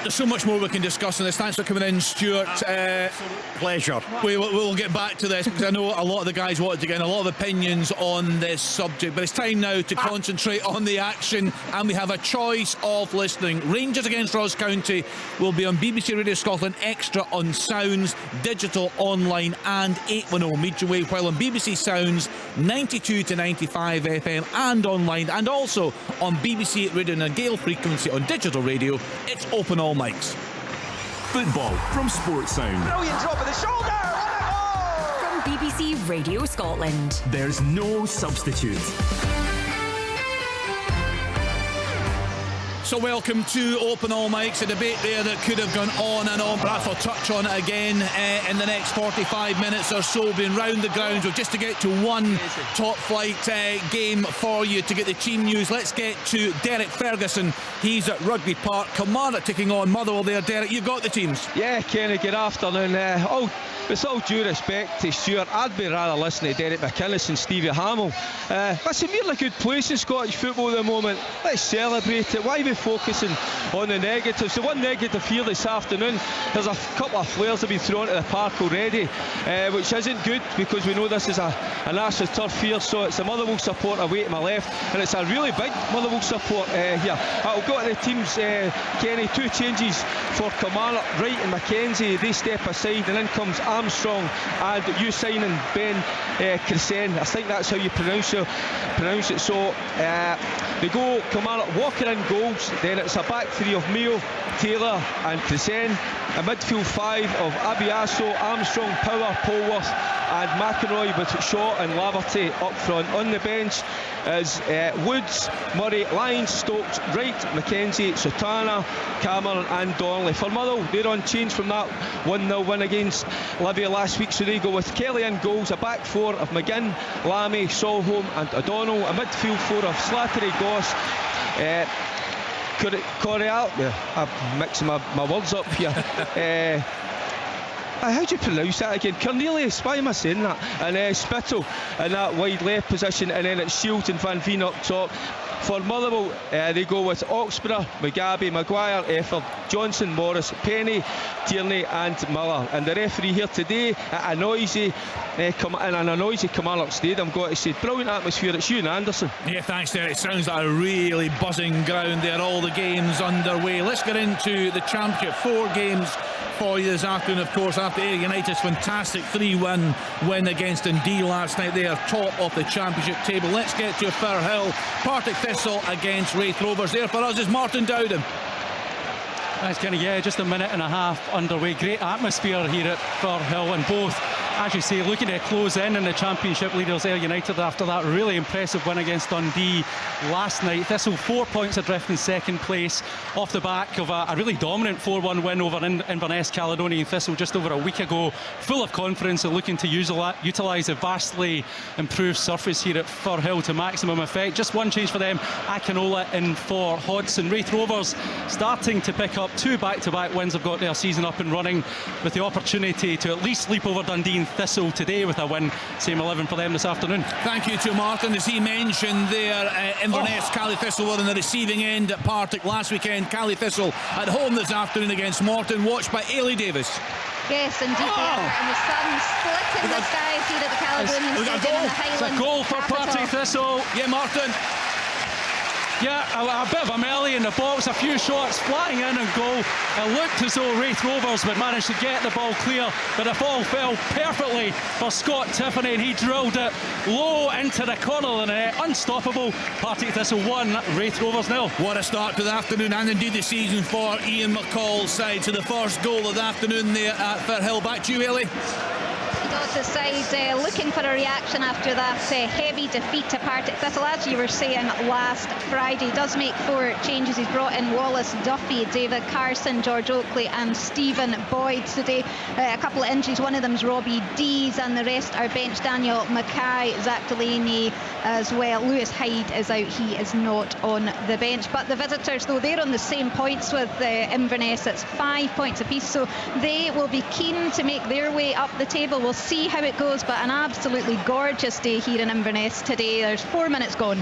There's so much more we can discuss on this. Thanks for coming in, Stuart. Pleasure. We'll get back to this because I know a lot of the guys wanted to get in a lot of opinions on this subject, but it's time now to concentrate on the action, and we have a choice of listening. Rangers against Ross County will be on BBC Radio Scotland Extra on Sounds, digital, online and 810 medium wave, while on BBC Sounds 92 to 95 FM and online, and also on BBC Radio and Gale frequency on digital radio. It's open all mics. Football from Sports Sound. Brilliant drop of the shoulder. From BBC Radio Scotland. There's no substitute. So welcome to Open All Mics, a debate there that could have gone on and on. Perhaps I'll touch on it again in the next 45 minutes or so. Being round the grounds, just to get to one top flight game for you to get the team news. Let's get to Derek Ferguson. He's at Rugby Park. Kilmarnock taking on Motherwell there. Derek, you've got the teams. Yeah, Kenny, good afternoon. With all due respect to Stuart, I'd be rather listening to Derek McInnes and Stevie Hamill. Listen, we're in a good place in Scottish football at the moment. Let's celebrate it. Why are we focusing on the negatives? The one negative here this afternoon, there's a couple of flares that have been thrown to the park already, which isn't good because we know this is a national turf here. So it's a Motherwell support away to my left, and it's a really big Motherwell support here. I'll go to the teams, Kenny. Two changes for Kilmarnock. Wright and Mackenzie, they step aside, and in comes Armstrong and you signing Ben Crescent. I think that's how you pronounce it. So they go Kilmarnock walking in goals. Then it's a back three of Mayo, Taylor and Crescent. A midfield five of Abiaso, Armstrong, Power, Polworth and McInroy, with Shaw and Laverty up front. On the bench is Woods, Murray, Lyons, Stokes, Wright, Mackenzie, Sultana, Cameron and Donnelly. For Motherwell, they're on change from that 1-0 win against Livy last week, so they go with Kelly in goals, a back four of McGinn, Lammy, Solholm and O'Donnell, a midfield four of Slattery, Goss, Correal. I'm mixing my words up here. How do you pronounce that again? Cornelius, why am I saying that? And Spittle in that wide left position, and then it's Shields and Van Veen up top. For Motherwell, they go with Oxborough, Mugabe, Maguire, Efford, Johnson, Morris, Penny, Tierney and Miller. And the referee here today at a noisy Kilmarnock Stadium, I've got to say, brilliant atmosphere. It's Ewan Anderson. Yeah, thanks there. It sounds like a really buzzing ground there. All the games underway. Let's get into the Championship. 4 games for you this afternoon, of course, after Ayr United's fantastic 3-1 win against Dundee last night. They are top of the Championship table. Let's get to Firhill. Partick Thistle against Wraith Rovers. There for us is Martin Dowden. That's kind of, just a minute and a half underway. Great atmosphere here at Firhill, and both, as you say, looking to close in the Championship leaders Ayr United after that really impressive win against Dundee last night. Thistle 4 points adrift in second place off the back of a really dominant 4-1 win over Inverness Caledonian Thistle just over a week ago. Full of confidence and looking to utilise a vastly improved surface here at Firhill to maximum effect. Just one change for them, Akinola in for Hodson. Wraith Rovers starting to pick up 2 back-to-back wins. Have got their season up and running with the opportunity to at least leap over Dundee and Thistle today with a win. Same 11 for them this afternoon. Thank you to Martin. As he mentioned there, Inverness, Cally Thistle were on the receiving end at Partick last weekend. Cally Thistle at home this afternoon against Morton, watched by Ailey Davis. Yes, indeed they are. And the sun splitting the skies here at the Caledonian Stadium in the Highland. It's a goal for Partick Thistle. Yeah, Martin. Yeah, a bit of a melee in the box, a few shots flying in and goal. It looked as though Wraith Rovers would manage to get the ball clear, but the ball fell perfectly for Scott Tiffany, and he drilled it low into the corner of the net. Unstoppable. Partick Thistle 1, Wraith Rovers 0. What a start to the afternoon and indeed the season for Ian McCall's side. So the first goal of the afternoon there at Firhill. Back to you, Ailey. The side looking for a reaction after that heavy defeat to Partick Thistle. As you were saying last Friday, does make 4 changes. He's brought in Wallace Duffy, David Carson, George Oakley and Stephen Boyd today. A couple of injuries, one of them's Robbie Dees, and the rest are bench. Daniel Mackay, Zach Delaney as well. Lewis Hyde is out, he is not on the bench. But the visitors, though, they're on the same points with Inverness. It's 5 points apiece, so they will be keen to make their way up the table. We'll see see how it goes, but an absolutely gorgeous day here in Inverness today. There's 4 minutes gone.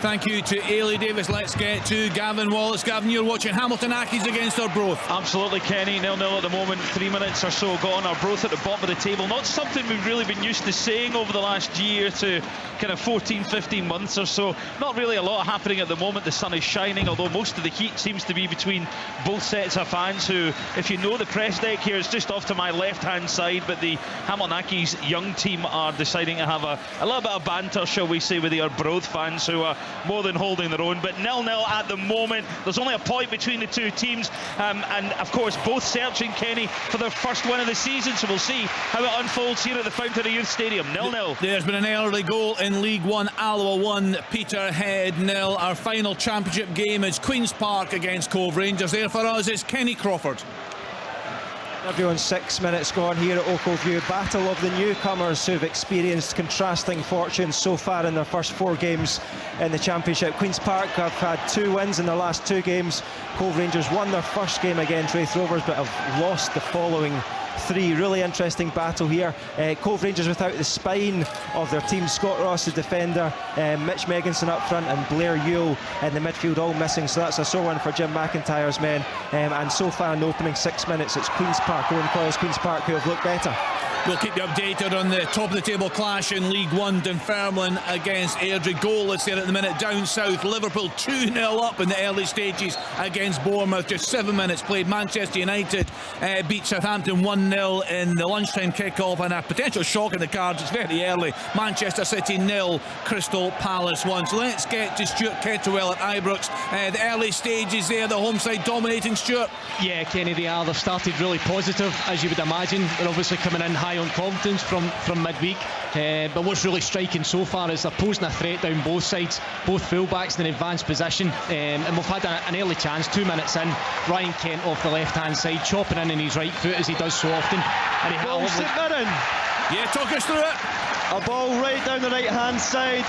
Thank you to Ailey Davis. Let's get to Gavin Wallace. Gavin, you're watching Hamilton Accies against Arbroath. Absolutely, Kenny. 0-0 at the moment. 3 minutes or so gone. Arbroath at the bottom of the table. Not something we've really been used to seeing over the last year to kind of 14, 15 months or so. Not really a lot happening at the moment. The sun is shining, although most of the heat seems to be between both sets of fans who, if you know the press deck here, it's just off to my left-hand side, but the Hamilton Accies young team are deciding to have a little bit of banter, shall we say, with the Arbroath fans who are more than holding their own. But 0-0 at the moment. There's only a point between the two teams, and of course both searching, Kenny, for their first win of the season, so we'll see how it unfolds here at the Fountain of Youth Stadium. 0-0. There's been an early goal in League One. Alloa 1, Peterhead 0. Our final championship game is Queen's Park against Cove Rangers. There for us is Kenny Crawford. Everyone's 6 minutes gone here at Ochilview. Battle of the newcomers who've experienced contrasting fortunes so far in their first 4 games in the Championship. Queen's Park have had 2 wins in their last 2 games. Cove Rangers won their first game against Raith Rovers but have lost the following 3. Really interesting battle here. Cove Rangers without the spine of their team. Scott Ross, the defender, Mitch Megginson up front, and Blair Yule in the midfield, all missing. So that's a sore one for Jim McIntyre's men. And so far in the opening 6 minutes, it's Queen's Park, Owen Coyle's Queen's Park, who have looked better. We'll keep you updated on the top of the table clash in League One. Dunfermline against Airdrie. Goalless there at the minute. Down south, Liverpool 2-0 up in the early stages against Bournemouth. Just 7 minutes played. Manchester United beat Southampton 1-0 in the lunchtime kick-off, and a potential shock in the cards. It's very early. Manchester City 0, Crystal Palace 1. So let's get to Stuart Kettlewell at Ibrox. The early stages there, the home side dominating, Stuart. Yeah, Kenny, they are. They've started really positive, as you would imagine. They're obviously coming in high on confidence from midweek, but what's really striking so far is they're posing a threat down both sides, both fullbacks in an advanced position, and we've had an early chance 2 minutes in. Ryan Kent off the left hand side, chopping in his right foot as he does so often, and he had a lovely... Yeah, talk us through it. A ball right down the right hand side,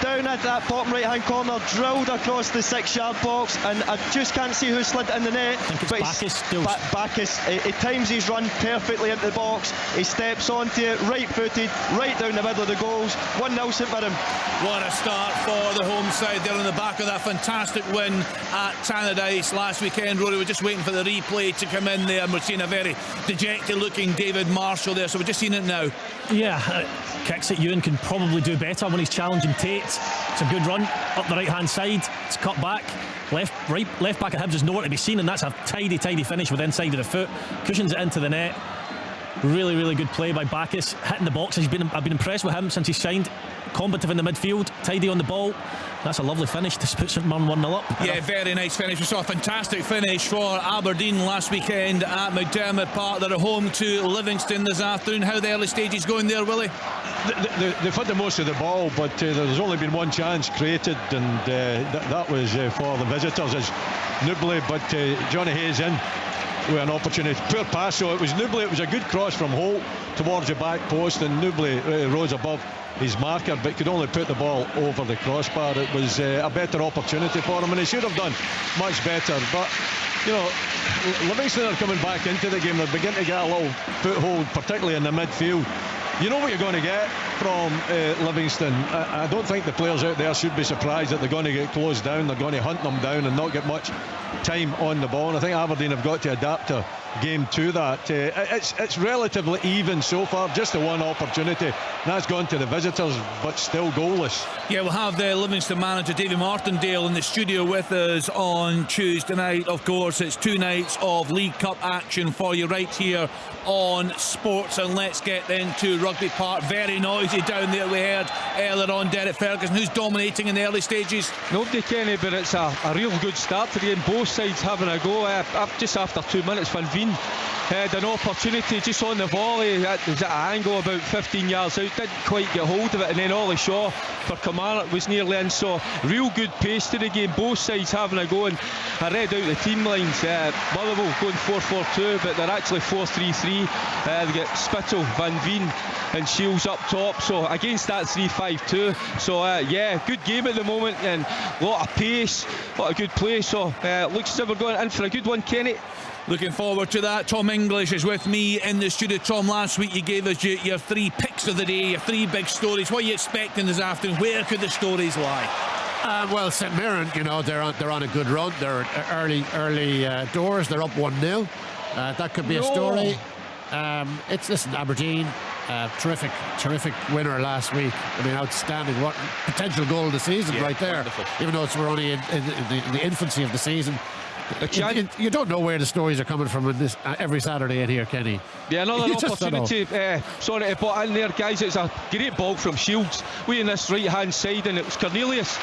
down at that bottom right hand corner, drilled across the 6-yard box, and I just can't see who slid it in the net. I think it's Bacchus. Bacchus, he times his run perfectly into the box. He steps onto it, right footed, right down the middle of the goals. 1-0 St Mirren. What a start for the home side. They're on the back of that fantastic win at Tannadice last weekend. Rory, we're just waiting for the replay to come in there, and we're seeing a very dejected looking David Marshall there, so we're just seeing it now. Yeah, kicks at Ewan can probably do better when he's challenging Tate. It's a good run up the right hand side. It's cut back. Left back at Hibs is nowhere to be seen, and that's a tidy finish with inside of the foot. Cushions it into the net. Really, really good play by Bacchus. Hitting the box. I've been impressed with him since he signed. Combative in the midfield, tidy on the ball. That's a lovely finish to put St Mirren 1-0 up. Yeah, very nice finish. We saw a fantastic finish for Aberdeen last weekend at McDermott Park. They're at home to Livingston this afternoon. How are the early stages going there, Willie? They've had the most of the ball, but there's only been one chance created, and that was for the visitors as Nubly, but Johnny Hayes in with an opportunity. Poor pass, so it was Nubly. It was a good cross from Holt towards the back post, and Nubly rose above his marker but could only put the ball over the crossbar. It was a better opportunity for him, and he should have done much better. But you know, Livingston are coming back into the game. They're beginning to get a little foothold, particularly in the midfield. You know what you're going to get from Livingston. I don't think the players out there should be surprised that they're going to get closed down. They're going to hunt them down and not get much time on the ball, and I think Aberdeen have got to adapt a game to that. It's relatively even so far, just the one opportunity, and that's gone to the visitors, but still goalless. Yeah, we'll have the Livingston manager Davy Martindale in the studio with us on Tuesday night. Of course, it's 2 nights of League Cup action for you right here on Sports, and let's get into Rugby Park. Very noisy down there. We heard earlier on Derek Ferguson, who's dominating in the early stages. Nobody, Kenny, but it's a real good start to the game. Both sides having a go. Just after 2 minutes, Van Veen had an opportunity just on the volley. That was at an angle about 15 yards out. Didn't quite get hold of it, and then Ollie Shaw for Kilmarnock was nearly in. So real good pace to the game. Both sides having a go, and I read out the team lines. Motherwell going 4-4-2, but they're actually 4-3-3. They get Spittle, Van Veen and Shields up top, so against that 3-5-2. So yeah, good game at the moment, and a lot of pace, a lot of good play. So looks as if we're going in for a good one, Kenny. Looking forward to that. Tom English is with me in the studio. Tom, last week you gave us your 3 picks of the day, your 3 big stories. What are you expecting this afternoon? Where could the stories lie? Well, St Mirren, they're on a good run. They're early doors. They're up 1-0. That could be a story. Listen, Aberdeen, terrific winner last week. I mean, outstanding. What potential goal of the season right there. Wonderful. Even though we're only in the infancy of the season. You don't know where the stories are coming from in this every Saturday in here, Kenny. Yeah, another opportunity. Sorry to butt in there, guys. It's a great ball from Shields. We in this right hand side, and it was Cornelius.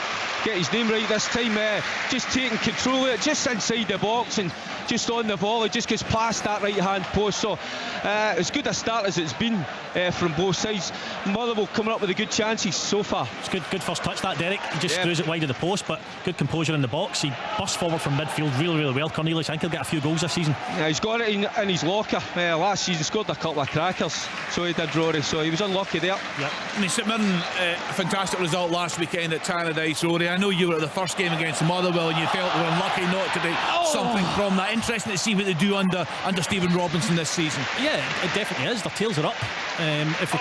Get his name right this time. Just taking control of it, just inside the box, and just on the ball. It just gets past that right hand post. So as good a start as it's been from both sides. Motherwell coming up with a good chances so far. It's good first touch, that Derek. He just screws it wide of the post, but good composure in the box. He busts forward from midfield really well. Cornelius, I think he'll get a few goals this season. Yeah, he's got it in his locker. Last season scored a couple of crackers, so he did, Rory. So he was unlucky there. Yep. I mean, St Mirren, a fantastic result last weekend at Tannadice, Rory. I know you were at the first game against Motherwell and you felt they were unlucky not to take something from that. Interesting to see what they do under Stephen Robinson this season. Yeah, it definitely is. Their tails are up. If they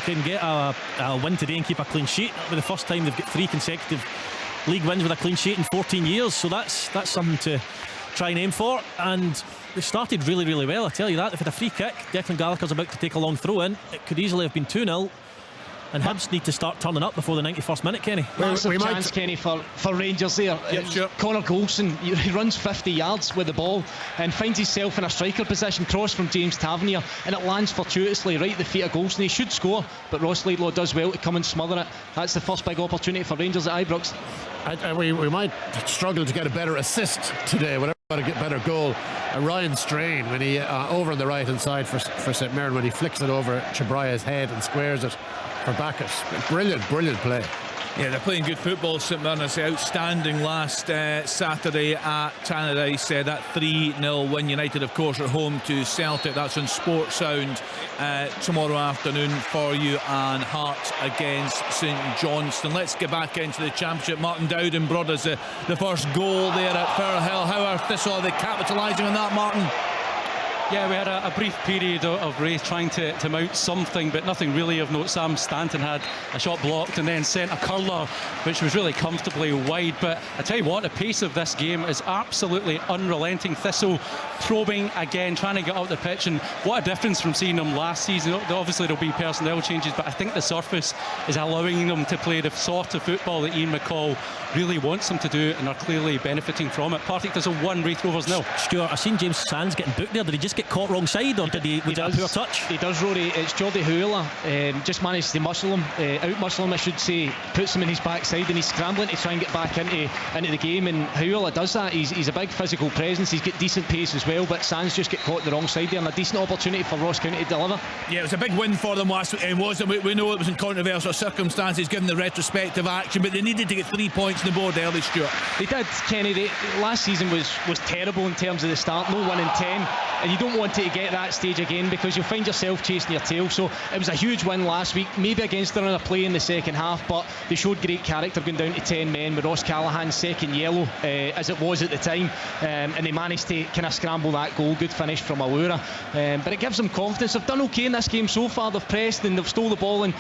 can get a win today and keep a clean sheet, it'll be the first time they've got 3 consecutive league wins with a clean sheet in 14 years. So that's something to try and aim for. And they started really well, I tell you that. They've had a free kick. Declan Gallagher's about to take a long throw in. It could easily have been 2-0. And Hibs need to start turning up before the 91st minute, Kenny. Massive chance, Kenny, for Rangers there. Sure. Connor Goldson, he runs 50 yards with the ball and finds himself in a striker position, cross from James Tavernier, and it lands fortuitously right at the feet of Goldson. He should score, but Ross Laidlaw does well to come and smother it. That's the first big opportunity for Rangers at Ibrox. We might struggle to get a better assist today. Whatever, to get a better goal. Ryan Strain, when he over on the right hand side for St Mirren, when he flicks it over Chabraya's head and squares it for Bacchus. Brilliant play. Yeah, they're playing good football, St Mirren. I say outstanding last Saturday at Tannadice. That 3-0 win. United, of course, at home to Celtic. That's on Sports Sound tomorrow afternoon for you. And Hearts against St Johnstone. Let's get back into the Championship. Martin Dowden brought us the first goal there at Firhill. How are Thistle? Are they capitalising on that, Martin? Yeah, we had a brief period of Raith trying to mount something, but nothing really of note. Sam Stanton had a shot blocked and then sent a curler, which was really comfortably wide. But I tell you what, the pace of this game is absolutely unrelenting. Thistle probing again, trying to get out the pitch, and what a difference from seeing them last season. Obviously there'll be personnel changes, but I think the surface is allowing them to play the sort of football that Ian McCall really wants them to do, and are clearly benefiting from it. Partick Thistle 1, Raith Rovers 0. Stuart, I've seen James Sands getting booked there. Did he just get caught wrong side, or was it a poor touch? He does, Rory. It's Jordi Huela, just managed to muscle him, out-muscle him, I should say, puts him in his backside, and he's scrambling to try and get back into the game, and Huela does that. He's a big physical presence, he's got decent pace as well, but Sands just get caught the wrong side there, and a decent opportunity for Ross County to deliver. Yeah, it was a big win for them last week. It was. We know it was in controversial circumstances given the retrospective action, but they needed to get 3 points on the board early, Stuart. They did, Kenny. Last season was terrible in terms of the start, no 1 in 10, and you don't want it to get that stage again because you'll find yourself chasing your tail. So it was a huge win last week, maybe against another play in the second half, but they showed great character going down to 10 men with Ross Callahan's second yellow, as it was at the time, and they managed to kind of scramble that goal. Good finish from Allura, but it gives them confidence. They've done okay in this game so far. They've pressed and they've stole the ball in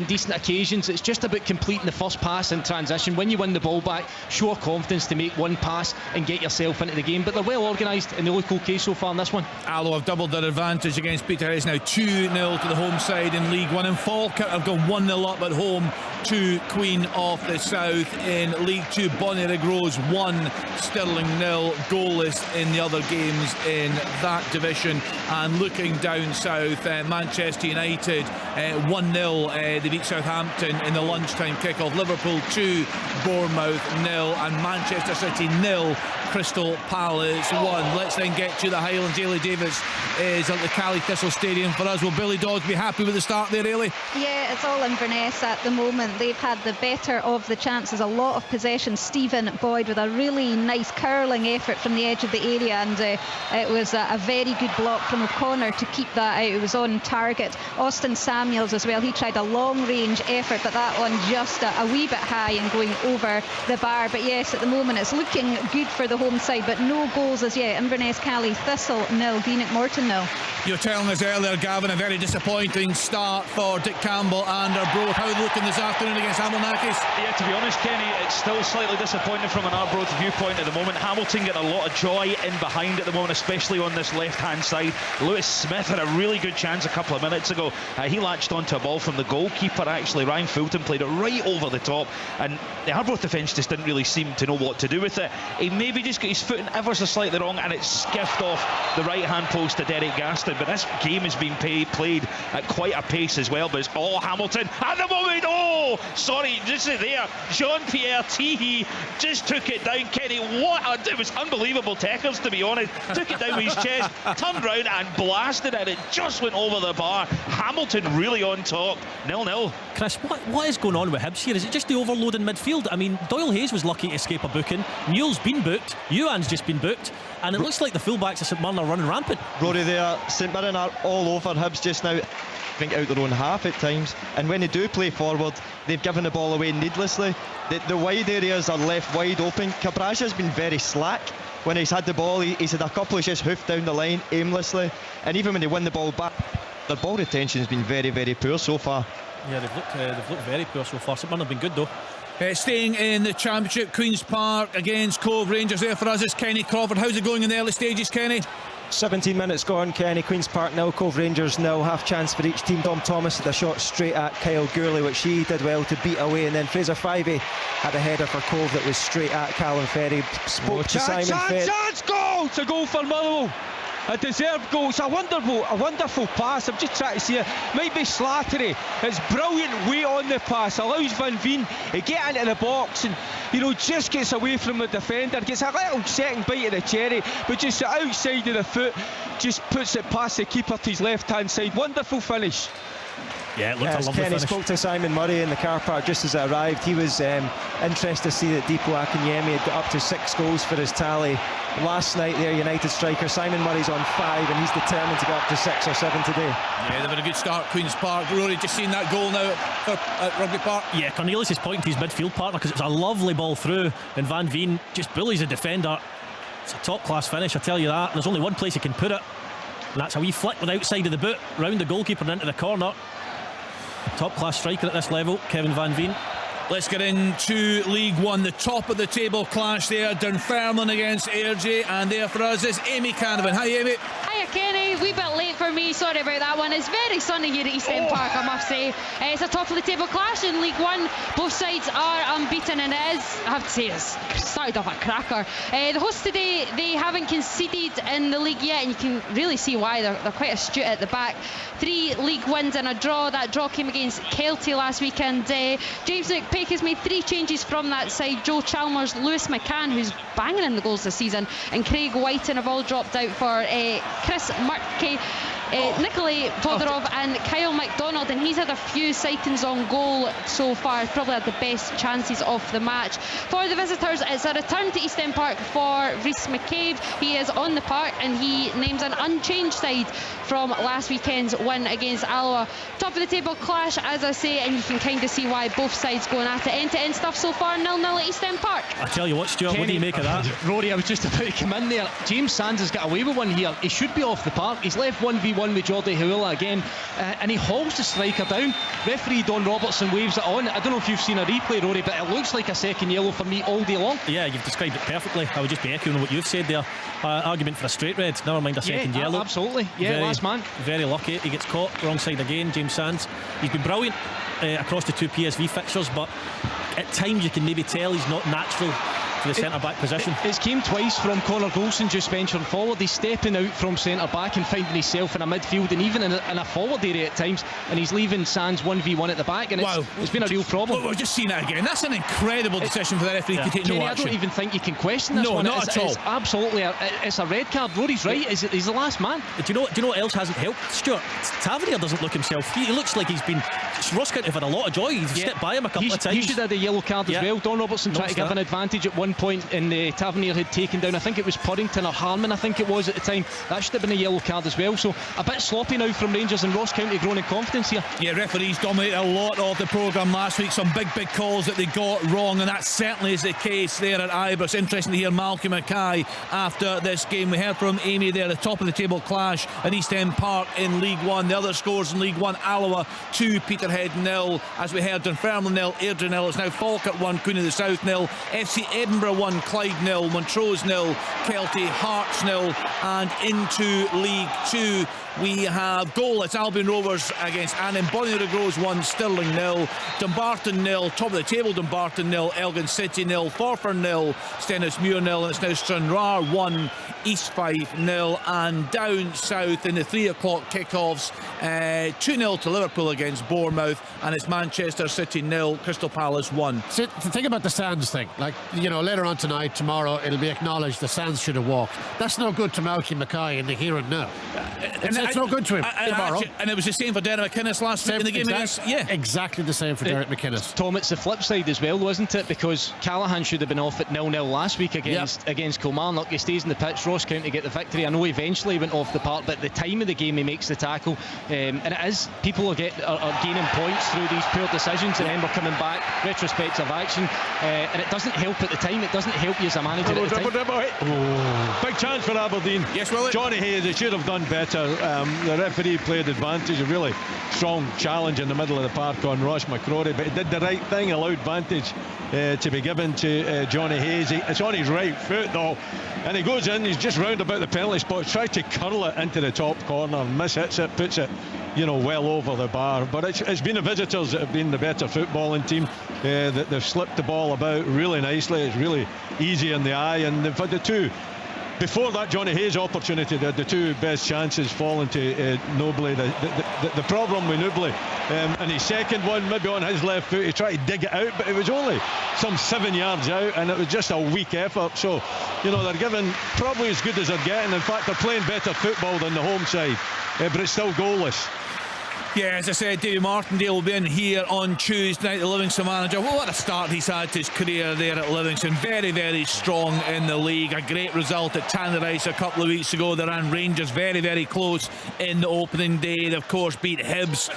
decent occasions. It's just about completing the first pass in transition. When you win the ball back, show confidence to make one pass and get yourself into the game. But they're well organised and they look okay so far in this one. Allo have doubled their advantage against Peterhead. Now 2-0 to the home side in League One, and Falkirk have gone 1-0 up at home to Queen of the South in League Two. Bonnyrigg Rose 1, Stirling 0, goalless in the other games in that division. And looking down south, Manchester United 1-0, they beat Southampton in the lunchtime kick-off. Liverpool 2, Bournemouth 0, and Manchester City 0, Crystal Palace 1. Let's then get to the Highlands. Ailey Davis is at the Cali Thistle Stadium for us. Will Billy Dodds be happy with the start there, Ailey? Yeah, it's all Inverness at the moment. moment. They've had the better of the chances, a lot of possession. Stephen Boyd with a really nice curling effort from the edge of the area, and it was a very good block from O'Connor to keep that out. It was on target. Austin Samuels as well, he tried a long range effort, but that one just a wee bit high and going over the bar. But yes, at the moment it's looking good for the home side, but no goals as yet. Inverness Cally, Thistle 0, Greenock Morton 0. You were telling us earlier, Gavin, a very disappointing start for Dick Campbell and Arbroath. How are they looking this afternoon against Hamilton? Yeah, to be honest, Kenny, it's still slightly disappointing from an Arbroath viewpoint at the moment. Hamilton getting a lot of joy in behind at the moment, especially on this left-hand side. Lewis Smith had a really good chance a couple of minutes ago. He latched onto a ball from the goalkeeper, actually. Ryan Fulton played it right over the top, and the Arbroath defence just didn't really seem to know what to do with it. He maybe just got his foot in ever so slightly wrong, and it skiffed off the right-hand post to Derek Gaston. But this game has been played at quite a pace as well. But it's all Hamilton at the moment. Oh, sorry, just there. Jean-Pierre Teehee just took it down. Kenny, it was unbelievable tackles, to be honest. Took it down with his chest, turned round and blasted it. It just went over the bar. Hamilton really on top. 0-0. Chris, what is going on with Hibs here? Is it just the overload in midfield? I mean, Doyle Hayes was lucky to escape a booking. Newell's been booked. Ewan's just been booked. And it looks like the fullbacks of St Mirren are running rampant. Rory there, St Mirren are all over Hibs just now. I think out their own half at times, and when they do play forward, they've given the ball away needlessly. The wide areas are left wide open. Cabrasha's been very slack when he's had the ball. He's had a couple of just hoofed down the line aimlessly, and even when they win the ball back, their ball retention has been very, very poor so far. Yeah, they've looked very poor so far. St Mirren have been good though. Staying in the Championship, Queen's Park against Cove Rangers. There for us is Kenny Crawford. How's it going in the early stages, Kenny? 17 minutes gone, Kenny. Queen's Park 0, Cove Rangers 0. Half chance for each team. Dom Thomas had a shot straight at Kyle Gourley, which he did well to beat away, and then Fraser Fyvie had a header for Cove that was straight at Callum Ferry. Spoke to Simon Ferry. Chance, goal! It's a goal for Motherwell. A deserved goal. It's a wonderful pass. I'm just trying to see it. Might be Slattery. It's brilliant weight on the pass. Allows Van Veen to get into the box and, just gets away from the defender. Gets a little second bite of the cherry, but just the outside of the foot just puts it past the keeper to his left-hand side. Wonderful finish. Yeah, it looked a lovely Kenny finish. spoke to Simon Murray in the car park just as it arrived. He was interested to see that Deepo Akinyemi had got up to 6 goals for his tally last night there. United striker Simon Murray's on 5, and he's determined to get up to 6 or 7 today. Yeah, they've had a good start, Queen's Park. Rory, just seen that goal now at Rugby Park. Yeah, Cornelius is pointing to his midfield partner because it's a lovely ball through, and Van Veen just bullies the defender. It's a top class finish, I tell you that. There's only one place he can put it, and that's a wee flick with the outside of the boot round the goalkeeper and into the corner. Top class striker at this level, Kevin Van Veen. Let's get into League One, the top of the table clash there. Dunfermline against Airdrie, and there for us is Amy Canavan. Hi, Amy. Hiya, Kenny. Wee bit late for me. Sorry about that one. It's very sunny here at East End Park, I must say. It's a top of the table clash in League One. Both sides are unbeaten, and it is, I have to say, it's started off a cracker. The hosts today, they haven't conceded in the league yet, and you can really see why. They're quite astute at the back. 3 league wins and a draw. That draw came against Kelty last weekend. James McPake has made 3 changes from that side. Joe Chalmers, Lewis McCann, who's banging in the goals this season, and Craig Whiten have all dropped out for Chris Murky, Nikolai Todorov and Kyle MacDonald, and he's had a few sightings on goal so far. Probably had the best chances of the match. For the visitors, it's a return to East End Park for Rhys McCabe. He is on the park and he names an unchanged side from last weekend's win against Alloa. Top of the table clash, as I say, and you can kind of see why both sides going at it. End-to-end stuff so far, 0-0 at East End Park. I tell you what, Stuart, what do you make of that? Rory, I was just about to come in there. James Sands has got away with one here. He should be off the park. He's left 1v1 with Jordi Hewella again, and he hauls the striker down. Referee Don Robertson waves it on. I don't know if you've seen a replay, Rory, but it looks like a second yellow for me all day long. Yeah, you've described it perfectly. I would just be echoing what you've said there. Argument for a straight red, never mind a second yellow. Absolutely. Yeah, last man. Very lucky. He gets caught wrong side again. James Sands, he's been brilliant across the 2 PSV fixtures, but at times you can maybe tell he's not natural to the centre-back position. It's came twice from Connor Golson just venturing forward. He's stepping out from centre-back and finding himself in a midfield and even in a forward area at times, and he's leaving Sands 1v1 at the back, and it's been a real problem. We're just seeing it again. That's an incredible decision for the referee to take no action. I don't even think you can question this one. Not at all. It's absolutely it's a red card. Rory's right. He's the last man. Do you know what else hasn't helped, Stuart? Tavernier doesn't look himself. He looks like he's been... Ross County have had a lot of joy. He's stepped by him a couple of times. He should have had a yellow card as well. Don Robertson tried to give an advantage at one point, and Tavernier had taken down, I think it was Puddington or Harmon, I think it was at the time. That should have been a yellow card as well. So a bit sloppy now from Rangers, and Ross County growing in confidence here. Yeah, referees dominated a lot of the programme last week. Some big calls that they got wrong, and that certainly is the case there at Ibrox. Interesting to hear Malcolm Mackay after this game. We heard from Amy there, the top of the table clash at East End Park in League One. The other scores in League One: Alloa 2, Peterhead 0. As we heard, Dunfermline 0, Airdrie 0. It's now Falkirk 1, Queen of the South 0, FC Edinburgh 1, Clyde 0, Montrose 0, Kelty Hearts 0. And into League 2 we have goal. It's Albion Rovers against Annan. Bonnie Rose 1, Stirling 0, Dumbarton 0, top of the table Dumbarton 0, Elgin City 0, Forfar 0, Stenhousemuir 0, and it's now Stranraer 1, East Fife 0. And down south in the 3 o'clock kickoffs, 2-0 to Liverpool against Bournemouth, and it's Manchester City 0, Crystal Palace 1. So, the thing about the Sands thing, like, you know, later on tonight, tomorrow, it'll be acknowledged the Sands should have walked. That's no good to Malcolm Mackay in the here and now. It's no good to him tomorrow. And it was the same for Derek McInnes last week in the game against... Yeah, exactly the same for Derek McInnes. Tom, it's the flip side as well, wasn't it? Because Callahan should have been off at 0-0 last week against Kilmarnock. He stays in the pitch. Ross County get the victory. I know eventually he went off the park, but at the time of the game he makes the tackle, and it is, people are gaining points through these poor decisions, and then we're coming back, retrospective action, and it doesn't help at the time. It doesn't help you as a manager at the time. Big chance for Aberdeen. Yes, Willie. Johnny Hayes, they should have done better. The referee played advantage, a really strong challenge in the middle of the park on Ross McCrory, but he did the right thing, allowed vantage to be given to Johnny Hayes. It's on his right foot though, and he goes in, he's just round about the penalty spot, tries to curl it into the top corner, mishits it, puts it, you know, well over the bar. But it's been the visitors that have been the better footballing team. That they've slipped the ball about really nicely. It's really easy in the eye, and they've had the two. Before that Johnny Hayes opportunity, they had the two best chances falling to Nobley. The problem with Nobley, and his second one, maybe on his left foot, he tried to dig it out, but it was only some 7 yards out, and it was just a weak effort. So, you know, they're giving probably as good as they're getting. In fact, they're playing better football than the home side, but it's still goalless. Yeah, as I said, Davy Martindale will be in here on Tuesday night, the Livingston manager. Well, what a start he's had to his career there at Livingston. Very, very strong in the league. A great result at Tannadice a couple of weeks ago. They ran Rangers very, very close in the opening day. They, of course, beat Hibs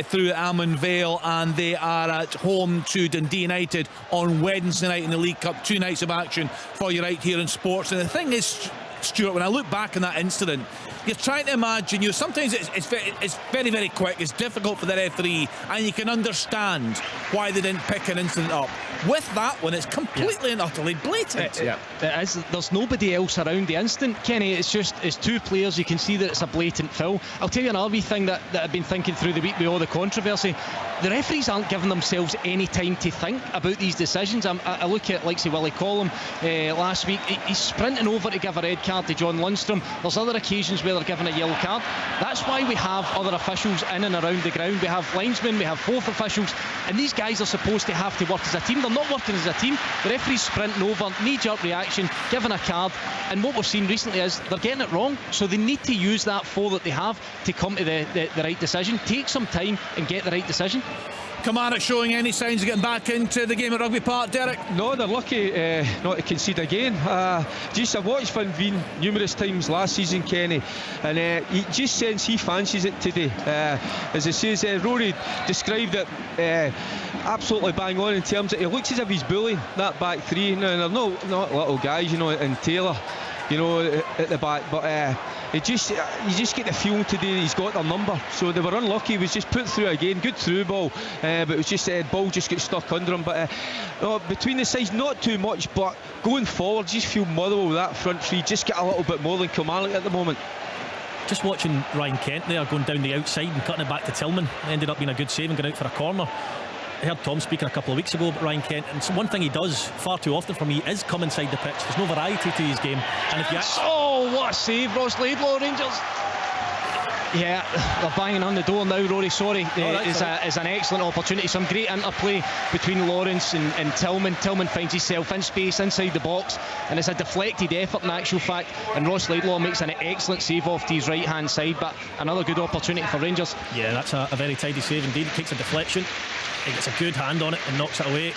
through Almond Vale, and they are at home to Dundee United on Wednesday night in the League Cup. 2 nights of action for you right here in sports. And the thing is, Stuart, when I look back on that incident, you're trying to imagine, sometimes it's very, very quick. It's difficult for the referee, and you can understand why they didn't pick an incident up. With that one, it's completely and utterly blatant. It is. There's nobody else around the instant, Kenny. It's two players. You can see that it's a blatant foul. I'll tell you another wee thing that I've been thinking through the week with all the controversy. The referees aren't giving themselves any time to think about these decisions. I look at, like, say, Willie Collum last week. He's sprinting over to give a red card to John Lundstrom. There's other occasions where they're given a yellow card. That's why we have other officials in and around the ground. We have linesmen, we have fourth officials, and these guys are supposed to have to work as a team. They're not working as a team. The referee's sprinting over, knee-jerk reaction, giving a card, and what we've seen recently is they're getting it wrong. So they need to use that 4 that they have to come to the right decision. Take some time and get the right decision. Kilmarnock showing any signs of getting back into the game at Rugby Park, Derek? No, they're lucky not to concede again. I've watched Van Veen numerous times last season, Kenny, and he just sense he fancies it today. As it says, Rory described it absolutely bang on in terms of he looks as if he's bullying that back three. Now, they're not little guys, and Taylor, at the back, but you just get the feeling today that he's got their number. So they were unlucky. He was just put through again. Good through ball, but it was just ball just got stuck under him. But between the sides, not too much. But going forward, just feel Motherwell with that front three. Just get a little bit more than Kilmarnock at the moment. Just watching Ryan Kent there going down the outside and cutting it back to Tillman. Ended up being a good save and going out for a corner. heard Tom speaking a couple of weeks ago about Ryan Kent, and one thing he does far too often for me is come inside the pitch. There's no variety to his game, and if you what a save, Ross Laidlaw, Rangers. Yeah, they're banging on the door now, Rory. Sorry, it's an excellent opportunity. Some great interplay between Lawrence and Tillman. Tillman finds himself in space inside the box, and it's a deflected effort in actual fact. And Ross Laidlaw makes an excellent save off to his right hand side, but another good opportunity for Rangers. Yeah, that's a very tidy save indeed. He takes a deflection, he gets a good hand on it and knocks it away.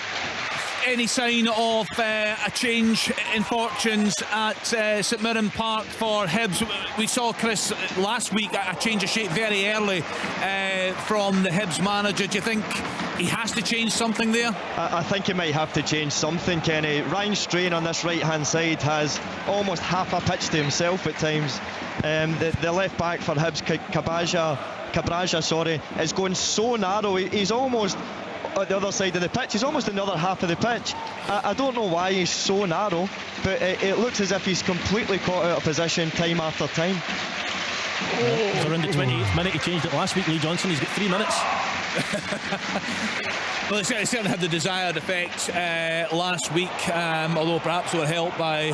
Any sign of a change in fortunes at St Mirren Park for Hibs? We saw, Chris, last week a change of shape very early from the Hibs manager. Do you think he has to change something there? I think he might have to change something, Kenny. Ryan Strain on this right hand side has almost half a pitch to himself at times. The left back for Hibs, Cabraja, is going so narrow. He's almost at the other side of the pitch. He's almost in the other half of the pitch. I don't know why he's so narrow, but it looks as if he's completely caught out of position time after time. It's around the 28th minute. He changed it last week. Lee Johnson, he's got 3 minutes. Well, it certainly had the desired effect last week, although perhaps they were helped by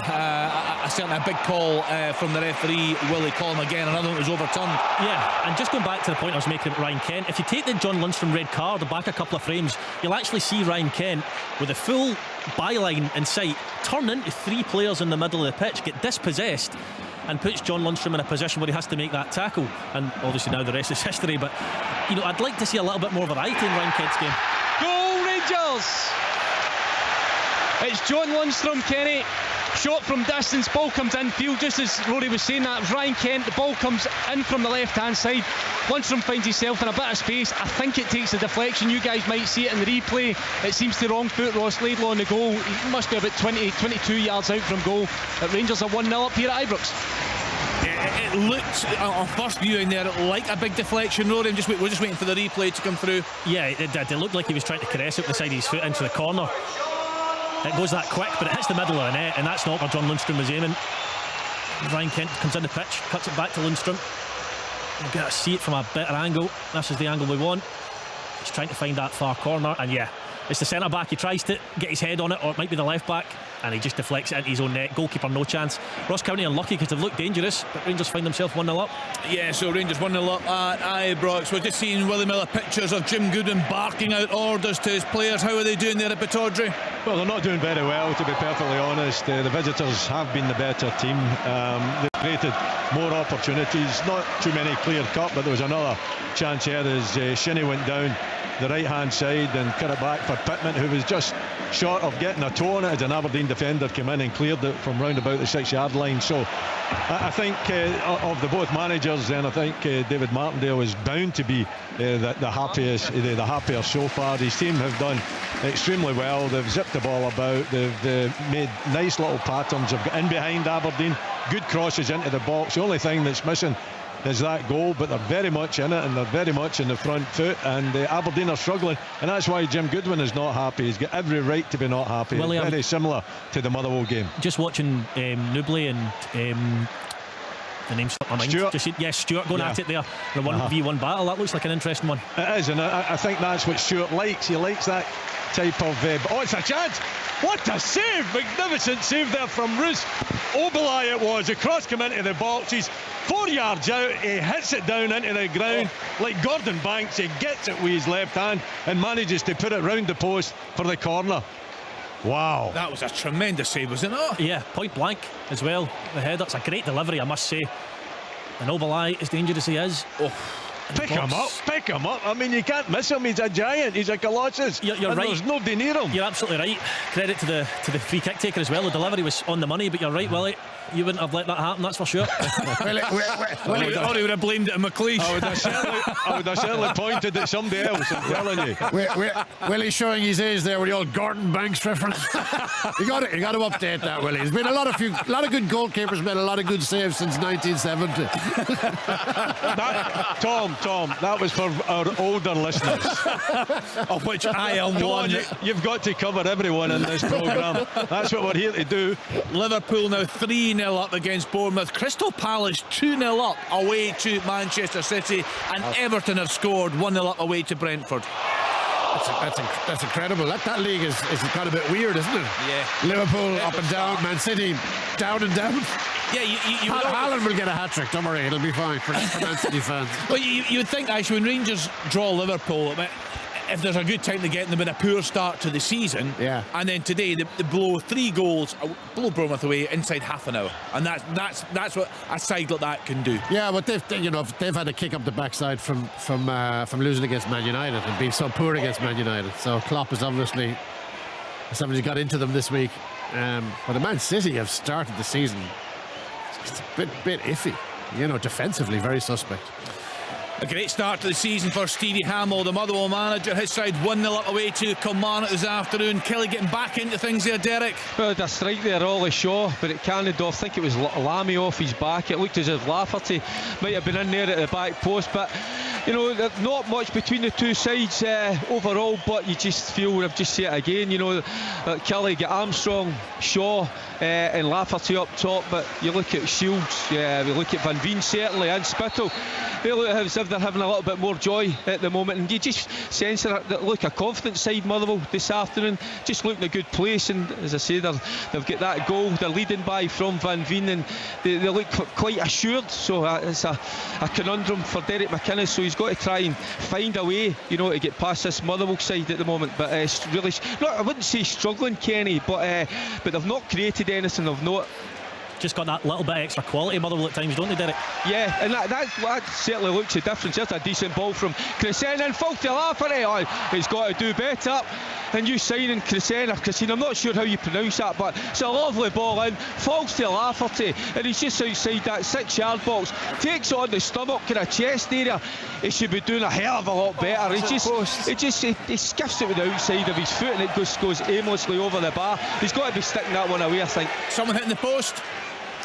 certainly a big call from the referee, Willie Collum. Again, another one was overturned. Yeah, and just going back to the point I was making about Ryan Kent, if you take the John Lundstram red card back a couple of frames, you'll actually see Ryan Kent with a full byline in sight turn into 3 players in the middle of the pitch, get dispossessed, and puts John Lundstram in a position where he has to make that tackle. And obviously now the rest is history, but you know, I'd like to see a little bit more variety in Ryan Kent's game. Goal, Rangers! It's John Lundstram, Kenny. Shot from distance, ball comes infield, just as Rory was saying that. Ryan Kent, the ball comes in from the left hand side. Lundstram finds himself in a bit of space. I think it takes a deflection. You guys might see it in the replay. It seems to wrong foot Ross Laidlaw on the goal. He must be about 22 yards out from goal. Rangers are 1-0 up here at Ibrox. It looked on first viewing there like a big deflection, Rory. We're just waiting for the replay to come through. Yeah, it did. It looked like he was trying to caress it with the side of his foot into the corner. It goes that quick, but it hits the middle of the net, and that's not where John Lundstram was aiming. Ryan Kent comes in the pitch, cuts it back to Lundstram. You've got to see it from a better angle. This is the angle we want. He's trying to find that far corner, and yeah, it's the centre back. He tries to get his head on it, or it might be the left back, and he just deflects it into his own net. Goalkeeper no chance. Ross County unlucky because they've looked dangerous, but Rangers find themselves 1-0 up. Yeah, so Rangers 1-0 up at Ibrox. We're just seeing Willie Miller pictures of Jim Goodwin barking out orders to his players. How are they doing there at Pittodrie? Well, they're not doing very well, to be perfectly honest. The visitors have been the better team. They've created more opportunities, not too many clear cut, but there was another chance here as Shinnie went down the right hand side and cut it back for Pittman, who was just short of getting a toe on it as an Aberdeen defender came in and cleared it from round about the 6-yard line. So I think of the both managers, then I think David Martindale is bound to be the happier so far. His team have done extremely well. They've zipped the ball about, they've made nice little patterns, they've got in behind Aberdeen, good crosses into the box. The only thing that's missing is that goal, but they're very much in it and they're very much in the front foot, and Aberdeen are struggling, and that's why Jim Goodwin is not happy. He's got every right to be not happy. Well, it's very similar to the Motherwell game. Just watching Newbley and the name slipped my mind. Stuart. Stuart going at it there. The 1v1 battle, that looks like an interesting one. It is, and I think that's what Stuart likes. He likes that type of it's a chance. What a save! Magnificent save there from Roos. Obalai it was. The cross came into the box. He's 4 yards out. He hits it down into the ground like Gordon Banks. He gets it with his left hand and manages to put it round the post for the corner. Wow. That was a tremendous save, wasn't it? Yeah, point blank as well. The header, it's a great delivery, I must say. And Obalai, as dangerous as he is, pick him up. I mean, you can't miss him. He's a giant. He's a colossus. You're and right. There's nobody near him. You're absolutely right. Credit to the free kick taker as well. The delivery was on the money, but you're right, Willie. You wouldn't have let that happen, that's for sure. Willie would have blamed it on McLeish. I would have certainly pointed at somebody else, I'm telling you. Willie's showing his age there with the old Gordon Banks reference. you got to update that, Willie. There's been a lot of good goalkeepers made a lot of good saves since 1970. Tom, that was for our older listeners, of which I am one. You've got to cover everyone in this programme. That's what we're here to do. Liverpool now 3-0 up against Bournemouth. Crystal Palace 2-0 up away to Manchester City, and Everton have scored 1-0 up away to Brentford. That's incredible. That league is kind of a bit weird, isn't it? Yeah. Liverpool up and down, Man City down and down. Yeah, Haaland will get a hat-trick, don't worry, it'll be fine for Man City fans. Well, you would think, actually, when Rangers draw Liverpool, if there's a good time to get them in a poor start to the season, and then today they blow 3 goals, blow Bournemouth away inside half an hour, and that's what a side like that can do. Yeah, but they've had a kick up the backside from losing against Man United and being so poor against Man United. So Klopp has obviously somebody got into them this week. But the Man City have started the season just a bit iffy, defensively very suspect. A great start to the season for Stevie Hamill, the Motherwell manager. His side 1-0 up away to Kilmarnock this afternoon. Kelly getting back into things there, Derek. Well, a strike there, Ollie Shaw, but it canned off. I think it was Lamy off his back. It looked as if Lafferty might have been in there at the back post, but not much between the two sides overall, but you just feel, we've just said it again, Kelly get Armstrong, Shaw and Lafferty up top, but you look at Shields, we look at Van Veen certainly, and Spittle. They look as if they're having a little bit more joy at the moment, and you just sense that look a confident side, Motherwell, this afternoon, just looking a good place. And as I say, they've got that goal they're leading by from Van Veen, and they look quite assured. So it's a conundrum for Derek McInnes, so he's got to try and find a way, to get past this Motherwell side at the moment. But it's really, I wouldn't say struggling, Kenny, but they've not created anything. They've not just got that little bit extra quality, Motherwell, at times, don't they, Derek? Yeah, and that certainly looks a difference. Just a decent ball from Crescent, and Faulty Lafferty. He's got to do better. And you signing Crescent, I'm not sure how you pronounce that, but it's a lovely ball in. Falls to Lafferty, and he's just outside that 6-yard box. Takes on the stomach, kind of chest area. He should be doing a hell of a lot better. He skiffs it with the outside of his foot, and it goes aimlessly over the bar. He's got to be sticking that one away, I think. Someone hitting the post.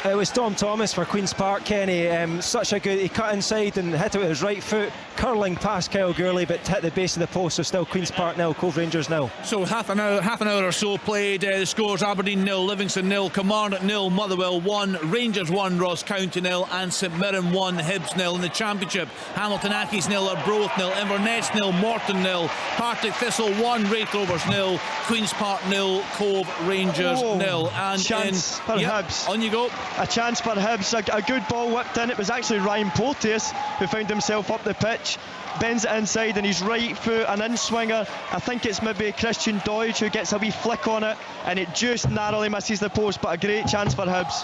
It was Tom Thomas for Queen's Park, Kenny. Such a good, he cut inside and hit it with his right foot, curling past Kyle Gourley, but hit the base of the post. So still Queen's Park 0, Cove Rangers 0. So half an hour or so played. The scores: Aberdeen 0, Livingston 0, Kilmarnock 0, Motherwell 1, Rangers 1, Ross County 0, and St Mirren 1, Hibs 0. In the Championship, Hamilton Accies 0, Arbroath 0, Inverness 0, Morton 0, Partick Thistle 1, Wraith Rovers 0, Queen's Park 0, Cove Rangers 0. And chance for Hibs. On you go. A chance for Hibs. A good ball whipped in. It was actually Ryan Porteous who found himself up the pitch, bends it inside, and his right foot, an in-swinger. I think it's maybe Christian Deutsch who gets a wee flick on it, and it just narrowly misses the post, but a great chance for Hibs.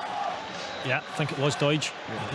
Yeah, I think it was Deutsch.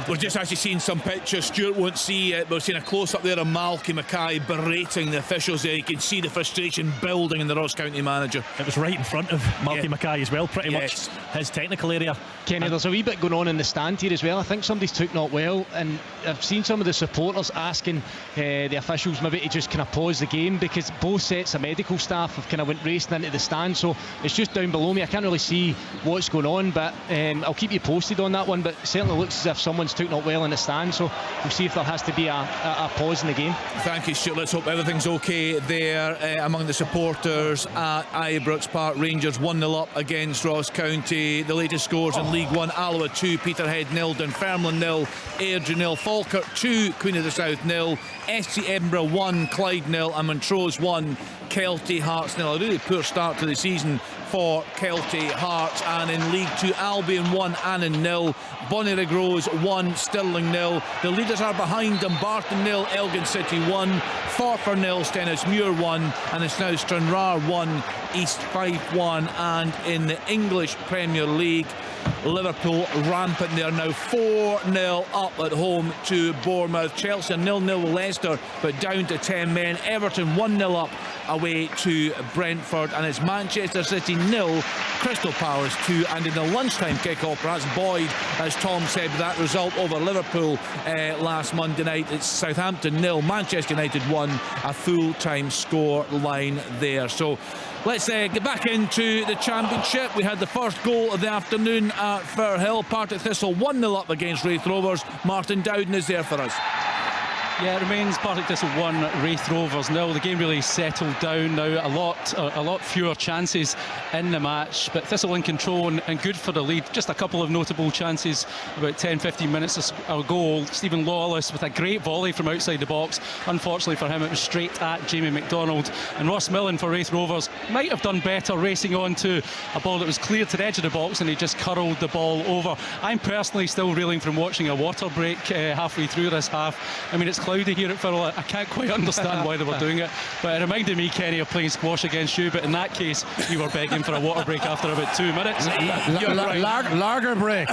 We're just actually seeing some pictures. Stuart won't see it, but we're seeing a close-up there of Malky Mackay berating the officials there. You can see the frustration building in the Ross County manager. It was right in front of Malky Mackay as well, pretty much his technical area. Kenny, there's a wee bit going on in the stand here as well. I think somebody's took not well, and I've seen some of the supporters asking the officials maybe to just kind of pause the game, because both sets of medical staff have kind of went racing into the stand. So it's just down below me. I can't really see what's going on, but I'll keep you posted on that one. But it certainly looks as if someone's took not well in the stand, so we'll see if there has to be a pause in the game. Thank you, Stuart. Let's hope everything's okay there among the supporters at Ibrox Park. Rangers 1-0 up against Ross County. The latest scores in League One: Alloa 2, Peterhead 0, Dunfermline 0, Airdrie 0, Falkirk 2, Queen of the South 0, SC Edinburgh 1, Clyde 0, and Montrose 1, Kelty Hearts 0. A really poor start to the season for Kelty Hearts. And in League 2, Albion 1, Annan 0, Bonnyrigg Rose 1, Stirling 0. The leaders are behind them: Barton 0, Elgin City 1, Forfar 0, Stenhousemuir 1, and it's now Stranraer 1, East Fife 1. And in the English Premier League, Liverpool rampant. They are now 4-0 up at home to Bournemouth. Chelsea 0-0 with Leicester, but down to 10 men. Everton 1-0 up away to Brentford, and it's Manchester City 0, Crystal Palace 2. And in the lunchtime kick-off, perhaps Boyd, as Tom said, with that result over Liverpool last Monday night, it's Southampton 0, Manchester United 1, a full-time score line there. So let's get back into the Championship. We had the first goal of the afternoon at Firhill. Partick Thistle 1-0 up against Wraith Rovers. Martin Dowden is there for us. Yeah, it remains Partick Thistle 1, Wraith Rovers 0. The game really settled down now. A lot fewer chances in the match, but Thistle in control and good for the lead. Just a couple of notable chances about 10-15 minutes ago. Stephen Lawless with a great volley from outside the box. Unfortunately for him, it was straight at Jamie McDonald. And Ross Millen for Wraith Rovers might have done better racing on to a ball that was clear to the edge of the box, and he just curled the ball over. I'm personally still reeling from watching a water break halfway through this half. I mean, it's cloudy here at Firle. I can't quite understand why they were doing it, but it reminded me, Kenny, of playing squash against you. But in that case, you were begging for a water break after about 2 minutes. You're right. Lager break,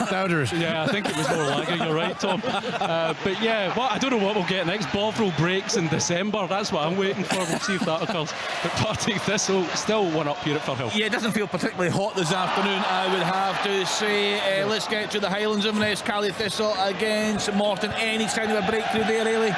Doubters. Yeah, I think it was more lager. You're right, Tom. But yeah, I don't know what we'll get next. Bovril breaks in December. That's what I'm waiting for. We'll see if that occurs. But Partick Thistle still one up here at Firhill. Yeah, it doesn't feel particularly hot this afternoon, I would have to say. Let's get to the Highlands of Inverness. Cally Thistle against Morton. Any sign of a breakthrough there, Ailey?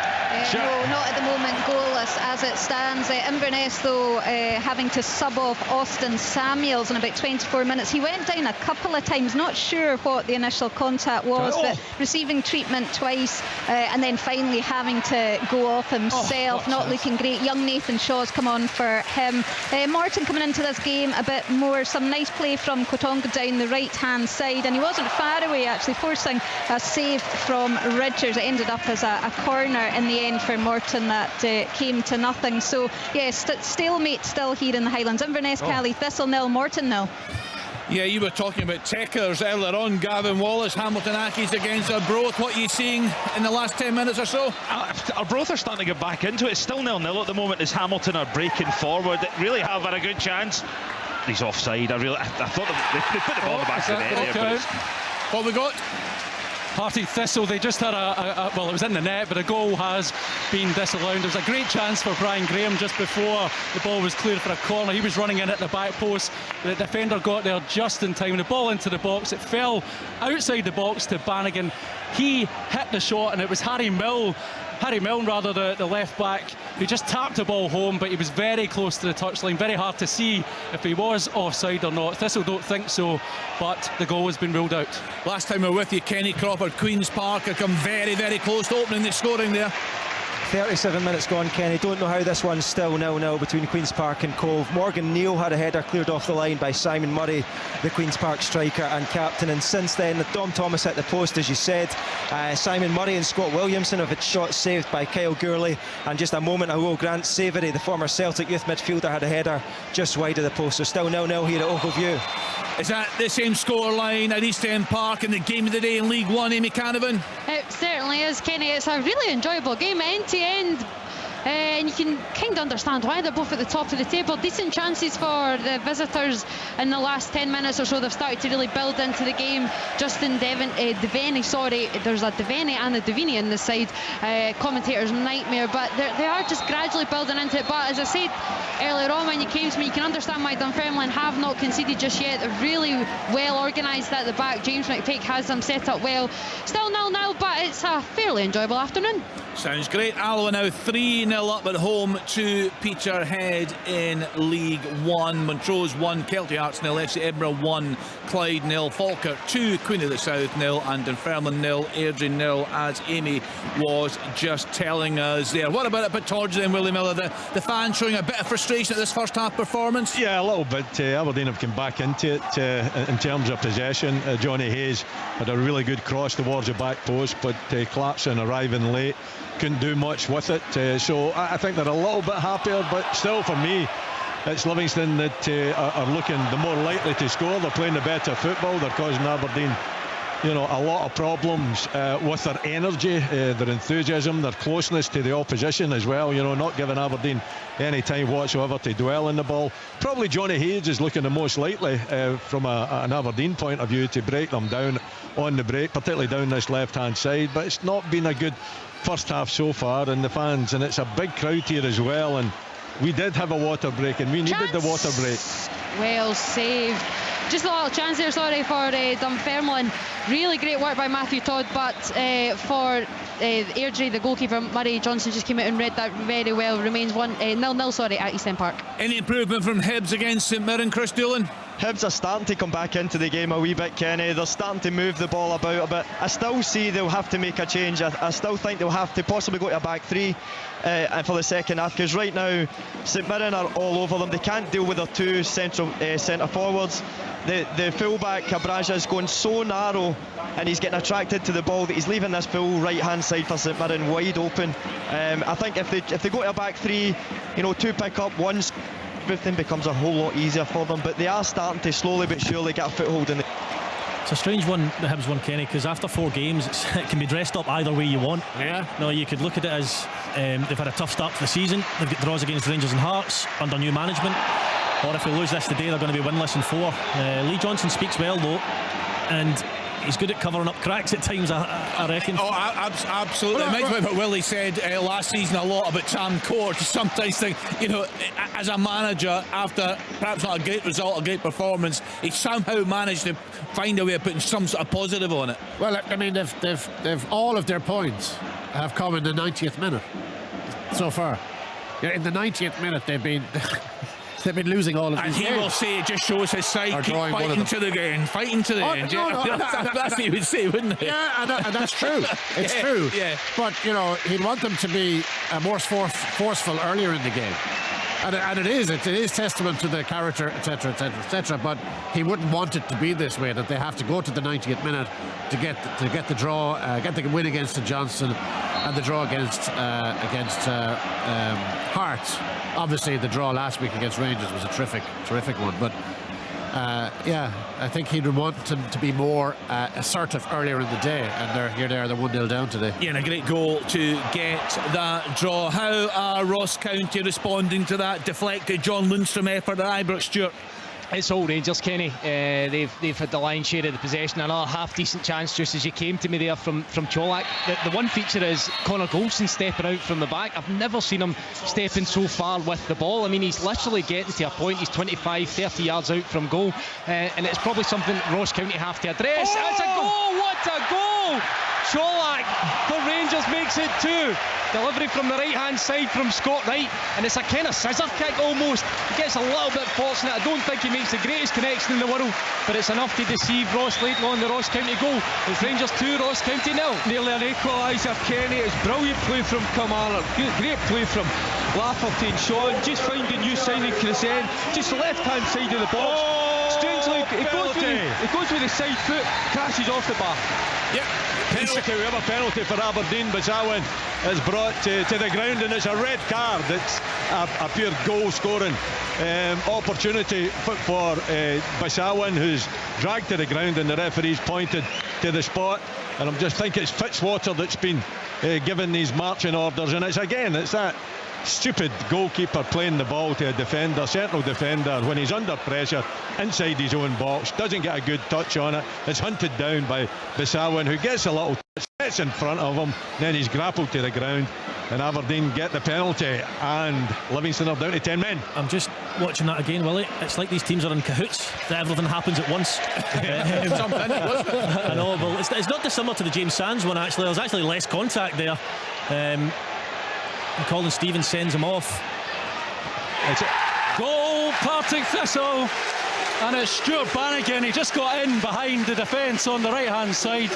No, not at the moment. Goalless as it stands. Inverness, though, having to sub off Austin Samuels in about 24 minutes. He went down a couple of times, not sure what the initial contact was, but receiving treatment twice and then finally having to go off himself. Not looking great. Young Nathan Shaw's come on for him. Morton coming into this game a bit more. Some nice play from Kotonga down the right hand side, and he wasn't far away actually, forcing a save from Richards. It ended up as a corner in the end for Morton that came to nothing. So yeah, stalemate still here in the Highlands. Inverness, Cally Thistle 0, Morton 0. Yeah, you were talking about techers earlier on. Gavin Wallace, Hamilton Accies against Arbroath. What are you seeing in the last 10 minutes or so? Arbroath are starting to get back into it. It's still 0-0 at the moment as Hamilton are breaking forward. They really have had a good chance. He's offside. I thought they put the ball in the back of the net there. What we got? Partick Thistle, they just had well, it was in the net, but a goal has been disallowed. There was a great chance for Brian Graham just before the ball was cleared for a corner. He was running in at the back post, but the defender got there just in time. The ball into the box, it fell outside the box to Bannigan. He hit the shot, and it was Harry Milne, the left back, who just tapped the ball home, but he was very close to the touchline. Very hard to see if he was offside or not. Thistle don't think so, but the goal has been ruled out. Last time we were with you, Kenny Crawford, Queen's Park have come very, very close to opening the scoring there. 37 minutes gone, Kenny. Don't know how this one's still 0-0 between Queen's Park and Cove. Morgan Neal had a header cleared off the line by Simon Murray, the Queen's Park striker and captain, and since then Dom Thomas hit the post, as you said. Simon Murray and Scott Williamson have had shots saved by Kyle Gourley, and just a moment ago Grant Savoury, the former Celtic youth midfielder, had a header just wide of the post. So still 0-0 here at Ochilview. Is that the same scoreline at East End Park in the game of the day in League One, Amy Canavan? It certainly is, Kenny. It's a really enjoyable game, end to end. And you can kind of understand why they're both at the top of the table. Decent chances for the visitors in the last 10 minutes or so. They've started to really build into the game. Justin Devaney, there's a Devaney and a Davini in this side. Commentator's nightmare, but they are just gradually building into it. But as I said earlier on when you came to me, you can understand why Dunfermline have not conceded just yet. They're really well organised at the back. James McPake has them set up well. Still 0-0, but it's a fairly enjoyable afternoon. Sounds great. Alloa now 3-0 up at home to Peterhead in League One. Montrose 1, Kelty Hearts 0, FC Edinburgh 1, Clyde 0, Falkirk 2, Queen of the South 0, and Dunfermline 0, Airdrie 0, as Amy was just telling us there. What about Todge then, Willie Miller? The fans showing a bit of frustration at this first half performance? Yeah, a little bit. Aberdeen have come back into it in terms of possession. Johnny Hayes had a really good cross towards the back post, but Clarkson arriving late couldn't do much with it. So I think they're a little bit happier, but still for me it's Livingston that are looking the more likely to score. They're playing the better football. They're causing Aberdeen a lot of problems with their energy, their enthusiasm, their closeness to the opposition as well, not giving Aberdeen any time whatsoever to dwell in the ball. Probably Johnny Hayes is looking the most likely from an Aberdeen point of view to break them down on the break, particularly down this left hand side, but it's not been a good first half so far, and the fans, and it's a big crowd here as well, and we did have a water break and we needed the water break. Well saved. Just a little chance there, for Dunfermline. Really great work by Matthew Todd, but for Airdrie, the goalkeeper Murray Johnson just came out and read that very well. Remains 0-0 at East End Park. Any improvement from Hibs against St Mirren, Chris Doolan? Hibs are starting to come back into the game a wee bit, Kenny. They're starting to move the ball about a bit. I still see they'll have to make a change. I still think they'll have to possibly go to a back three for the second half, because right now St Mirren are all over them. They can't deal with their two centre forwards. The fullback Cabraja is going so narrow, and he's getting attracted to the ball that he's leaving this full right hand side for St Mirren wide open. I think if they go to a back three, two pick up ones, everything becomes a whole lot easier for them. But they are starting to slowly but surely get a foothold in the... It's a strange one, the Hibs one, Kenny, because after 4 games it can be dressed up either way you want. Yeah. No, you could look at it as they've had a tough start to the season. They've got draws against Rangers and Hearts under new management, or if they lose this today, they're going to be winless in 4. Lee Johnson speaks well though, and he's good at covering up cracks at times, I reckon. Oh, absolutely. It reminds me of what Willie said last season a lot about Tam Court. Sometimes think, as a manager, after perhaps not a great result, a great performance, he somehow managed to find a way of putting some sort of positive on it. Well, I mean, they've all of their points have come in the 90th minute so far. In the 90th minute, they've been losing all of these games. And he will say it just shows his side, keep fighting to the end, fighting to the end. No, that's what he would say, wouldn't he? Yeah, and that's true. It's true. Yeah. But, he'd want them to be more forceful earlier in the game. And it is testament to the character, etc., etc., etc. But he wouldn't want it to be this way, that they have to go to the 90th minute to get the draw, get the win against St Johnstone, and the draw against Hearts. Obviously, the draw last week against Rangers was a terrific one. But I think he'd want them to be more assertive earlier in the day, and they're 1-0 down today. Yeah, and a great goal to get that draw. How are Ross County responding to that deflected John Lundstrom effort at Ibrox, Stuart? It's all Rangers, Kenny. They've had the lion's share of the possession. Another half-decent chance just as you came to me there from Cholak. The one feature is Connor Goldson stepping out from the back. I've never seen him stepping so far with the ball. I mean, he's literally getting to a point. He's 25, 30 yards out from goal. And it's probably something Ross County have to address. Oh! It's a goal! What a goal! Cholak for Rangers makes it 2. Delivery from the right-hand side from Scott Wright, and it's a kind of scissor kick almost. He gets a little bit fortunate. I don't think he makes the greatest connection in the world, but it's enough to deceive Ross later on the Ross County goal. It's Rangers 2, Ross County 0. Nearly an equaliser, Kenny. It's brilliant play from Kamara. Great play from Lafferty and Sean. Just finding new signing Crescent. Just the left-hand side of the box. Strangely, it goes with the side foot, crashes off the bar. Yep. Penalty, we have a penalty for Aberdeen. Basawan is brought to the ground, and it's a red card. It's a pure goal scoring opportunity for Basawan, who's dragged to the ground, and the referee's pointed to the spot. And I'm just thinking it's Fitzwater that's been given these marching orders, and it's that stupid goalkeeper playing the ball to a defender, central defender, when he's under pressure inside his own box, doesn't get a good touch on it. It's hunted down by Basawan, who gets a little touch, gets in front of him, then he's grappled to the ground, and Aberdeen get the penalty, and Livingston are down to 10 men. I'm just watching that again, Willie. It's like these teams are in cahoots, that everything happens at once. I know, well, it's not dissimilar to the James Sands one, actually. There's actually less contact there. Colin Stevens sends him off. It's goal, Partick Thistle, and it's Stuart Bannigan. He just got in behind the defence on the right hand side.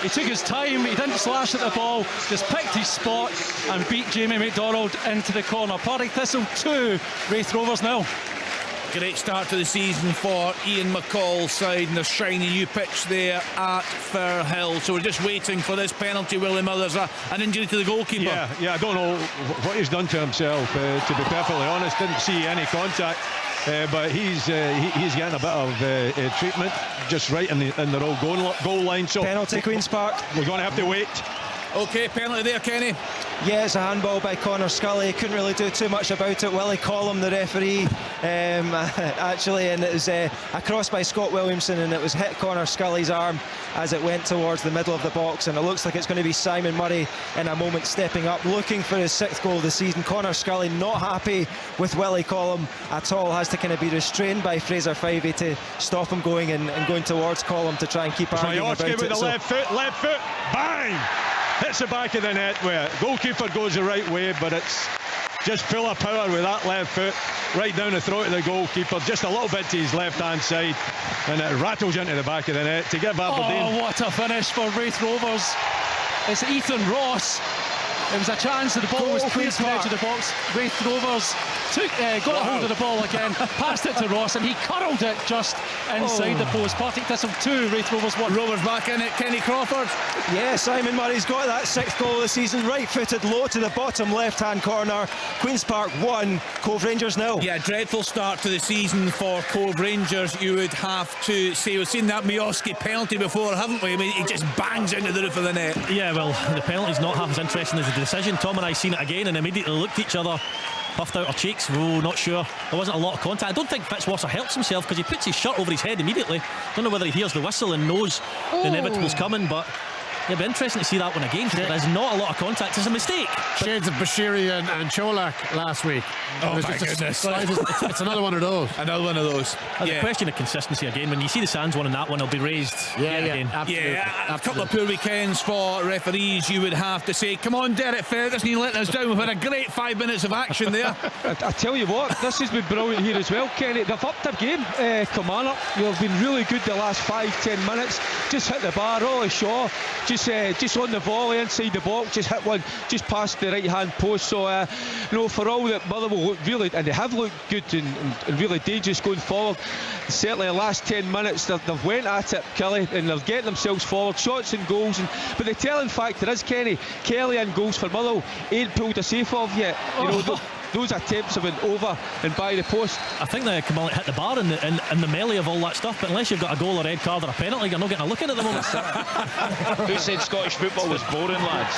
He took his time, he didn't slash at the ball, just picked his spot and beat Jamie McDonald into the corner. Partick Thistle 2, Wraith Rovers 0. Great start to the season for Ian McCall's side, and the shiny new pitch there at Firhill. So we're just waiting for this penalty, William. There's an injury to the goalkeeper. Yeah, I don't know what he's done to himself, to be perfectly honest. Didn't see any contact, but he's getting a bit of treatment just right in the row goal line. So penalty, Queen's Park. We're going to have to wait. Okay, penalty there, Kenny. Yeah, it's a handball by Connor Scully. Couldn't really do too much about it. Willie Collum, the referee, actually, and it was a cross by Scott Williamson, and it was hit Connor Scully's arm as it went towards the middle of the box, and it looks like it's going to be Simon Murray in a moment stepping up, looking for his 6th goal of the season. Connor Scully not happy with Willie Collum at all, has to kind of be restrained by Fraser Fivey to stop him going and going towards Collum to try and keep arguing about it. With the left foot, bang! Hits the back of the net where goalkeeper goes the right way, but it's just full of power with that left foot, right down the throat of the goalkeeper, just a little bit to his left-hand side, and it rattles into the back of the net to give Aberdeen. Oh, what a finish for Raith Rovers. It's Ethan Ross. It was a chance that the ball was cleared to the edge of the box. Raith Rovers got a hold of the ball again, passed it to Ross, and he curled it just inside the post. Partick Thistle 2, Raith Rovers 1. Rovers back in it, Kenny Crawford. Yeah, Simon Murray's got that 6th goal of the season, right-footed low to the bottom left-hand corner. Queen's Park 1, Cove Rangers 0. Yeah, dreadful start to the season for Cove Rangers, you would have to say. We've seen that Miovski penalty before, haven't we? I mean, he just bangs into the roof of the net. Yeah, well, the penalty's not half as interesting as the decision. Tom and I seen it again and immediately looked at each other, puffed out our cheeks. Oh, not sure. There wasn't a lot of contact. I don't think Fitzwasser helps himself because he puts his shirt over his head immediately. Don't know whether he hears the whistle and knows the inevitable's coming, but it'll be interesting to see that one again. There's not a lot of contact. It's a mistake. Shades of Bashiri and Cholak last week. Oh my goodness. It's another one of those. Another one of those. The question of consistency again. When you see the Sands one and that one, it'll be raised again. Absolutely. A couple of poor weekends for referees, you would have to say. Come on, Derek Ferguson, you're letting us down. We've had a great 5 minutes of action there. I tell you what, this has been brilliant here as well, Kenny. They've upped their game. Kilmarnock, you've been really good the last 5-10 minutes. Just hit the bar. Ollie Shaw just on the volley inside the box, just hit one just past the right hand post. So for all that Motherwell look really, and they have looked good and really dangerous going forward, certainly the last 10 minutes they've went at it, Kelly, and they're getting themselves forward, shots and goals. But the telling factor is, Kenny, Kelly and goals for Motherwell ain't pulled a safe off yet. You know, those attempts have been over and by the post. I think they hit the bar in the melee of all that stuff, but unless you've got a goal, a red card or a penalty, you're not getting a look in at the moment. Who said Scottish football was boring, lads?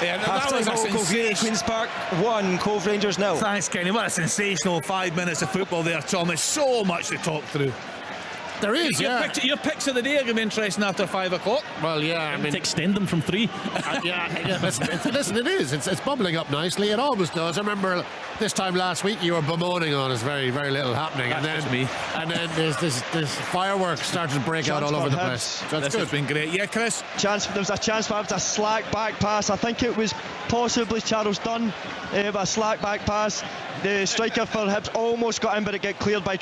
That was a sensation. Queen's Park 1, Cove Rangers 0. Thanks, Kenny. What a sensational 5 minutes of football there, Thomas. So much to talk through. There is, Your picks of the day are going to be interesting after 5 o'clock. Well, yeah, I mean, to extend them from 3. Listen, it is. It's bubbling up nicely. It always does. I remember this time last week you were bemoaning on us very, very little happening, and then there's this fireworks started to break out all over the place. So this has been great. Yeah, Chris. There was a chance for Hibs, a slack back pass. I think it was possibly Charles Dunn, but a slack back pass. The striker for Hibs almost got in, but it got cleared by.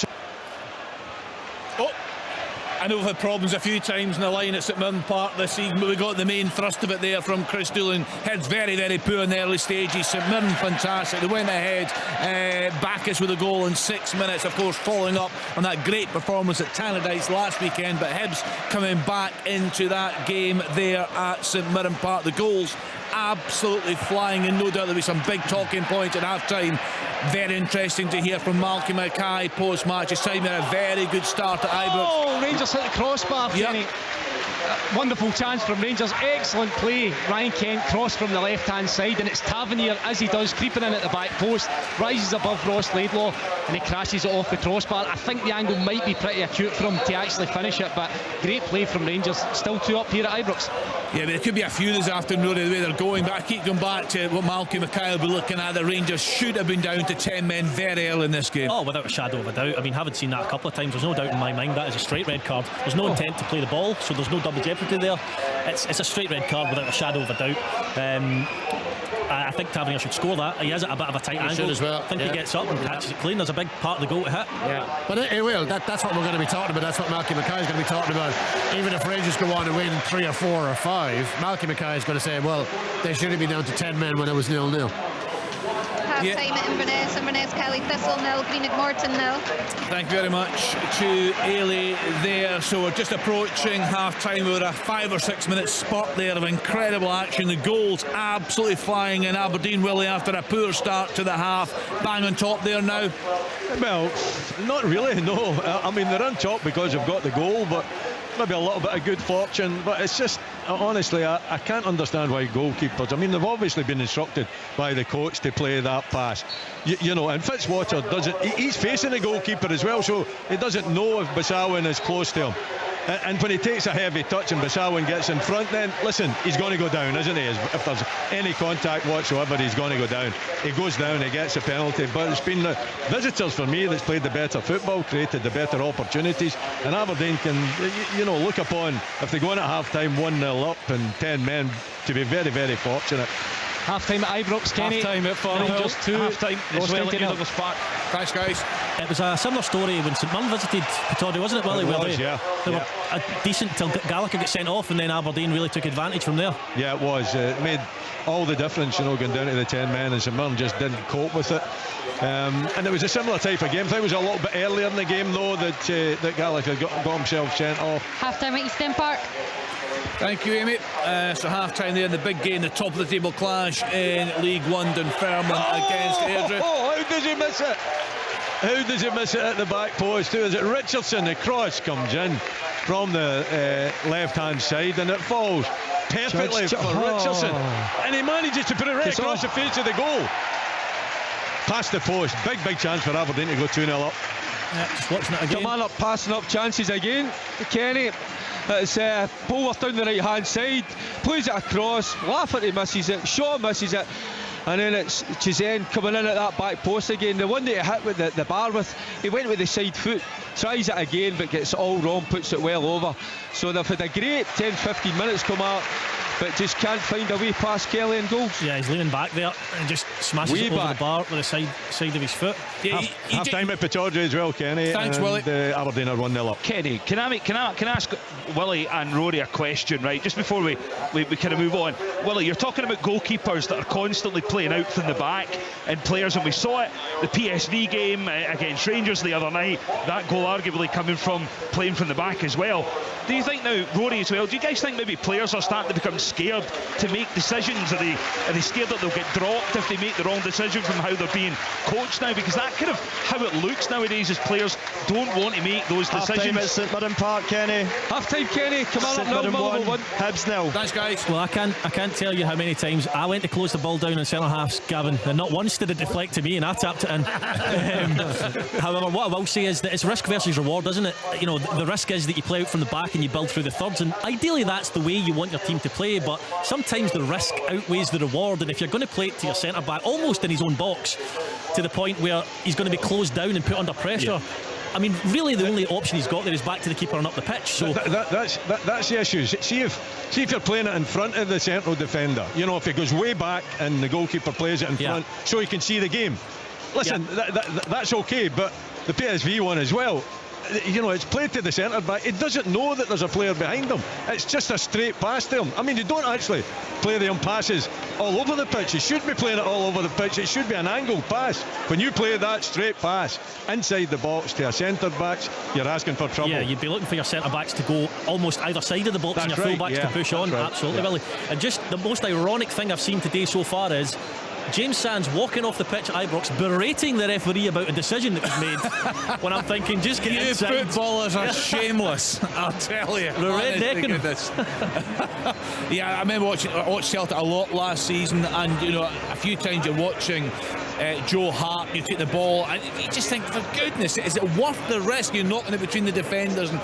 I know we've had problems a few times in the line at St Mirren Park this season, but we got the main thrust of it there from Chris Doolan. Heads very, very poor in the early stages. St Mirren fantastic. They went ahead. Bacchus with a goal in 6 minutes, of course, following up on that great performance at Tannadice last weekend. But Hibs coming back into that game there at St Mirren Park. The goals absolutely flying, and no doubt there'll be some big talking points at half time. Very interesting to hear from Malky Mackay post-match. His time had a very good start at Ibrox. Oh, Rangers hit the crossbar, Kenny. Wonderful chance from Rangers, excellent play. Ryan Kent cross from the left hand side, and it's Tavernier, as he does, creeping in at the back post, rises above Ross Laidlaw, and he crashes it off the crossbar. I think the angle might be pretty acute for him to actually finish it, but great play from Rangers. Still 2 up here at Ibrox. Yeah, but there could be a few this afternoon the way they're going, but I keep going back to what Malky Mackay will be looking at. The Rangers should have been down to 10 men very early in this game. Oh, without a shadow of a doubt. I mean, having seen that a couple of times, there's no doubt in my mind that is a straight red card. There's no intent to play the ball, so there's no double jeopardy there. It's a straight red card without a shadow of a doubt. I think Tavernier should score that. He is at a bit of a tight angle. As well. I think he gets up and catches it clean. There's a big part of the goal to hit. Yeah, but it will. That's what we're going to be talking about. That's what Malky Mackay is going to be talking about. Even if Rangers go on and win 3 or 4 or 5, Malky Mackay is going to say, well, they should have been down to 10 men when it was 0-0. Half time at Inverness, Kelly Thistle 0, Greenock Morton 0. Thank you very much to Ailey there. So we're just approaching half time. We were a 5 or 6 minute spot there of incredible action. The goals absolutely flying in. Aberdeen, Willie, after a poor start to the half, bang on top there now. Well, not really, no. I mean, they're on top because they've got the goal, but maybe a little bit of good fortune. But it's just, honestly, I can't understand why goalkeepers, I mean, they've obviously been instructed by the coach to play that pass. You know, and Fitzwater doesn't, he's facing the goalkeeper as well, so he doesn't know if Bissawin is close to him. And when he takes a heavy touch and Bissawin gets in front, then listen, he's going to go down, isn't he? If there's any contact whatsoever, he's going to go down. He goes down, he gets a penalty. But it's been the visitors for me that's played the better football, created the better opportunities, and Aberdeen can, look upon, if they go in at half time 1-0 up and 10 men, to be very, very fortunate. Half time at Ibrox, Kenny. Half time at Farnhill. Just 2. Half time as well at Douglas Park. Thanks, guys. It was a similar story when St Mirren visited Pittodrie, wasn't it, Willie? They were decent till Gallagher got sent off, and then Aberdeen really took advantage from there. Yeah, it was. It made all the difference, going down to the 10 men, and St Mirren just didn't cope with it. And it was a similar type of game. I think it was a little bit earlier in the game, though, that Gallagher got himself sent off. Half time at East End Park. Thank you, Amy. So half time there in the big game, the top of the table clash in League One, Dunfermline against Airdrie. How does he miss it? How does he miss it at the back post? Who is it? Richardson. The cross comes in from the left hand side, and it falls perfectly for Richardson, and he manages to put it right across the face of the goal. Past the post. Big chance for Aberdeen to go 2-0 up. Yeah, just watching it again. Your man up passing up chances again, Kenny. It's Polworth down the right hand side, plays it across, Lafferty misses it, Shaw misses it, and then it's Chizenne coming in at that back post again. The one that he hit with the bar with, he went with the side foot, tries it again but gets it all wrong, puts it well over. So they've had a great 10-15 minutes come out, but just can't find a way past Kelly and goals. Yeah, he's leaning back there and just smashes it over the bar with the side of his foot. Yeah, half time at Pittodrie as well, Kenny. Thanks, and, Willie. Aberdeen are 1-0 up. Kenny, can I ask Willie and Rory a question, right? Just before we kind of move on. Willie, you're talking about goalkeepers that are constantly playing out from the back, and players, and we saw it the PSV game against Rangers the other night. That goal arguably coming from playing from the back as well. Do you think now, Rory as well, do you guys think maybe players are starting to become scared to make decisions? Are they scared that they'll get dropped if they make the wrong decision from how they're being coached now? Because that kind of how it looks nowadays, is players don't want to make those decisions. Half time at St Mirren Park, Kenny. Half time, Kenny. Come on, St up Mirren 1, Hibs 0. Thanks, guys. Well, I can't tell you how many times I went to close the ball down in centre halves, Gavin, and not once did it deflect to me, and I tapped it in. However, what I will say is that it's risk versus reward, isn't it? The risk is that you play out from the back and you build through the thirds, and ideally that's the way you want your team to play, but sometimes the risk outweighs the reward, and if you're going to play it to your centre back almost in his own box to the point where he's going to be closed down and put under pressure, I mean, really the only option he's got there is back to the keeper and up the pitch. So that's the issue. See if you're playing it in front of the central defender, if it goes way back and the goalkeeper plays it in front so you can see the game. Listen, that's okay, but the PSV one as well, it's played to the centre back. It doesn't know that there's a player behind them. It's just a straight pass to him. I mean, you don't actually play them passes all over the pitch. You should be playing it all over the pitch. It should be an angled pass. When you play that straight pass inside the box to a centre back, you're asking for trouble. Yeah, you'd be looking for your centre backs to go almost either side of the box, and your full backs to push on. Right. Absolutely, Willie. And just the most ironic thing I've seen today so far is James Sands walking off the pitch at Ibrox, berating the referee about a decision that was made. When I'm thinking, just get inside. You footballers are shameless, I'll tell you. The rednecking. Yeah, I remember watched Celtic a lot last season, and a few times you're watching Joe Hart, you take the ball and you just think, for goodness, is it worth the risk? You're knocking it between the defenders, and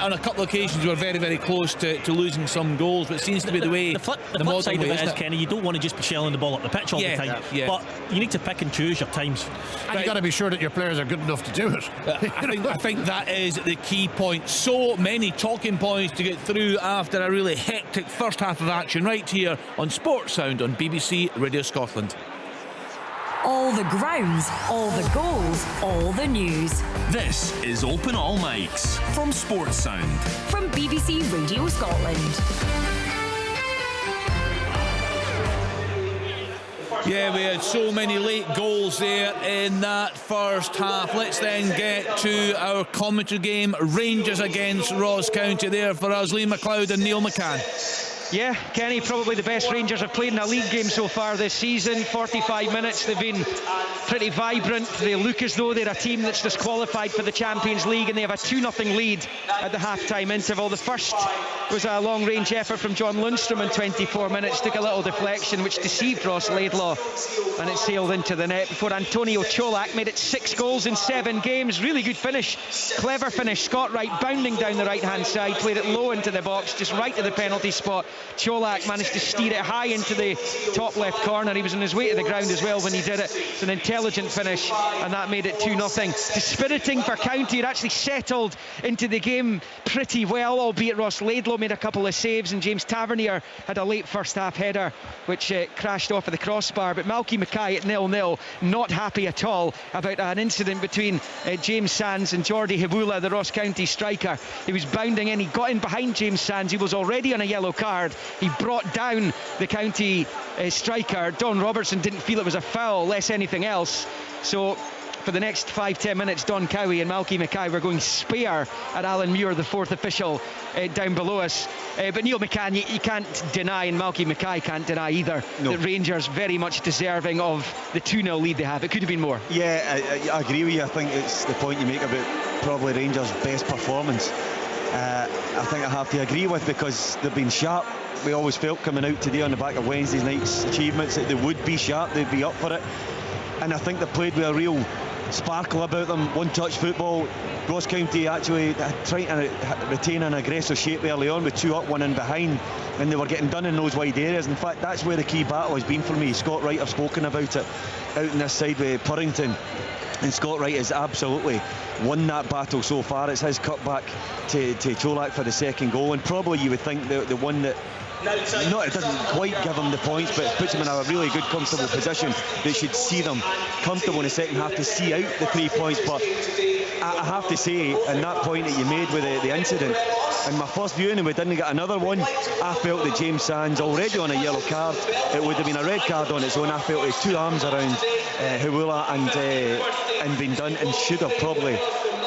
on a couple of occasions we were very, very close to losing some goals, but it seems to be the way. The flip side of it is, Kenny, you don't want to just be shelling the ball up the pitch all the time, but you need to pick and choose your times. And you've got to be sure that your players are good enough to do it. I think that is the key point. So many talking points to get through after a really hectic first half of action right here on Sports Sound on BBC Radio Scotland. All the grounds, all the goals, all the news. This is Open All Mics from Sports Sound. From BBC Radio Scotland. Yeah, we had so many late goals there in that first half. Let's then get to our commentary game. Rangers against Ross County there for us. Lee McLeod and Neil McCann. Yeah, Kenny, probably the best Rangers have played in a league game so far this season. 45 minutes, they've been pretty vibrant. They look as though they're a team that's disqualified for the Champions League, and they have a 2-0 lead at the half-time interval. The first was a long-range effort from John Lundstrom in 24 minutes, took a little deflection which deceived Ross Laidlaw, and it sailed into the net before Antonio Cholak made it 6 goals in 7 games. Really good finish, clever finish. Scott Wright bounding down the right-hand side, played it low into the box, just right to the penalty spot. Cholak managed to steer it high into the top left corner. He was on his way to the ground as well when he did it. It's an intelligent finish, and that made it 2-0. Dispiriting for County. It actually settled into the game pretty well, albeit Ross Laidlaw Danilo made a couple of saves, and James Tavernier had a late first half header which crashed off of the crossbar. But Malky Mackay at 0-0, not happy at all about an incident between James Sands and Jordi Hibula, the Ross County striker. He was bounding in, he got in behind James Sands, he was already on a yellow card, he brought down the County striker. Don Robertson didn't feel it was a foul, less anything else. So for the next 5-10 minutes, Don Cowie and Malky Mackay were going spare at Alan Muir, the fourth official down below us. But Neil McCann, you can't deny, and Malky Mackay can't deny either, that Rangers very much deserving of the 2-0 lead they have. It could have been more. Yeah, I agree with you. I think it's the point you make about probably Rangers' best performance. I think I have to agree with, because they've been sharp. We always felt coming out today on the back of Wednesday night's achievements that they would be sharp, they'd be up for it. And I think they played with a real sparkle about them, one-touch football. Ross County actually trying to retain an aggressive shape early on with 2 up, 1 in behind, and they were getting done in those wide areas. In fact, that's where the key battle has been for me. Scott Wright have spoken about it out on this side with Purrington, and Scott Wright has absolutely won that battle so far. It's his cutback to Cholak for the second goal, and probably you would think the one that it doesn't quite give him the points, but it puts him in a really good, comfortable position that should see them comfortable in the second half to see out the 3 points. But I have to say, and that point that you made with the incident, in my first viewing, and we didn't get another one, I felt that James Sands, already on a yellow card, it would have been a red card on its own. I felt his 2 arms around Hawula and been done, and should have probably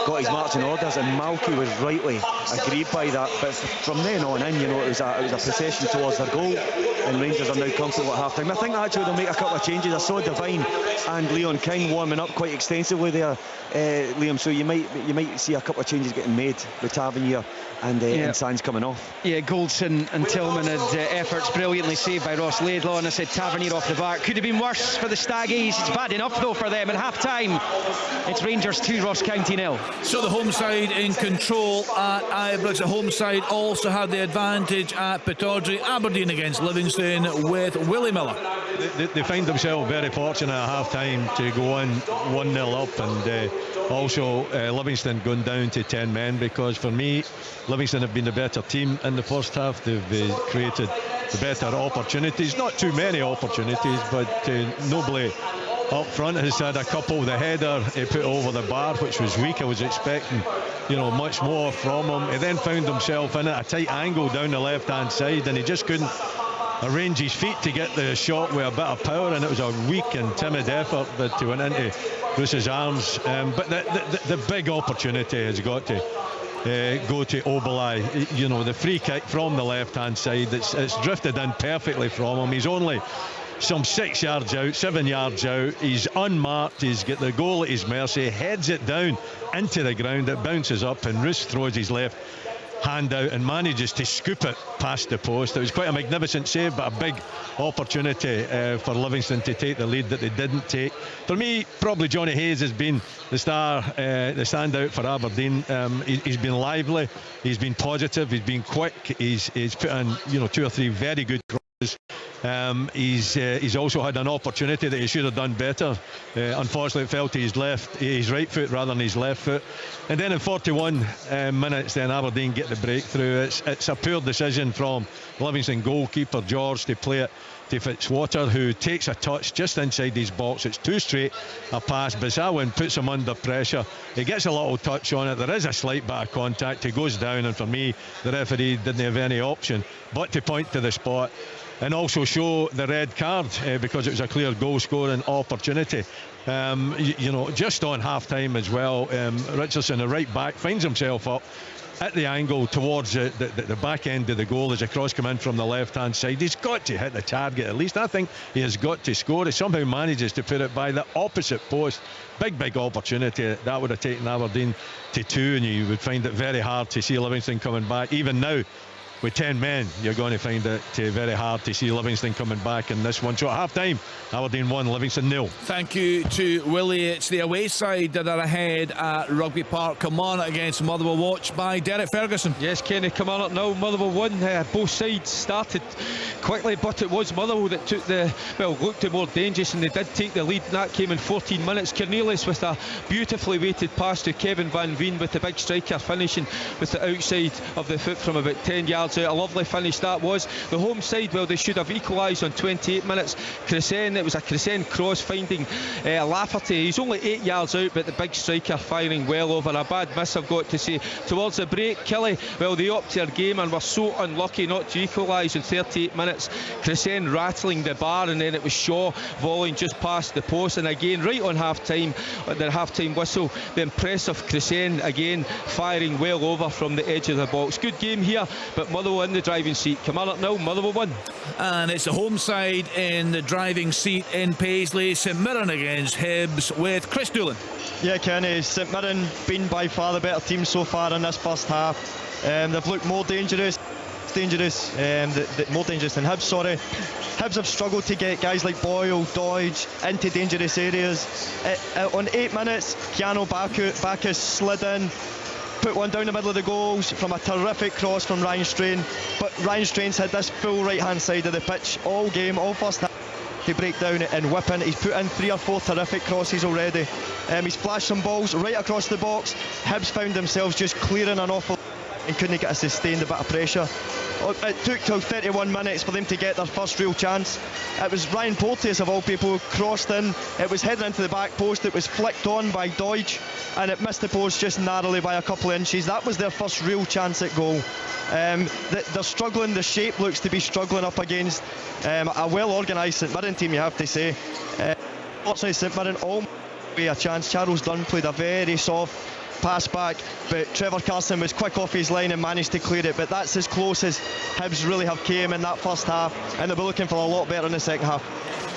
got his marching orders, and Malky was rightly aggrieved by that. But from then on in, it was a procession towards their goal, and Rangers are now comfortable at half time. I think actually they'll make a couple of changes. I saw Devine and Leon King warming up quite extensively there, Liam, so you might see a couple of changes getting made with Tavernier and Sands coming off. Yeah, Goldson and Tillman had efforts brilliantly saved by Ross Laidlaw, and I said Tavernier off the back. Could have been worse for the Staggies. It's bad enough though for them. At half time, it's Rangers 2, Ross County 0. So the home side in control at Ibrox. The home side also had the advantage at Pittodrie. Aberdeen against Livingston with Willie Miller. They find themselves very fortunate at half time to go on 1-0 up, and also Livingston going down to 10 men, because for me Livingston have been the better team in the first half. They've created the better opportunities, not too many opportunities, but Nobly up front has had a couple. The header he put over the bar, which was weak. I was expecting much more from him. He then found himself in at a tight angle down the left hand side, and he just couldn't arrange his feet to get the shot with a bit of power, and it was a weak and timid effort that he went into Bruce's arms. But the big opportunity has got to go to Obalai. The free kick from the left hand side, it's drifted in perfectly from him. He's only some 6 yards out, 7 yards out. He's unmarked. He's got the goal at his mercy, heads it down into the ground. It bounces up, and Roos throws his left hand out and manages to scoop it past the post. It was quite a magnificent save, but a big opportunity for Livingston to take the lead that they didn't take. For me, probably Johnny Hayes has been the standout for Aberdeen. He's been lively, he's been positive, he's been quick, he's put in 2 or 3 very good crosses. He's also had an opportunity that he should have done better. Unfortunately, it fell to his right foot rather than his left foot. And then in 41 minutes, then Aberdeen get the breakthrough. It's a poor decision from Livingston goalkeeper George to play it to Fitzwater, who takes a touch just inside his box. It's too straight a pass. Bissawin puts him under pressure. He gets a little touch on it. There is a slight bit of contact. He goes down, and for me, the referee didn't have any option but to point to the spot and also show the red card because it was a clear goal scoring opportunity. Just on half time as well, Richardson, the right back, finds himself up at the angle towards the back end of the goal as a cross come in from the left hand side. He's got to hit the target at least. I think he has got to score. He somehow manages to put it by the opposite post. Big opportunity. That would have taken Aberdeen to 2, and you would find it very hard to see Livingston coming back. Even now, with 10 men, you're going to find it very hard to see Livingston coming back in this one. So at half time, Aberdeen 1, Livingston 0. Thank you to Willie. It's the away side that are ahead at Rugby Park. Kilmarnock against Motherwell, watched by Derek Ferguson. Yes, Kenny, Kilmarnock now, Motherwell 1. Both sides started quickly, but it was Motherwell that looked more dangerous, and they did take the lead, and that came in 14 minutes. Cornelius with a beautifully weighted pass to Kevin Van Veen, with the big striker finishing with the outside of the foot from about 10 yards yards out. A lovely finish that was. The home side, well, they should have equalised on 28 minutes. Crescent, it was a Crescent cross finding Lafferty. He's only 8 yards out, but the big striker firing well over. A bad miss, I've got to say. Towards the break, Kelly, well, they upped their game and were so unlucky not to equalise in 38 minutes. Crescent rattling the bar, and then it was Shaw volleying just past the post. And again, right on half-time, the half-time whistle, the impressive Crescent again firing well over from the edge of the box. Good game here, but Motherwell in the driving seat. Kilmarnock 0, Motherwell 1. And it's the home side in the driving seat in Paisley. St Mirren against Hibs with Chris Doolan. Yeah, Kenny, St Mirren been by far the better team so far in this first half. They've looked more dangerous, more dangerous than Hibs, sorry. Hibs have struggled to get guys like Boyle, Doidge into dangerous areas. On 8 minutes, Keanu Bacchus slid in, put one down the middle of the goals from a terrific cross from Ryan Strain. But Ryan Strain's had this full right-hand side of the pitch all game, all first half, to break down and whip in. He's put in 3 or 4 terrific crosses already. He's flashed some balls right across the box. Hibs found themselves just clearing an awful and couldn't get a sustained bit of pressure. It took till 31 minutes for them to get their first real chance. It was Ryan Porteous of all people who crossed in. It was heading into the back post. It was flicked on by Doidge and it missed the post just narrowly by a couple of inches. That was their first real chance at goal. They're struggling. The shape looks to be struggling up against a well organised St Mirren team, you have to say. Fortunately, St Mirren all a chance. Charles Dunn played a very soft pass back, but Trevor Carson was quick off his line and managed to clear it. But that's as close as Hibs really have came in that first half, and they'll be looking for a lot better in the second half.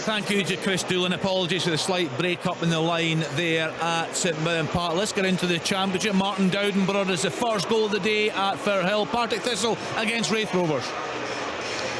Thank you to Chris Doolan. Apologies for the slight break up in the line there at St Mirren Park. Let's get into the Championship. Martin Dowden brought us the first goal of the day at Firhill. Partick Thistle against Wraith Rovers.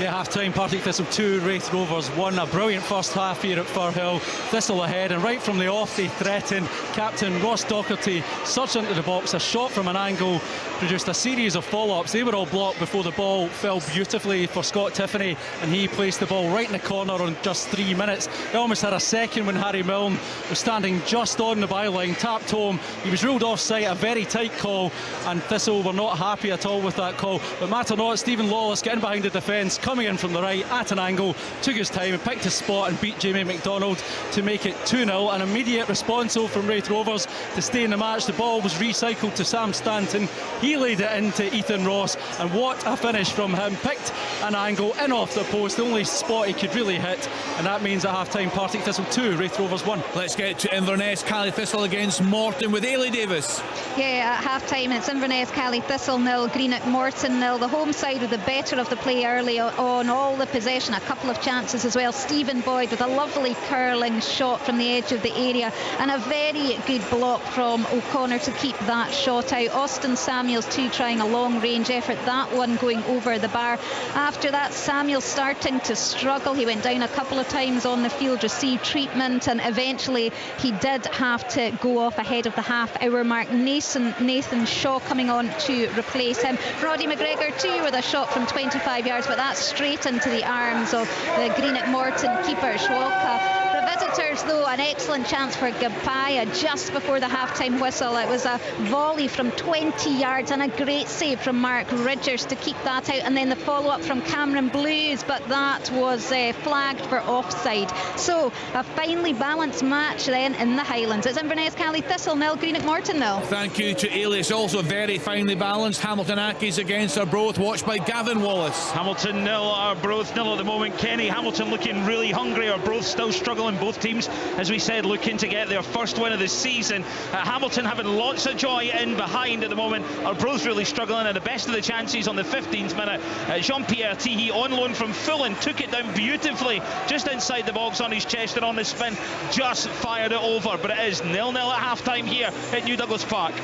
Yeah, half-time, Partick Thistle 2, Wraith Rovers 1. A brilliant first half here at Firhill. Thistle ahead, and right from the off they threatened. Captain Ross Docherty surged into the box. A shot from an angle produced a series of follow-ups. They were all blocked before the ball fell beautifully for Scott Tiffany, and he placed the ball right in the corner on just 3 minutes. They almost had a second when Harry Milne was standing just on the byline, tapped home. He was ruled offside, a very tight call, and Thistle were not happy at all with that call. But matter not, Stephen Lawless getting behind the defence, coming in from the right at an angle, took his time and picked his spot and beat Jamie McDonald to make it 2-0. An immediate response from Wraith Rovers to stay in the match. The ball was recycled to Sam Stanton. He laid it into Ethan Ross, and what a finish from him. Picked an angle in off the post, the only spot he could really hit, and that means at half-time Partick Thistle 2, Wraith Rovers 1. Let's get to Inverness. Cally Thistle against Morton with Ailey Davis. Yeah, at half-time it's Inverness, Cally Thistle 0, Greenock Morton 0. The home side with the better of the play early on, all the possession, a couple of chances as well. Stephen Boyd with a lovely curling shot from the edge of the area, and a very good block from O'Connor to keep that shot out. Austin Samuels too trying a long range effort, that one going over the bar. After that, Samuels starting to struggle. He went down a couple of times on the field, received treatment, and eventually he did have to go off ahead of the half-hour mark. Nathan Shaw coming on to replace him. Roddy McGregor too with a shot from 25 yards, but that's straight into the arms of the Greenock Morton keeper, Schwalka. The visitors, though, an excellent chance for Gapaya just before the half-time whistle. It was a volley from 20 yards and a great save from Mark Ridgers to keep that out, and then the follow-up from Cameron Blues, but that was flagged for offside. So a finely balanced match then in the Highlands. It's Inverness, Cally Thistle 0, Greenock Morton 0. Thank you to Ailey. It's also very finely balanced. Hamilton Accies against Arbroath, watched by Gavin Wallace. Hamilton 0, Arbroath 0 at the moment. Kenny, Hamilton looking really hungry. Arbroath still struggling. Both teams, as we said, looking to get their first win of the season. Hamilton having lots of joy in behind at the moment. Arbroath really struggling, and the best of the chances on the 15th minute. Jean-Pierre Tihi on loan from Fulham took it down beautifully just inside the box on his chest, and on the spin just fired it over. But it is 0-0 at half-time here at New Douglas Park.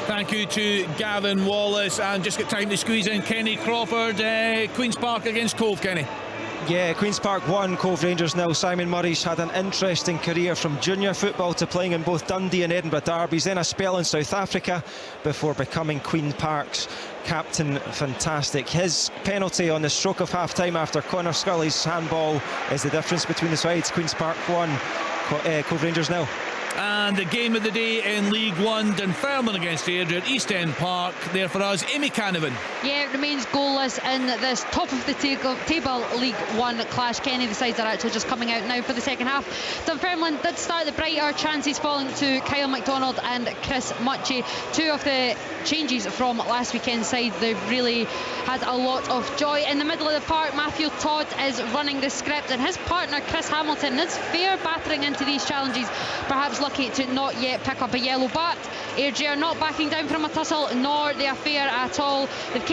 Thank you to Gavin Wallace, and just get time to squeeze in Kenny Crawford. Queen's Park against Cove, Kenny. Yeah, Queen's Park 1, Cove Rangers 0. Simon Murray's had an interesting career from junior football to playing in both Dundee and Edinburgh derbies, then a spell in South Africa before becoming Queen Park's captain. Fantastic. His penalty on the stroke of half-time after Connor Scully's handball is the difference between the sides. Queen's Park 1, Cove Rangers 0. And the game of the day in League One, Dunfermline against Airdrie at East End Park. There for us, Amy Canavan. Yeah, it remains goalless in this top of the table League One clash. Kenny, the sides are actually just coming out now for the second half. Dunfermline did start the brighter, chances falling to Kyle MacDonald and Chris Mutchie. Two of the changes from last weekend's side. They've really had a lot of joy. In the middle of the park, Matthew Todd is running the script, and his partner Chris Hamilton is fair battering into these challenges, perhaps lucky to not yet pick up a yellow. But Airdrie are not backing down from a tussle, nor the affair at all. They've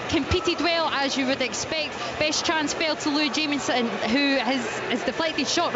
competed well, as you would expect. Best chance fell to Lou Jamieson, who his deflected shot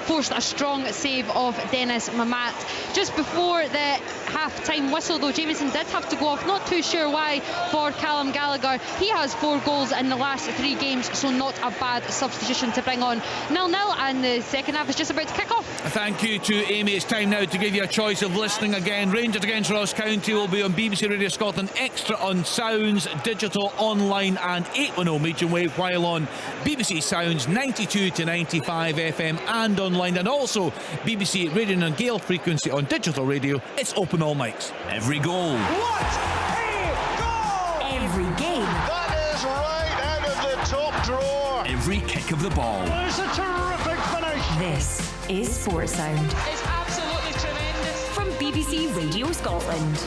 forced a strong save of Dennis Mamat. Just before the half-time whistle, though, Jamieson did have to go off. Not too sure why for Callum Gallagher. He has 4 goals in the last 3 games, so not a bad substitution to bring on. 0-0, and the second half is just about to kick off. Thank you to Amy. It's time now to give you a choice of listening again. Rangers against Ross County will be on BBC Radio Scotland Extra on Sounds, digital, online and 810 medium wave, while on BBC Sounds 92 to 95 FM and online, and also BBC Radio and Gale frequency on digital radio. It's open all mics. Every goal. What a goal! Every game. That is right out of the top drawer. Every kick of the ball. It's a terrific finish. This is Sports Sound. It's absolutely tremendous. From BBC Radio Scotland.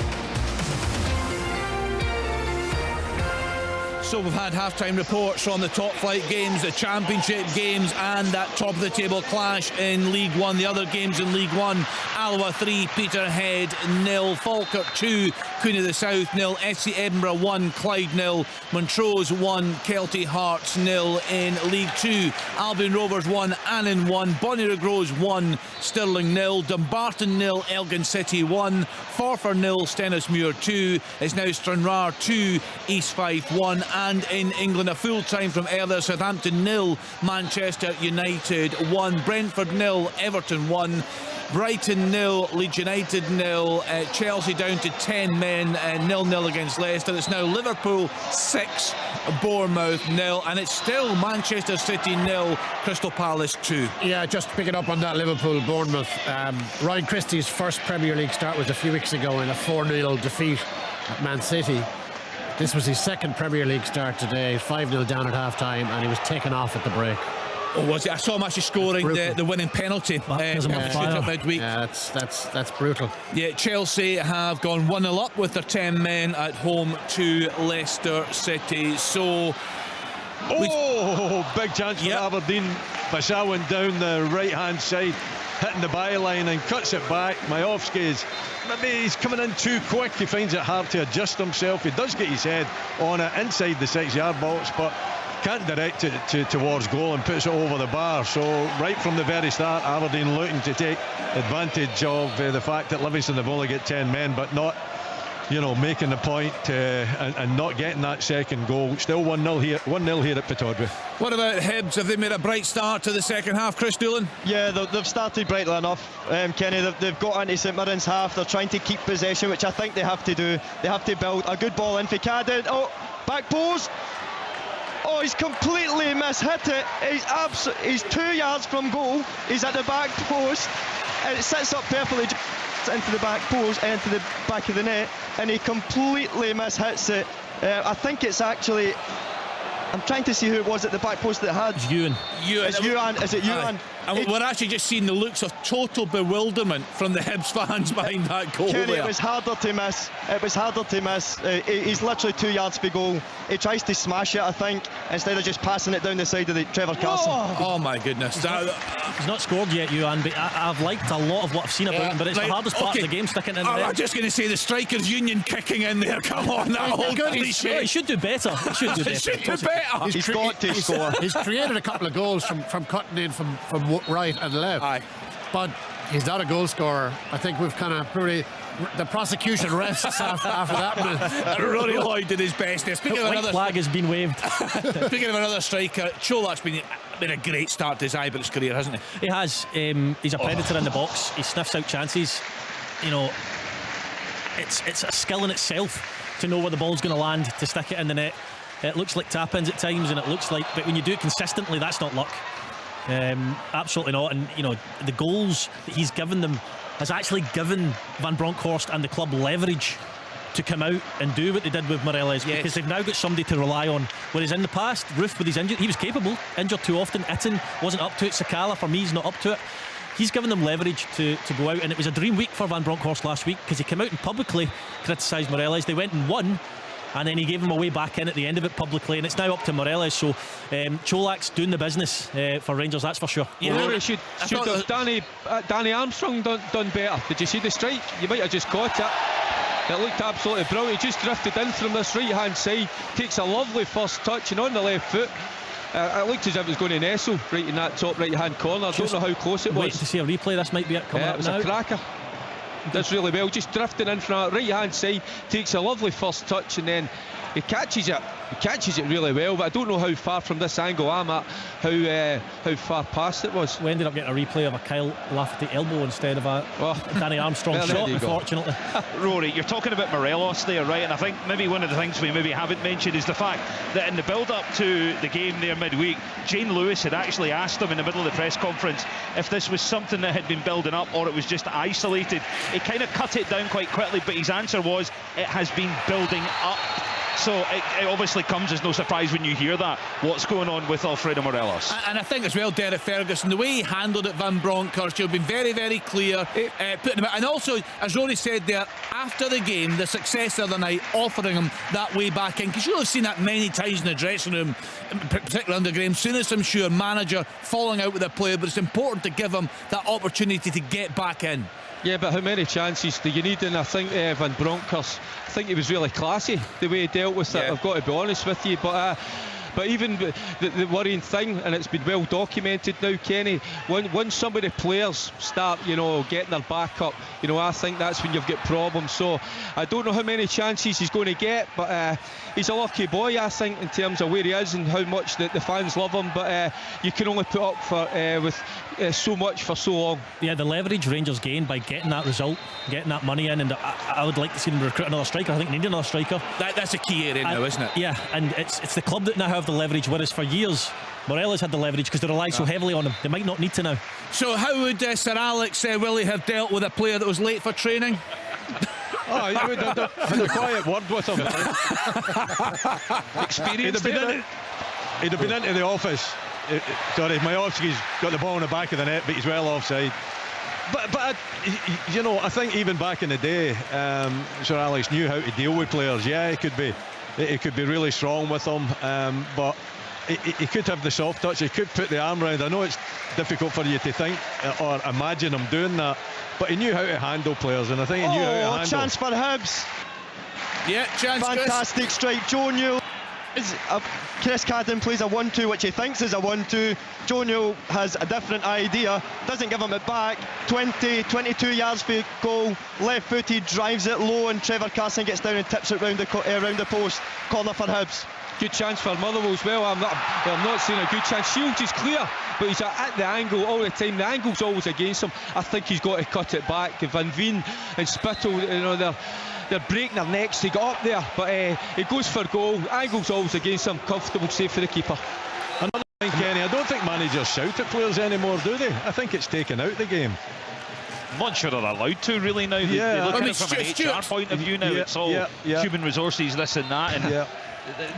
So we've had half-time reports from the top flight games, the championship games, and that top of the table clash in League One. The other games in League One: Alloa 3, Peterhead 0, Falkirk 2, Queen of the South 0, FC Edinburgh 1, Clyde 0, Montrose 1, Kelty Hearts 0. In League 2, Albion Rovers 1, Annan 1, Bonnyrigg Rose 1, Stirling 0, Dumbarton 0, Elgin City 1, Forfar 0, Stenhousemuir 2. It's now Stranraer 2, East Fife 1. And in England, a full time from earlier: Southampton 0, Manchester United 1, Brentford 0, Everton 1, Brighton 0, Leeds United 0, Chelsea down to 10 men, 0-0 against Leicester. It's now Liverpool 6, Bournemouth 0, and it's still Manchester City 0, Crystal Palace 2. Yeah, just picking up on that Liverpool-Bournemouth. Ryan Christie's first Premier League start was a few weeks ago in a 4-0 defeat at Man City. This was his second Premier League start today, 5-0 down at half-time, and he was taken off at the break. Oh, was it? I saw him actually scoring the winning penalty at midweek. Yeah, that's brutal. Yeah, Chelsea have gone 1-0 up with their 10 men at home to Leicester City. So, big chance for Aberdeen. Bashawan down the right-hand side, hitting the byline and cuts it back. Majowski's maybe he's coming in too quick. He finds it hard to adjust himself. He does get his head on it inside the 6-yard box, but can't direct it towards goal and puts it over the bar. So right from the very start, Aberdeen looking to take advantage of the fact that Livingston have only got 10 men, but not, making the point and not getting that second goal. Still 1-0 here at Pittodrie. What about Hibs? Have they made a bright start to the second half, Chris Doolan? Yeah, they've started brightly enough, Kenny. They've got into St Mirren's half. They're trying to keep possession, which I think they have to do. They have to build a good ball in for Cadden. Oh, back post. Oh, he's completely mishit it. He's 2 yards from goal. He's at the back post, and it sits up perfectly into the back post, into the back of the net, and he completely mishits it. I think it's actually, I'm trying to see who it was at the back post that had. It's Ewan. It's Ewan. Is it Ewan? And we're actually just seeing the looks of total bewilderment from the Hibs fans behind that goal. Kenny, there. it was harder to miss. He's literally 2 yards for goal. He tries to smash it, I think, instead of just passing it down the side of the Trevor Carson. Oh my goodness. He's not scored yet, Ewan, but I've liked a lot of what I've seen about him, but it's the hardest part of the game, sticking in there. I'm just going to say the Strikers Union kicking in there. Come on, that whole cliche. He should do better. He's got to score. He's created a couple of goals from cutting in from right and left. Aye. But he's not a goal scorer. I think we've kind of pretty. The prosecution rests after that. Rory Lloyd did his best there. Speaking of another flag has been waved. Speaking of another striker, Cholak's been a great start to his Ibrox career, hasn't he? He has. He's a predator in the box. He sniffs out chances. It's a skill in itself to know where the ball's going to land, to stick it in the net. It looks like tap-ins at times, and it looks like, but when you do it consistently, that's not luck. Absolutely not. And you know, the goals that he's given them has actually given Van Bronckhorst and the club leverage to come out and do what they did with Morelos, because they've now got somebody to rely on. Whereas in the past, Roof, with his injury, he was capable, injured too often. Itten wasn't up to it. Sakala, for me, is not up to it. He's given them leverage to go out, and it was a dream week for Van Bronckhorst last week, because he came out and publicly criticised Morelos. They went and won, and then he gave him away back in at the end of it publicly, and it's now up to Morelos. So Cholak's doing the business for Rangers, that's for sure. Should have Danny Armstrong done better. Did you see the strike? You might have just caught it. It looked absolutely brilliant. He just drifted in from this right hand side, takes a lovely first touch, and on the left foot, it looked as if it was going to nestle right in that top right hand corner. I don't know how close it was. Waiting to see a replay. This might be it coming up. It was now. a cracker. Does really well, just drifting in from that right hand side, takes a lovely first touch, and then he catches it really well. But I don't know how far from this angle I'm at how far past it was. We ended up getting a replay of a Kyle Lafferty elbow instead of a Danny Armstrong shot, unfortunately. Rory, you're talking about Morelos there, right? And I think maybe one of the things we maybe haven't mentioned is the fact that in the build-up to the game there midweek, Jane Lewis had actually asked him in the middle of the press conference if this was something that had been building up or it was just isolated. He kind of cut it down quite quickly, but his answer was it has been building up. So it obviously comes as no surprise when you hear that, what's going on with Alfredo Morelos. And I think as well, Derek Ferguson, the way he handled it, Van Bronckhorst, you've been very, very clear, putting him out. And also, as Rory said there, after the game, the success of the night, offering him that way back in, because you'll have seen that many times in the dressing room, particularly under Graham Souness, I'm sure, manager falling out with a player, but it's important to give him that opportunity to get back in. Yeah, but how many chances do you need? And I think Van Bronckhorst, I think he was really classy the way he dealt with it. I've got to be honest with you, but even the worrying thing, and it's been well documented now, Kenny, when some of the players start, getting their back up, I think that's when you've got problems. So I don't know how many chances he's going to get, but he's a lucky boy, I think, in terms of where he is and how much the fans love him. But you can only put up with so much for so long. Yeah, the leverage Rangers gained by getting that result, getting that money in, and I would like to see them recruit another striker. I think they need another striker. That's a key area now, isn't it? Yeah, and it's the club that now have the leverage, whereas for years Morelos had the leverage because they rely so heavily on him. They might not need to now. So how would Sir Alex Willie have dealt with a player that was late for training? You would have had a quiet word with him. Experienced. He'd have been into the office. Sorry, Majowski's got the ball in the back of the net, but he's well offside. But I think even back in the day, Sir Alex knew how to deal with players. Yeah, he could be really strong with them, but he could have the soft touch. He could put the arm round. I know it's difficult for you to think or imagine him doing that, but he knew how to handle players, and I think he knew how to handle. Chance for Hibs. Yeah, chance. Fantastic Chris. strike, Joe Newell. Chris Cadden plays a 1-2, which he thinks is a 1-2. Joe Newell has a different idea, doesn't give him it back. 22 yards for goal, left-footed, drives it low, and Trevor Carson gets down and tips it round the post. Corner for Hibs. Good chance for Motherwell as well. I'm not saying a good chance. Shields is clear, but he's at the angle all the time. The angle's always against him. I think he's got to cut it back. Van Veen and Spittle, they're breaking their necks to get up there, but he goes for goal. Angle's always against him. Comfortable save for the keeper. Another thing, Kenny, I don't think managers shout at players anymore, do they? I think it's taken out the game. I'm not sure they're allowed to really now. They look at it from an HR point of view now. It's all human resources, this and that, and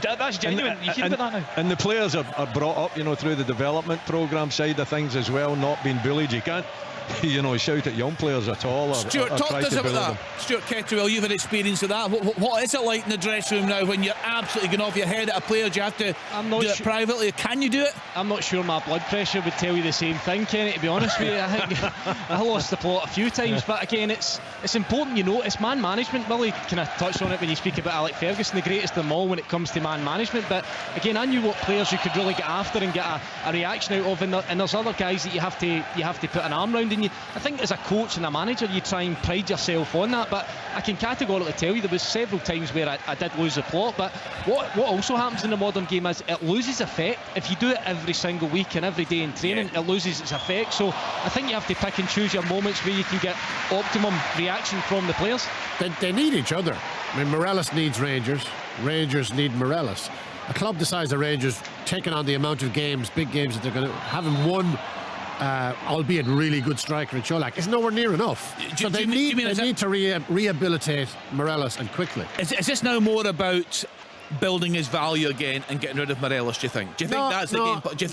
that's genuine. You hear about that now. And the players are brought up, through the development programme side of things as well, not being bullied. You can't shout at young players at all. Stuart, talk to us about that. Stuart Kettlewell, you've had experience of that. What is it like in the dressing room now when you're absolutely going off your head at a player? Do you have to do it privately? Can you do it? I'm not sure my blood pressure would tell you the same thing, Kenny, to be honest with you. I think I lost the plot a few times, but again, it's important it's man management. Willie kind of touched on it when you speak about Alec Ferguson, the greatest of them all when it comes to man management. But again, I knew what players you could really get after and get a reaction out of, and there's other guys that you have to put an arm round. And I think as a coach and a manager, you try and pride yourself on that. But I can categorically tell you there was several times where I did lose the plot. But what also happens in the modern game is it loses effect. If you do it every single week and every day in training, it loses its effect. So I think you have to pick and choose your moments where you can get optimum reaction from the players. They need each other. I mean, Morelos needs Rangers. Rangers need Morelos. a club the size of Rangers taking on the amount of games, big games that they're going to having won. Albeit really good striker in Cholak, is nowhere near enough. So they need to rehabilitate Morelos, and quickly. Is this now more about building his value again and getting rid of Morelos? Do you think? Do you think that's the game? Do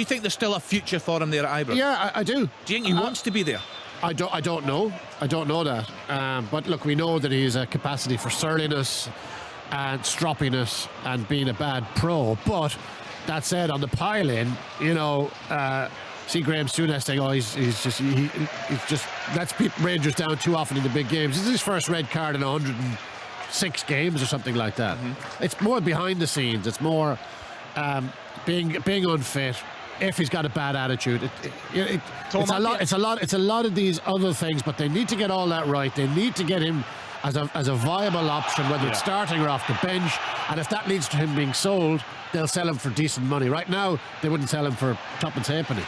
you think there's still a future for him there at Ibrox? Yeah, I do. Do you think he wants to be there? I don't know. I don't know that. But look, we know that he's a capacity for surliness and stroppiness and being a bad pro. But that said, on the pile-in, see Graham Souness saying, he's just lets Rangers down too often in the big games. This is his first red card in 106 games or something like that. It's more behind the scenes. It's more being unfit. If he's got a bad attitude, it's a lot of these other things. But they need to get all that right. They need to get him as a viable option, whether it's starting or off the bench. And if that leads to him being sold, they'll sell him for decent money. Right now, they wouldn't sell him for tuppence halfpenny.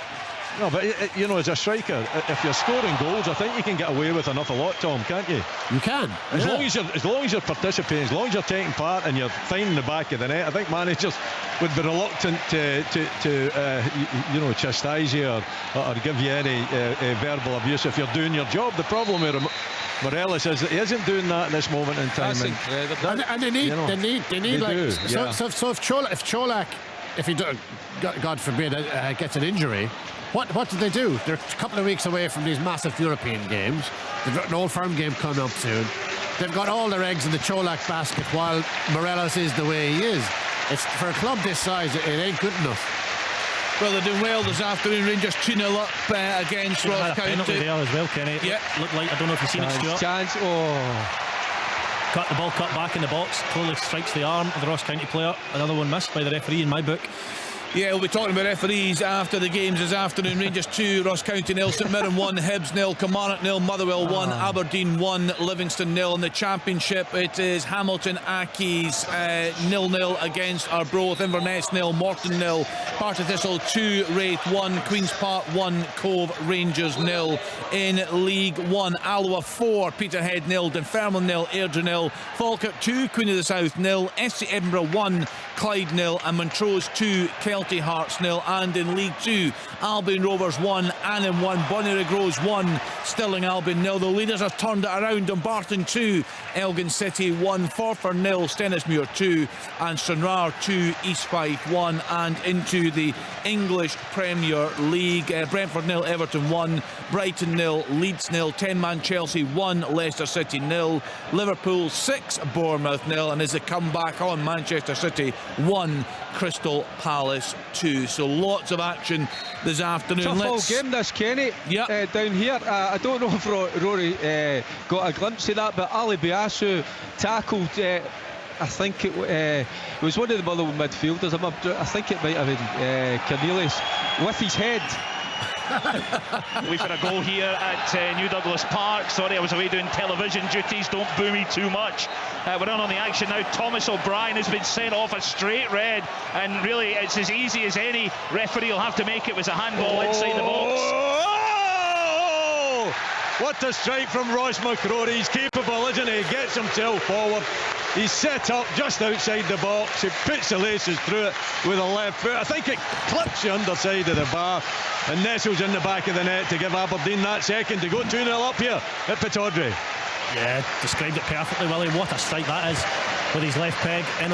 No, but as a striker, if you're scoring goals, I think you can get away with an awful lot, Tom, can't you? You can. As long as you're participating, as long as you're taking part and you're finding the back of the net, I think managers would be reluctant to chastise you or give you any verbal abuse if you're doing your job. The problem with Morelos is that he isn't doing that at this moment in time. That's incredible. And they need so if Cholak, if he God forbid gets an injury, what do they do? They're a couple of weeks away from these massive European games. They've got an Old Firm game coming up soon. They've got all their eggs in the Cholak basket while Morelos is the way he is. It's for a club this size, it ain't good enough. Well, they're doing well this afternoon. Rangers 2-0 up against Ross County. Penalty there as well, Kenny. Yeah, looked like, I don't know if you've seen it, Stuart. Chance. Cut the ball, cut back in the box, clearly strikes the arm of the Ross County player. Another one missed by the referee in my book. Yeah, we'll be talking about referees after the games this afternoon. Rangers 2, Ross County 0, St Mirren 1, Hibs 0, Kilmarnock 0, Motherwell 1, Aberdeen 1, Livingston 0. In the Championship, it is Hamilton Accies 0-0 against Arbroath, Inverness 0, Morton 0, Partick Thistle 2, Wraith 1, Queen's Park 1, Cove Rangers 0. In League 1, Alloa 4, Peterhead 0, Dunfermline 0, Airdrie 0, Falkirk 2, Queen of the South 0, SC Edinburgh 1, Clyde 0, and Montrose 2, Kelty Hearts 0. And in League 2, Albion Rovers 1, Annan 1, Bonnyrigg Rose 1, Stirling Albion 0. The leaders have turned it around. Dumbarton 2, Elgin City 1, Forfar 0, Stennismuir 2, and Stranraer 2, East Fife 1. And into the English Premier League, Brentford 0, Everton 1, Brighton 0, Leeds 0, 10-man Chelsea 1, Leicester City 0, Liverpool 6, Bournemouth 0, and as they come back on, Manchester City 1, Crystal Palace 2. So lots of action this afternoon. Tough game this, Kenny. Yeah. Down here, I don't know if Rory got a glimpse of that, but Ali Biasu tackled. I think it was one of the Motherwell midfielders. I think it might have been Cornelius with his head. We've had a goal here at New Douglas Park. Sorry, I was away doing television duties. Don't boo me too much. We're on the action now. Thomas O'Brien has been sent off a straight red, and really it's as easy as any referee will have to make it. It was a handball inside the box. What a strike from Ross McCrory. He's capable, isn't he? He gets himself forward. He's set up just outside the box. He puts the laces through it with a left foot. I think it clips the underside of the bar and nestles in the back of the net to give Aberdeen that second to go 2-0 up here at Pittodrie. Yeah, described it perfectly, Willie. What a strike that is, with his left peg in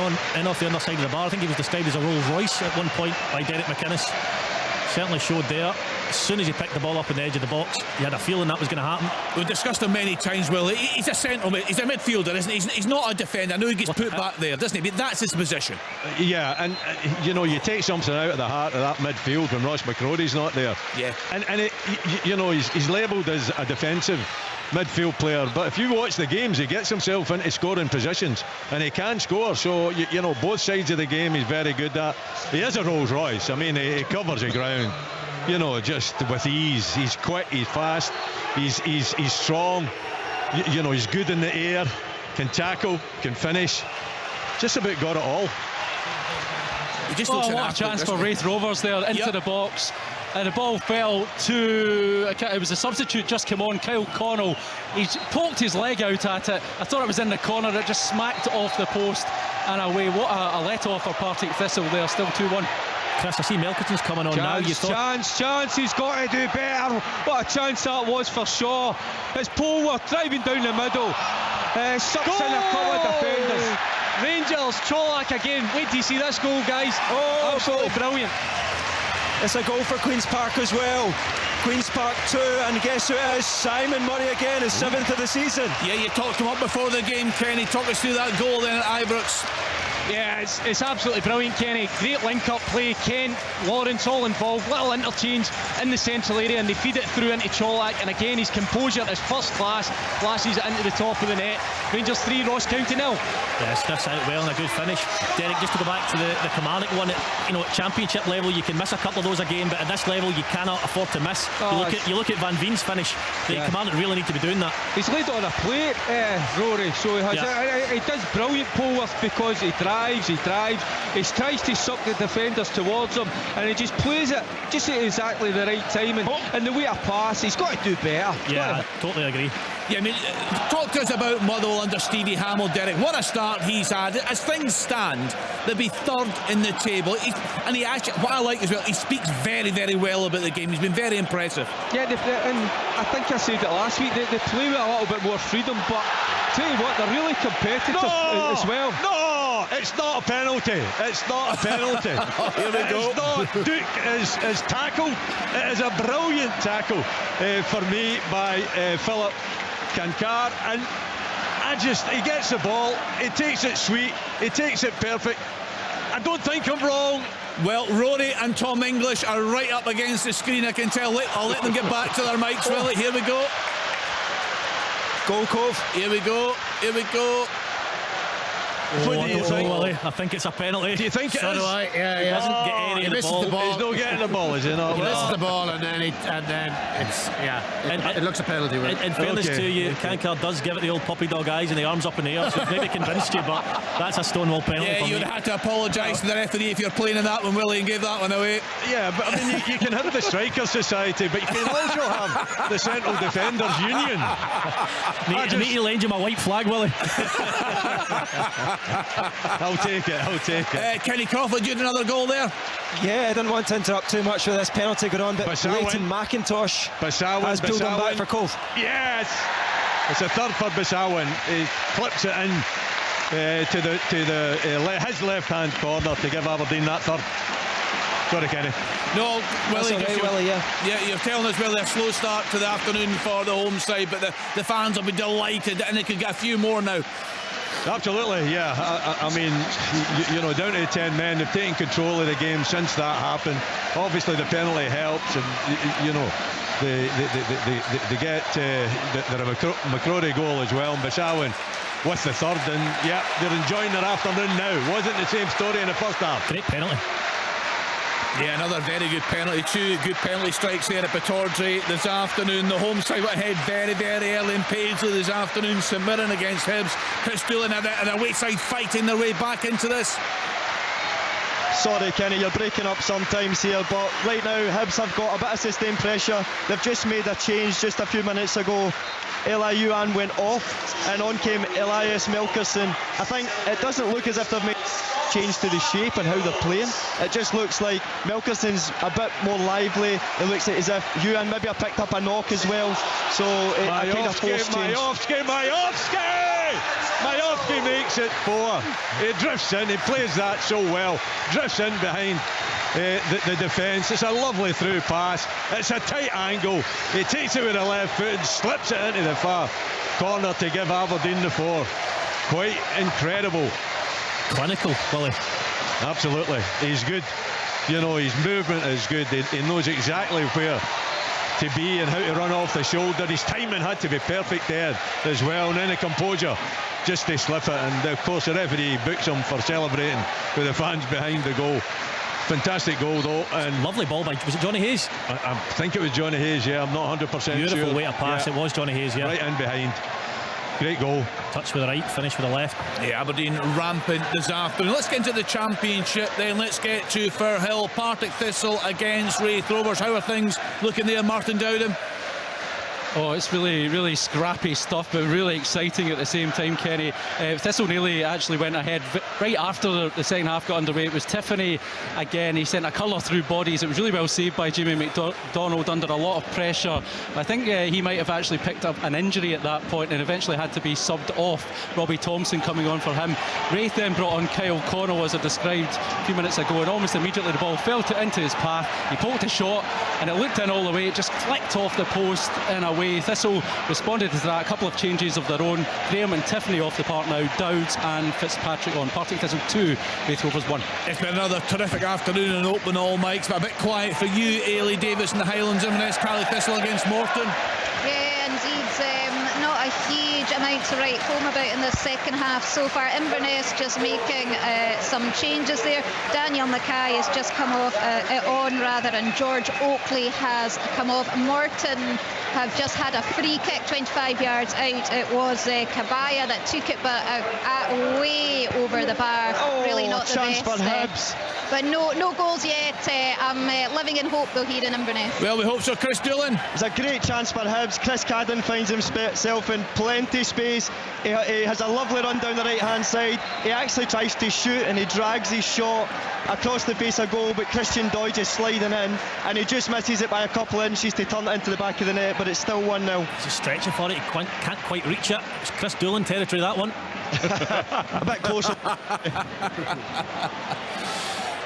off the underside of the bar. I think he was described as a Rolls Royce at one point by Derek McInnes. Certainly showed there. As soon as he picked the ball up on the edge of the box, you had a feeling that was going to happen. We've discussed him many times, Will. He's a central mid. He's a midfielder, isn't he? He's not a defender. I know he gets put back there, doesn't he? But that's his position. Yeah, and you take something out of the heart of that midfield when Ross McCrory's not there. Yeah. And he's labelled as a defensive midfield player, but if you watch the games, he gets himself into scoring positions and he can score. So both sides of the game he's very good at. He is a Rolls Royce. I mean, he covers the ground just with ease. He's quick, he's fast, he's strong, he's good in the air, can tackle, can finish, just about got it all. He just looks what a chance for Wraith Rovers there into the box. And the ball fell to, it was a substitute just come on, Kyle Connell. He poked his leg out at it. I thought it was in the corner, it just smacked off the post. and away. What a let-off for Partick Thistle there, still 2-1. Chris, I see Melkerton's coming on now. Chance, he's got to do better. What a chance that was for Shaw. It's Polworth driving down the middle. Sucks in a couple of defenders. Rangers, Cholak again. Wait till you see this goal, guys. Absolutely brilliant. It's a goal for Queen's Park as well. Queen's Park 2, and guess who it is? Simon Murray again, his 7th of the season. Yeah, you talked him up before the game, Kenny. Talk us through that goal then at Ibrox. Yeah, it's absolutely brilliant, Kenny. Great link-up play. Kent, Lawrence all involved. Little interchange in the central area, and they feed it through into Cholak. And again, his composure is first class. Flashes it into the top of the net. Rangers 3, Ross County 0. Yeah, sniffs out well and a good finish. Derek, just to go back to the Kilmarnock one, at championship level you can miss a couple of those a game, but at this level you cannot afford to miss. You look at Van Veen's finish. Kilmarnock really need to be doing that. He's laid it on a plate, Rory, so he has. He does brilliant, Polworth, because he drives, he tries to suck the defenders towards him, and he just plays it just at exactly the right time, and the way to pass, he's got to do better. Yeah, I totally agree. Yeah, I mean, talk to us about Motherwell under Stevie Hamill, Derek. What a start he's had. As things stand, they'll be third in the table. And he actually, what I like as well, he speaks very, very well about the game. He's been very impressive. Yeah, and I think I said it last week, they play with a little bit more freedom, but tell you what, they're really competitive as well. No, it's not a penalty. It's not a penalty. Here we go. It's not. Duke is tackled. It is a brilliant tackle for me by Philip Cancard, and he gets the ball, he takes it sweet, he takes it perfect. I don't think I'm wrong. Well, Rory and Tom English are right up against the screen, I can tell. I'll let them get back to their mics, Willie. Here we go. Goal Cove. Here we go. What do you think? Willie, I think it's a penalty. Do you think it is? do I. Yeah. He doesn't get any of the ball. He's not getting the ball, is he not? He misses the ball, and then it's it looks a penalty. In fairness to you, Cancard does give it the old puppy dog eyes and the arms up in the air, so maybe convinced you, but that's a stonewall penalty. Yeah, you'd have to apologise to the referee if you're playing in that one, Willie, and gave that one away. Yeah, but I mean, you can have the Strikers Society, but you can also have the Central Defenders Union. I need to lend you my white flag, Willie. I'll take it. Kenny Crawford, you had another goal there? Yeah, I didn't want to interrupt too much with this penalty going on, but Leighton McIntosh has pulled him back for Cove. Yes! It's a third for Bissawin. He clips it in to his left-hand corner to give Aberdeen that third. Sorry, Kenny. No, Willie, Willie, yeah, you're telling us, Willie, a slow start to the afternoon for the home side, but the fans will be delighted, and they could get a few more now. Absolutely, yeah. I mean, you know, down to 10 men, they've taken control of the game since that happened. Obviously, the penalty helps, and you know, they get the McCrory goal as well, and Bissawin with the third, and yeah, they're enjoying their afternoon now. Wasn't the same story in the first half. Great penalty. Yeah, another very good penalty. 2 good penalty strikes there at Pittodrie this afternoon. The home side went ahead very, very early in Paisley this afternoon. St Mirren against Hibs. Chris Doolan and a wayside fighting their way back into this. Sorry, Kenny, you're breaking up sometimes here, but right now Hibs have got a bit of sustained pressure. They've just made a change just a few minutes ago. Eli Yuan went off, and on came Elias Melkerson. I think it doesn't look as if they've made change to the shape and how they're playing. It just looks like Melkerson's a bit more lively. It looks as if Yuan maybe have picked up a knock as well. So a kind of forced change. Majowski makes it 4. He drifts in, he plays that so well. Drifts in behind the defence. It's a lovely through pass. It's a tight angle. He takes it with the left foot and slips it into the far corner to give Aberdeen the 4. Quite incredible. Clinical, Willie. Absolutely. He's good. You know, his movement is good. He knows exactly where to be and how to run off the shoulder. His timing had to be perfect there as well, and then the composure just to slip it, and of course the referee books him for celebrating with the fans behind the goal. Fantastic goal though, and lovely ball by, was it Johnny Hayes? I think it was Johnny Hayes, yeah, I'm not 100% sure. Beautiful way to pass, yeah. It was Johnny Hayes, yeah. Right in behind. Great goal. Touch with the right, finish with the left. Yeah, Aberdeen rampant this afternoon. Let's get into the championship then. Let's get to Firhill. Partick Thistle against Raith Rovers. How are things looking there, Martin Dowden? Oh, it's really, really scrappy stuff, but really exciting at the same time, Kenny. Thistle nearly actually went ahead right after the second half got underway. It was Tiffany again. He sent a colour through bodies. It was really well saved by Jamie McDonald under a lot of pressure. I think he might have actually picked up an injury at that point and eventually had to be subbed off. Robbie Thompson coming on for him. Wraith then brought on Kyle Connell, as I described a few minutes ago, and almost immediately the ball fell into his path. He poked a shot and it looked in all the way. It just flicked off the post and away. Thistle responded to that. A couple of changes of their own. Graham and Tiffany off the park now. Dowds and Fitzpatrick on. Partick Thistle 2, Wraith Rovers 1. It's been another terrific afternoon in open all mics, but a bit quiet for you, Ailey Davis and the Highlands Inverness. Carly Thistle against Morton. Yeah, indeed. Not a huge amount to write home about in the second half so far. Inverness just making some changes there. Daniel Mackay has just come off and George Oakley has come off. Morton have just had a free kick 25 yards out. It was Kabaya that took it, but way over the bar. Really not the chance best. For Hibs. But no goals yet. I'm living in hope though here in Inverness. Well, we hope so. Chris Doolan. It's a great chance for Hibs. Chris Cadden finds himself in plenty space. He has a lovely run down the right hand side. He actually tries to shoot and he drags his shot across the face of goal, but Christian Dodge is sliding in and he just misses it by a couple of inches to turn it into the back of the net, but it's still 1-0. He's stretching for it, he can't quite reach it. It's Chris Doolan territory, that one. A bit closer.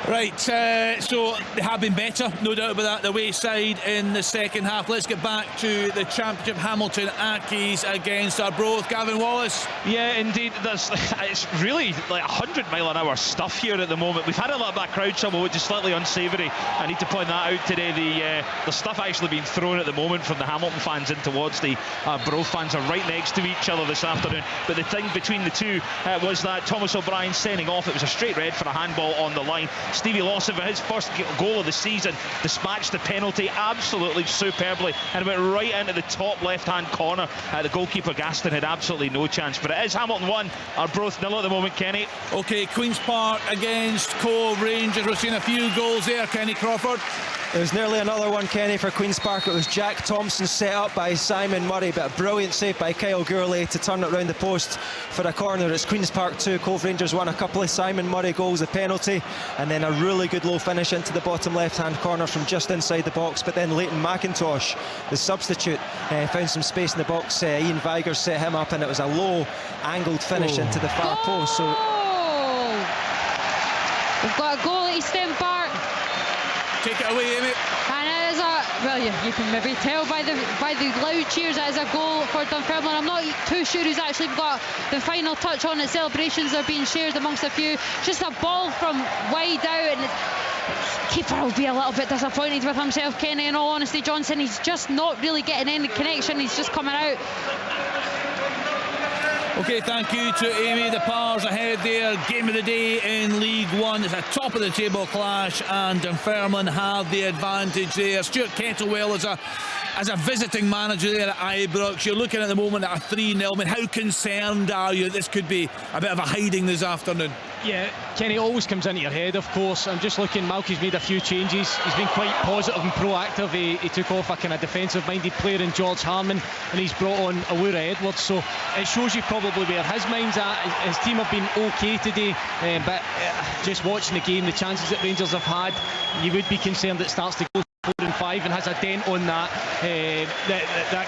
Right, so they have been better, no doubt about that, the way side in the second half. Let's get back to the Championship. Hamilton Accies against Arbroath. Gavin Wallace. Yeah, indeed. It's really like 100-mile-an-hour stuff here at the moment. We've had a lot of that crowd trouble, which is slightly unsavoury. I need to point that out today. The stuff actually being thrown at the moment from the Hamilton fans in towards the Arbroath fans are right next to each other this afternoon. But the thing between the two was that Thomas O'Brien sending off. It was a straight red for a handball on the line. Stevie Lawson, for his first goal of the season, dispatched the penalty absolutely superbly and went right into the top left-hand corner. The goalkeeper Gaston had absolutely no chance, but it is Hamilton 1, Arbroath 0 at the moment, Kenny. OK, Queen's Park against Cove Rangers. We're seeing a few goals there, Kenny Crawford. There was nearly another one, Kenny, for Queen's Park. It was Jack Thompson set up by Simon Murray, but a brilliant save by Kyle Gourlay to turn it round the post for a corner. It's Queen's Park 2, Cove Rangers 1. A couple of Simon Murray goals, a penalty, and then a really good low finish into the bottom left-hand corner from just inside the box. But then Leighton McIntosh, the substitute, found some space in the box. Ian Vigors set him up, and it was a low angled finish into the far post. So we've got a goal at Eastern Park. Take it away, Amy. And it is well, you can maybe tell by the loud cheers, it is a goal for Dunfermline. I'm not too sure who's actually got the final touch on it. Celebrations are being shared amongst a few. Just a ball from wide out, and keeper will be a little bit disappointed with himself, Kenny, in all honesty. Johnson, he's just not really getting any connection. He's just coming out. OK, thank you to Amy. The Powers ahead there. Game of the day in League One. It's a top of the table clash, and Dunfermline have the advantage there. Stuart Kettlewell as a visiting manager there at Ibrox. You're looking at the moment at a 3-0. I mean, how concerned are you? This could be a bit of a hiding this afternoon. Yeah, Kenny, always comes into your head, of course. I'm just looking, Malky's made a few changes. He's been quite positive and proactive. He took off a kind of defensive-minded player in George Harmon, and he's brought on Allura Edwards. So it shows you probably where his mind's at. His team have been OK today, but just watching the game, the chances that Rangers have had, you would be concerned it starts to go 4-5 and has a dent on that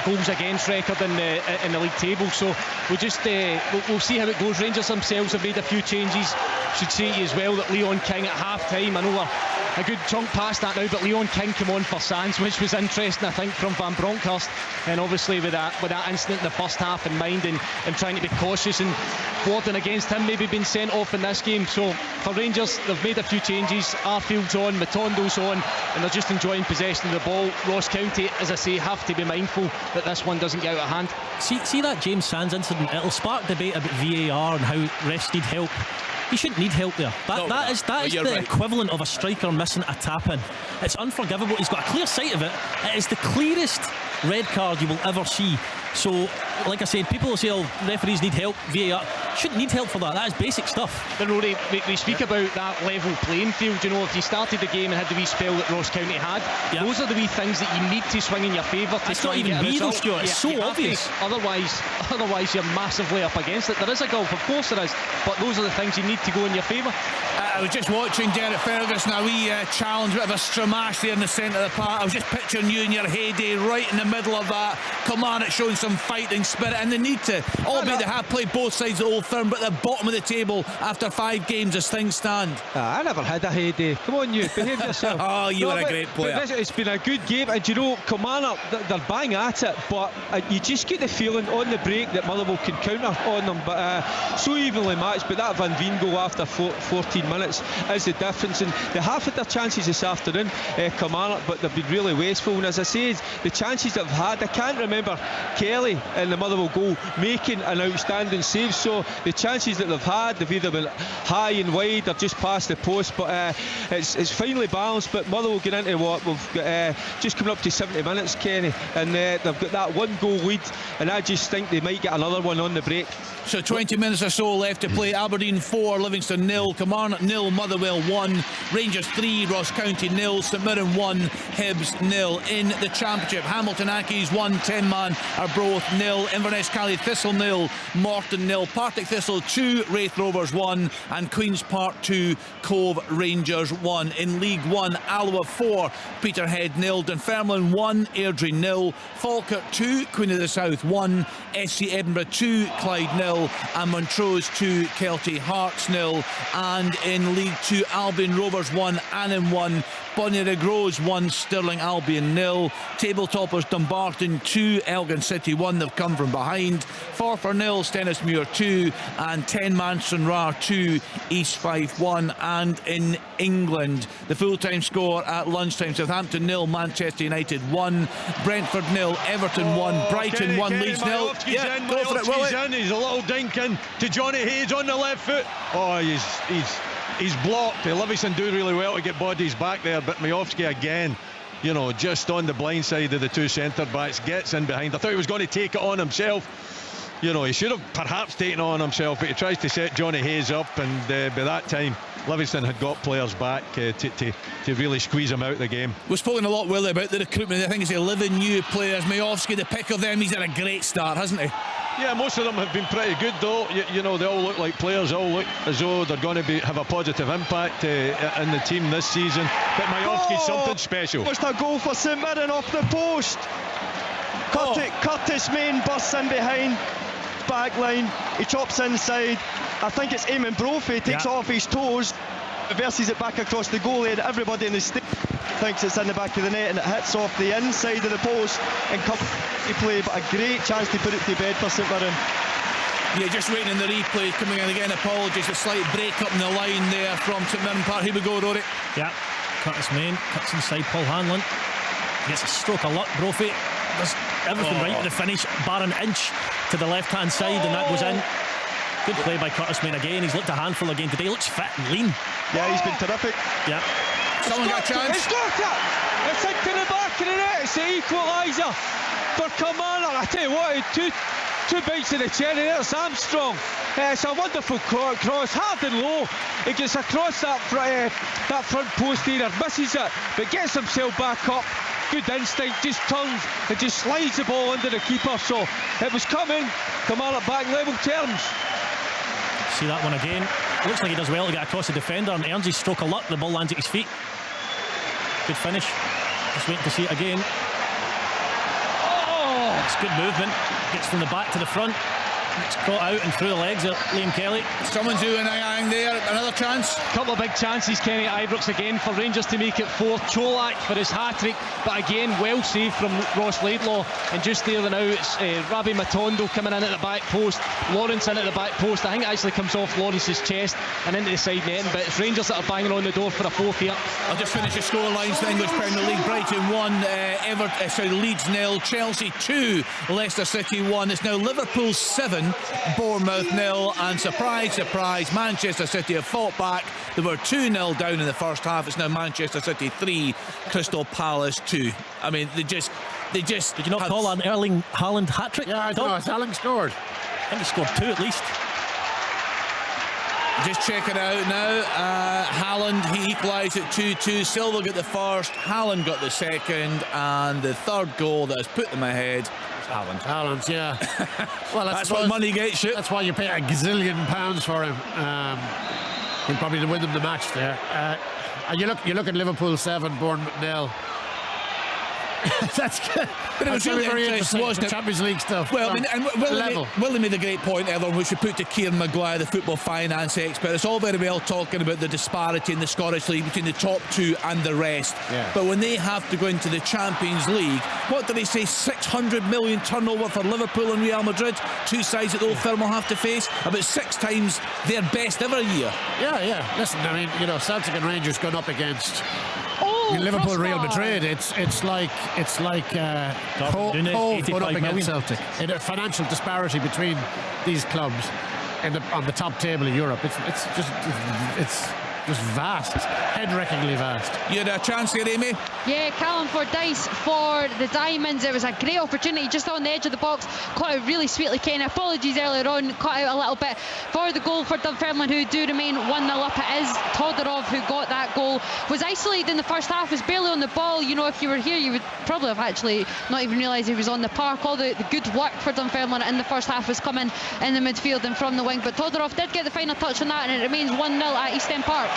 goals against record in the league table. So we'll see how it goes. Rangers themselves have made a few changes. Should say to you as well that Leon King at half time, I know we're a good chunk past that now, but Leon King came on for Sands, which was interesting, I think, from Van Bronckhorst, and obviously with that incident in the first half in mind, and trying to be cautious, and Gordon against him maybe been sent off in this game. So for Rangers, they've made a few changes. Arfield's on, Matondo's on, and they're just enjoying possession of the ball. Ross County, as I say, have to be mindful that this one doesn't get out of hand. See that James Sands incident, it'll spark debate about VAR and how refs need help. He shouldn't need help there. That is the right. equivalent of a striker missing a tap-in. It's unforgivable. He's got a clear sight of it. It is the clearest red card you will ever see. So, like I said, people will say, oh, referees need help, VAR. Shouldn't need help for that. That is basic stuff. But Rory, we speak about that level playing field. You know, if you started the game and had the wee spell that Ross County had, those are the wee things that you need to swing in your favour. It's not even me though, Stuart. It's so obvious. Otherwise, you're massively up against it. There is a gulf, of course there is, but those are the things you need to go in your favour. I was just watching Derek Ferguson, a wee challenge, bit of a stramash there in the centre of the park. I was just picturing you in your heyday right in the middle of that. Come on, it's showing some fighting spirit, and they need to, albeit they have played both sides of the Old Firm, but at the bottom of the table after 5 games as things stand. I never had a heyday. Come on, you, behave yourself. Oh, you were a great player. It's been a good game, and you know, Kilmarnock, they're bang at it, but you just get the feeling on the break that Motherwell can counter on them, but so evenly matched. But that Van Veen goal after 14 minutes is the difference, and they have had their chances this afternoon, Kilmarnock, but they've been really wasteful. And as I said, the chances they've had, I can't remember Kelly in the Motherwell goal making an outstanding save, so the chances that they've had, they've either been high and wide or just past the post, but it's finely balanced. But Motherwell get into what we've got, just coming up to 70 minutes, Kenny, and they've got that 1 goal lead, and I just think they might get another one on the break. So 20 minutes or so left to play. Aberdeen 4, Livingston 0, Kilmarnock 0, Motherwell 1, Rangers 3, Ross County 0, St Mirren 1, Hibs 0. In the Championship, Hamilton Accies 1, 10-man Arbroath 0, Inverness Cally Thistle 0, Morton 0, Partick Thistle 2, Wraith Rovers 1, and Queen's Park 2, Cove Rangers 1. In League 1, Alloa 4, Peterhead 0, Dunfermline 1, Airdrie 0, Falkirk 2, Queen of the South 1, SC Edinburgh 2, Clyde 0, and Montrose 2, Kelty Hearts 0. And in League 2, Albion Rovers 1, Annan 1, Bonnyrigg Rose 1, Stirling Albion 0. Table toppers Dumbarton 2, Elgin City 1. They've come from behind. Forfar 0, Stennismuir 2, and 10-man Stranraer 2, East Fife 1. And in England, the full-time score at lunchtime: Southampton 0, Manchester United 1, Brentford 0, Everton 1, Brighton 1, Leeds 0. Yeah, go for it, Will. He's a little dink in to Johnny Hayes on the left foot. Oh, he's blocked. Livingston do really well to get bodies back there, but Majowski again, you know, just on the blind side of the 2 centre backs, gets in behind. I thought he was going to take it on himself. You know, he should have perhaps taken it on himself, but he tries to set Johnny Hayes up, and by that time Livingston had got players back to really squeeze him out of the game. We've spoken a lot, Willie, about the recruitment. I think it's 11 new players. Majowski, the pick of them, he's had a great start, hasn't he? Yeah, most of them have been pretty good though. You know, they all look like players, all look as though they're going to have a positive impact in the team this season. But Majowski's something special. Just a goal for St Mirren off the post. Curtis Main bursts in behind, back line, he chops inside. I think it's Eamon Brophy, takes it off his toes, reverses it back across the goalie, and everybody in the stadium thinks it's in the back of the net, and it hits off the inside of the post and comes to play. But a great chance to put it to bed for St Mirren. Yeah, just waiting in the replay, coming in again. Apologies, a slight break up in the line there from St Mirren Park. Here we go, Rory. Yeah, Curtis Main cuts inside Paul Hanlon, gets a stroke of luck. Brophy does everything right to the finish, bar an inch to the left hand side, and that goes in. Good play by Curtis Main again. He's looked a handful again today, looks fit and lean. Yeah, he's been terrific. Yeah. Someone got a chance. It's got it! It's into the back of the net. It's the equaliser for Kilmarnock. I tell you what, two bites of the cherry there. It's Armstrong. It's a wonderful cross, hard and low. He gets across that front post there, misses it, but gets himself back up. Good instinct, just turns and just slides the ball under the keeper. So it was coming. Kilmarnock back level terms. See that one again. Looks like he does well to get across the defender and earns his stroke of luck. The ball lands at his feet. Good finish. Just waiting to see it again. Oh, it's good movement. Gets from the back to the front. It's caught out and through the legs of Liam Kelly. Someone's doing a there. Another chance. Couple of big chances, Kenny. Ibrox again for Rangers to make it 4. Cholak for his hat-trick, but again well saved from Ross Laidlaw. And just there now it's Rabbi Matondo coming in at the back post, Lawrence in at the back post. I think it actually comes off Lawrence's chest and into the side netting, but it's Rangers that are banging on the door for a 4th here. I'll just finish the score lines. The English Premier League: Brighton 1, Leeds 0, Chelsea 2, Leicester City 1. It's now Liverpool 7, 1, Bournemouth 0, and surprise, surprise, Manchester City have fought back. They were 2-0 down in the first half. It's now Manchester City 3, Crystal Palace 2. I mean, they just. Did you not call an Erling Haaland hat-trick? Yeah, I don't know. Has Haaland scored? I think he scored 2 at least. Just check it out now. Haaland, he equalised at 2-2. Silva got the first, Haaland got the second, and the third goal that has put them ahead is Haaland. Haaland, yeah. Well, that's what money gets you. That's why you pay £1 gazillion for him. He'll probably win them the match there. And you look at Liverpool 7, Bournemouth 0. That's good. But it was really very interesting, wasn't it? Champions League stuff. Well, I mean, and Willie made a great point earlier, which we put to Kieran Maguire, the football finance expert. It's all very well talking about the disparity in the Scottish League between the top 2 and the rest. Yeah. But when they have to go into the Champions League, what did they say? 600 million turnover for Liverpool and Real Madrid, 2 sides that the Old Firm will have to face, about 6 times their best ever year. Yeah. Listen, I mean, Celtic and Rangers going up against Liverpool, crossbar. Real Madrid. It's like Cove going up against Celtic. In a financial disparity between these clubs on the top table of Europe, it's just vast, head-wreckingly vast. You had a chance here, Amy? Yeah, Callum Fordyce for the Diamonds. It was a great opportunity just on the edge of the box. Caught out really sweetly, Kenny. Apologies earlier on, caught out a little bit for the goal for Dunfermline, who do remain 1-0 up. It is Todorov who got that goal. Was isolated in the first half, was barely on the ball. You know, if you were here, you would probably have actually not even realised he was on the park. All the good work for Dunfermline in the first half was coming in the midfield and from the wing. But Todorov did get the final touch on that, and it remains 1-0 at East End Park.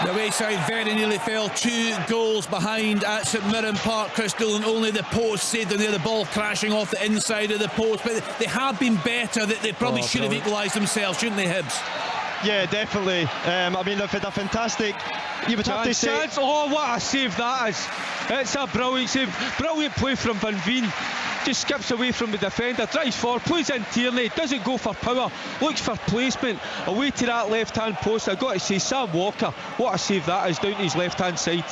The Wayside very nearly fell 2 goals behind at St Mirren Park, Crystal, and only the post saved them there, the ball crashing off the inside of the post. But they have been better. They probably should have equalised themselves, shouldn't they, Hibs? Yeah, definitely. I mean, they've had a fantastic. You would have to say. Oh, what a save that is! It's a brilliant save. Brilliant play from Van Veen. Just skips away from the defender, drives forward, plays in Tierney, doesn't go for power, looks for placement away to that left hand post. I've got to say, Sam Walker, what a save that is down to his left hand side.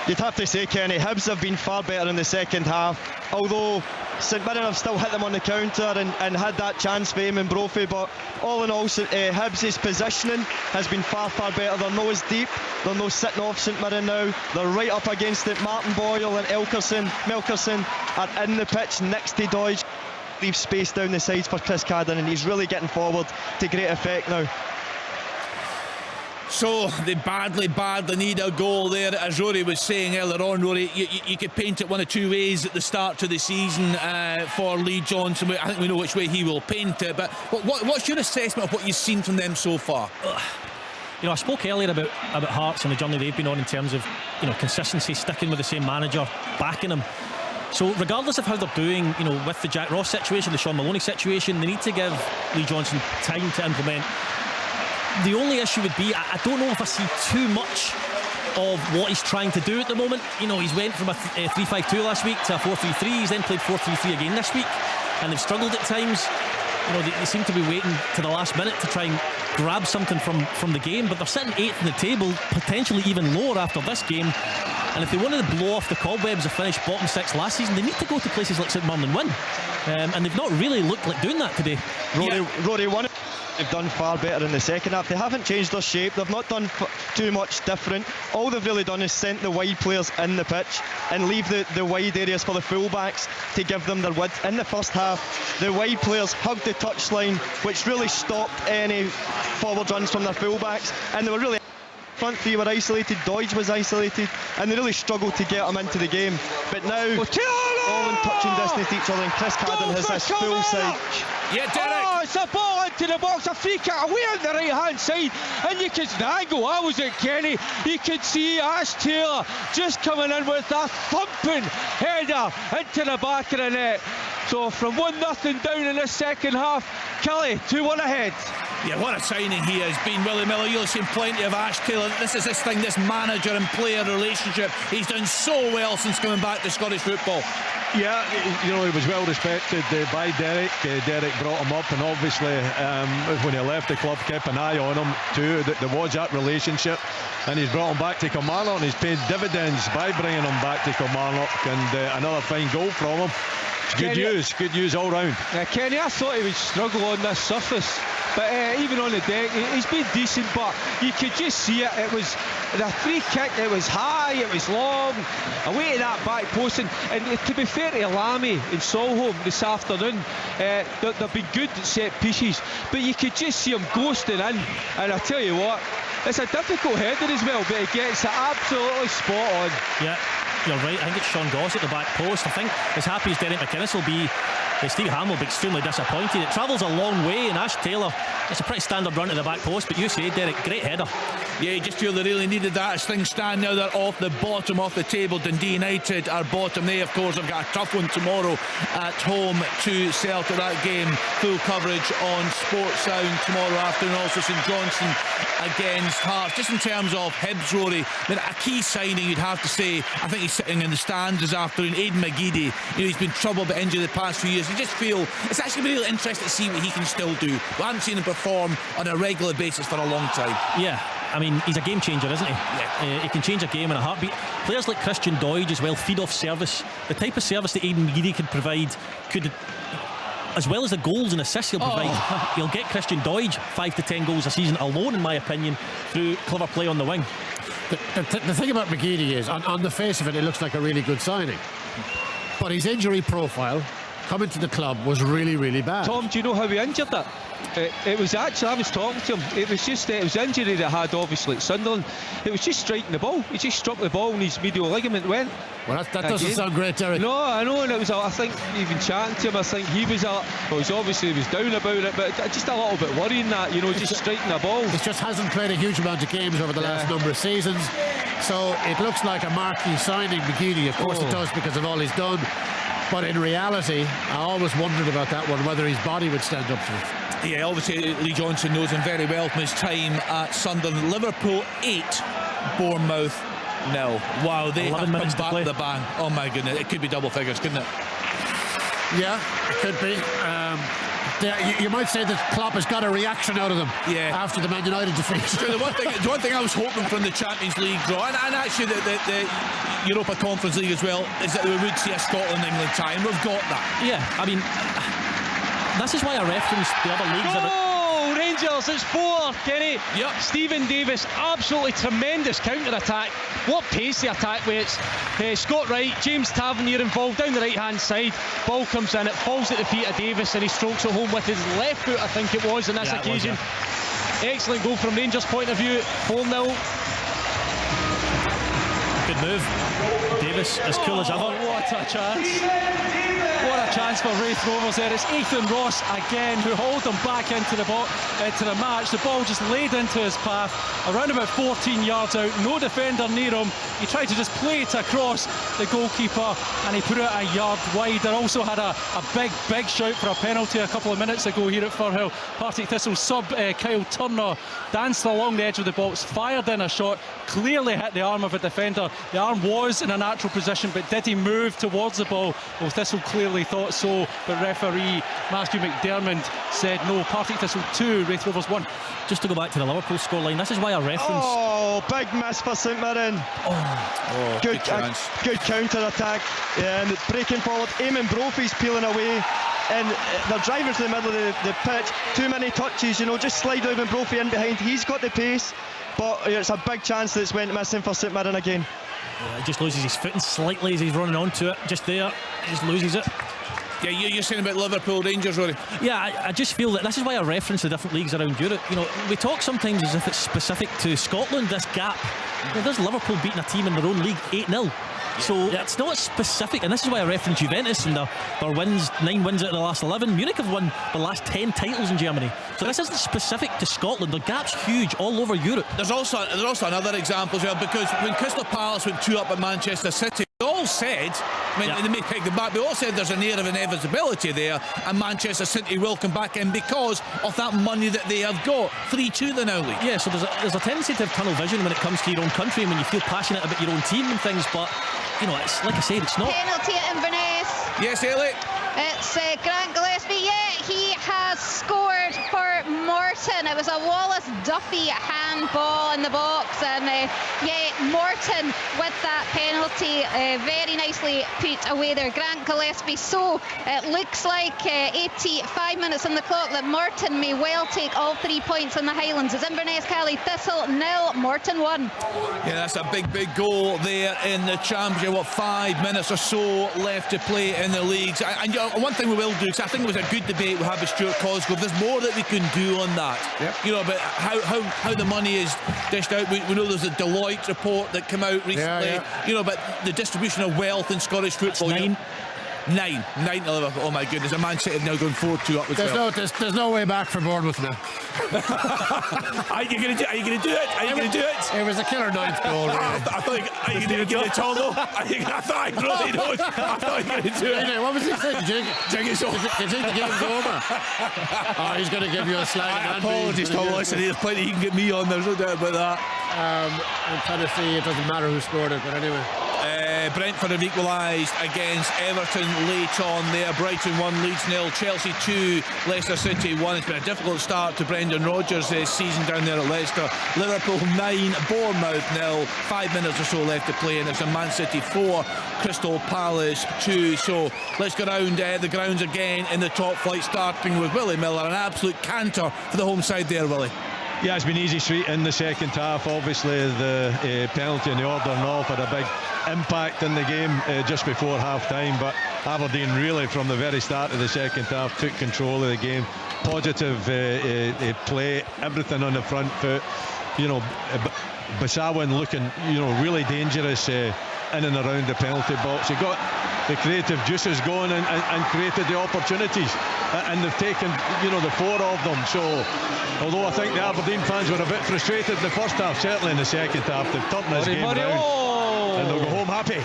You'd have to say, Kenny, Hibs have been far better in the second half, although St Mirren have still hit them on the counter and had that chance for Eamon Brophy. But all in all, Hibs' positioning has been far better. They're not as deep, they're not sitting off St Mirren now, they're right up against it. Martin Boyle and Melkerson are in the pitch next to Doidge. Leave space down the sides for Chris Cadden, and he's really getting forward to great effect now. So they badly need a goal there. As Rory was saying earlier on, Rory, you could paint it one of 2 ways at the start to the season for Lee Johnson. I think we know which way he will paint it, but what's your assessment of what you've seen from them so far? I spoke earlier about Hearts and the journey they've been on in terms of consistency, sticking with the same manager, backing him. So regardless of how they're doing, with the Jack Ross situation, the Sean Maloney situation, they need to give Lee Johnson time to implement. The only issue would be, I don't know if I see too much of what he's trying to do at the moment. He's went from a 3-5-2 last week to a 4-3-3. He's then played 4-3-3 again this week, and they've struggled at times. They seem to be waiting to the last minute to try and grab something from the game, but they're sitting 8th in the table, potentially even lower after this game. And if they wanted to blow off the cobwebs of finish bottom 6 last season, they need to go to places like St Mirren and win. And they've not really looked like doing that today. Rory won it. They've done far better in the second half. They haven't changed their shape. They've not done too much different. All they've really done is sent the wide players in the pitch and leave the wide areas for the fullbacks to give them their width. In the first half, the wide players hugged the touchline, which really stopped any forward runs from their fullbacks, and they were really front 3 were isolated, Doidge was isolated, and they really struggled to get them into the game. But now, all in touching distance to each other, and Chris Cadden has this full side. Yeah, Derek. Oh, it's a ball into the box, a free kick away on the right hand side, and you can the angle. I was at Kenny. You could see Ash Taylor just coming in with a thumping header into the back of the net. So from 1-0 down in the second half, Kelly 2-1 ahead. Yeah, what a signing he has been, Willie Miller. You'll see plenty of Ash Taylor. This manager and player relationship. He's done so well since coming back to Scottish football. Yeah, he was well respected by Derek. Derek brought him up, and obviously when he left the club, kept an eye on him too. There was that relationship, and he's brought him back to Kilmarnock, and he's paid dividends by bringing him back to Kilmarnock, and another fine goal from him. Good news all round. Kenny, I thought he would struggle on this surface, but even on the deck, he's been decent, but you could just see it. It was the free kick, it was high, it was long, away to that back post. And to be fair to Lamy in Solholm this afternoon, they've been good at set pieces, but you could just see him ghosting in. And I tell you what, it's a difficult header as well, but he gets it absolutely spot on. Yeah, you're right. I think it's Sean Goss at the back post. I think as happy as Derek McInnes will be, Stevie Ham will be extremely disappointed. It travels a long way, and Ash Taylor, it's a pretty standard run to the back post, but you say, Derek, great header. Yeah, you just feel they really needed that as things stand now. They're off the bottom of the table. Dundee United are bottom. They, of course, have got a tough one tomorrow at home to Celtic. That game, full coverage on Sports Sound tomorrow afternoon. Also St Johnstone against Hearts. Just in terms of Hibs, Rory, I mean, a key signing, you'd have to say, I think he's sitting in the stands this afternoon, Aidan McGeady. He's been troubled by injury the past few years. You just feel it's actually really interesting to see what he can still do. We haven't seen him perform on a regular basis for a long time. Yeah, I mean, he's a game changer, isn't he? Yeah. He can change a game in a heartbeat. Players like Christian Doidge as well feed off service. The type of service that Aidan McGeady could provide could, as well as the goals and assists he'll provide, he'll get Christian Doidge 5 to 10 goals a season alone, in my opinion, through clever play on the wing. The thing about McGeady is, on the face of it, it looks like a really good signing, but his injury profile coming to the club was really, really bad. Tom, do you know how he injured it? It was actually, I was talking to him, it was just, it was injury that had obviously at Sunderland. It was just striking the ball. He just struck the ball and his medial ligament went. Well, that doesn't sound great, Derek. No, I know, and it was, I think, even chatting to him, I think he was, obviously he was down about it, but just a little bit worrying that, just striking the ball. He just hasn't played a huge amount of games over the last number of seasons, so it looks like a marquee signing, McGeady. Of course it does, because of all he's done. But in reality, I always wondered about that one, whether his body would stand up to it. Yeah, obviously Lee Johnson knows him very well from his time at Sunderland. Liverpool 8, Bournemouth 0. Wow, they have come back with a bang. Oh my goodness, it could be double figures, couldn't it? Yeah, it could be. You might say that Klopp has got a reaction out of them after the Man United defeat. The one thing I was hoping from the Champions League draw, and actually the Europa Conference League as well, is that we would see a Scotland-England tie, and we've got that. Yeah, I mean, this is why I referenced the other leagues. Rangers, it's 4, Kenny. Yep. Stephen Davis, absolutely tremendous counter-attack. What pace the attack with. Scott Wright, James Tavernier involved down the right-hand side. Ball comes in, it falls at the feet of Davis, and he strokes it home with his left foot, I think it was, on this occasion. Excellent goal from Rangers' point of view. 4-0. Good move. Davis, as cool as ever. What a chance. What a chance for Wraith Rovers there. It's Ethan Ross again who hauled them back into the match. The ball just laid into his path, around about 14 yards out, no defender near him. He tried to just play it across the goalkeeper and he put it a yard wide. They also had a big shout for a penalty a couple of minutes ago here at Firhill. Partick Thistle sub Kyle Turner danced along the edge of the box, fired in a shot, clearly hit the arm of a defender. The arm was in a natural position, but did he move towards the ball? Well, Thistle clearly thought so, but referee Matthew McDermott said no. Partick Thistle 2, Wraith Rovers 1. Just to go back to the Liverpool scoreline, this is why I referenced. Oh, big miss for St Mirren. Good counter-attack. And breaking forward, Eamon Brophy's peeling away. And they're driving to the middle of the pitch. Too many touches, just slide Eamon Brophy in behind. He's got the pace, but it's a big chance that's went missing for St Mirren again. He just loses his footing slightly as he's running onto it. Just there, he just loses it. Yeah, you're saying about Liverpool Rangers, Rory? Yeah, I just feel that this is why I reference the different leagues around Europe. We talk sometimes as if it's specific to Scotland, this gap. There's Liverpool beating a team in their own league 8-0. So it's not specific, and this is why I reference Juventus and their wins, 9 wins out of the last 11. Munich have won the last 10 titles in Germany. So this isn't specific to Scotland. The gap's huge all over Europe. There's also another example as well, because when Crystal Palace went 2 up at Manchester City, they all said, they may pick them back, they all said there's an air of inevitability there, and Manchester City will come back in because of that money that they have got. 3-2 the now league. Yeah, so there's a tendency to have tunnel vision when it comes to your own country and when you feel passionate about your own team and things, but it's like I said, it's not. Penalty at Inverness. Yes, Elliot. It's Grant Gillespie. Yeah, he has scored for Morton. It was a Wallace-Duffy handball in the box, and Morton with that penalty very nicely put away there. Grant Gillespie. So it looks like 85 minutes on the clock that Morton may well take all 3 points in the Highlands. As Inverness Cally Thistle 0, Morton 1. Yeah, that's a big goal there in the championship. 5 minutes or so left to play in the leagues. And one thing we will do, because I think it was a good debate we had with Stuart Cosgrove, there's more that we can do on that. Yep. About how the money is dished out. We know there's a Deloitte report that came out recently. But the distribution of wealth in Scottish football. Nine to Liverpool. Oh my goodness, a Man City now going 4-2 up as well. There's no way back for Bournemouth now. Are you going to do it? It was a killer ninth goal. Really. I thought are you going to give it a total? I thought you were going to do it. What was he saying? Do you think the game's over? Oh, he's going to give you a slag. Apologies, Tom. Listen, there's plenty you can get me on. There's no doubt about that. I'm trying to see. It doesn't matter who scored it, but anyway. Brentford have equalised against Everton late on there. Brighton 1, Leeds 0, Chelsea 2, Leicester City 1. It's been a difficult start to Brendan Rodgers' season down there at Leicester. Liverpool 9, Bournemouth 0. 5 minutes or so left to play, and it's a Man City 4, Crystal Palace 2. So let's go round the grounds again in the top flight, starting with Willie Miller. An absolute canter for the home side there, Willie. Yeah, it's been easy street in the second half. Obviously the penalty and the order and all had a big impact in the game just before half time, but Aberdeen really from the very start of the second half took control of the game. Positive play, everything on the front foot. Basawin looking really dangerous in and around the penalty box. He got the creative juices going and created the opportunities, and they've taken the 4 of them. So although I think the Aberdeen fans were a bit frustrated in the first half, certainly in the second half they've turned this game around and they'll go home happy.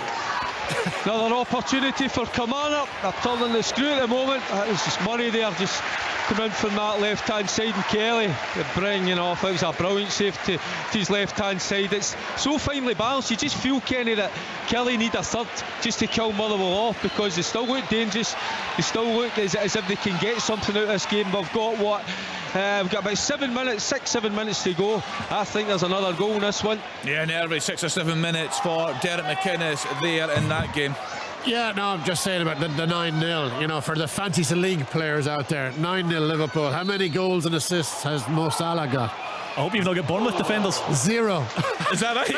Another opportunity for Kilmarnock. They're turning the screw at the moment. It's just Murray there, just come in from that left hand side, and Kelly bringing off. It was a brilliant save to his left hand side. It's so finely balanced. You just feel, Kenny, that Kelly need a third just to kill Motherwell off, because they still look dangerous. They still look as if they can get something out of this game. We've got we've got about 7 minutes to go. I think there's another goal in this one. Yeah, nearly 6 or 7 minutes for Derek McInnes there in that game. Yeah, no, I'm just saying about the 9-0, for the Fantasy League players out there. 9-0 Liverpool. How many goals and assists has Mo Salah got? I hope you've not got Bournemouth defenders. 0. Is that right?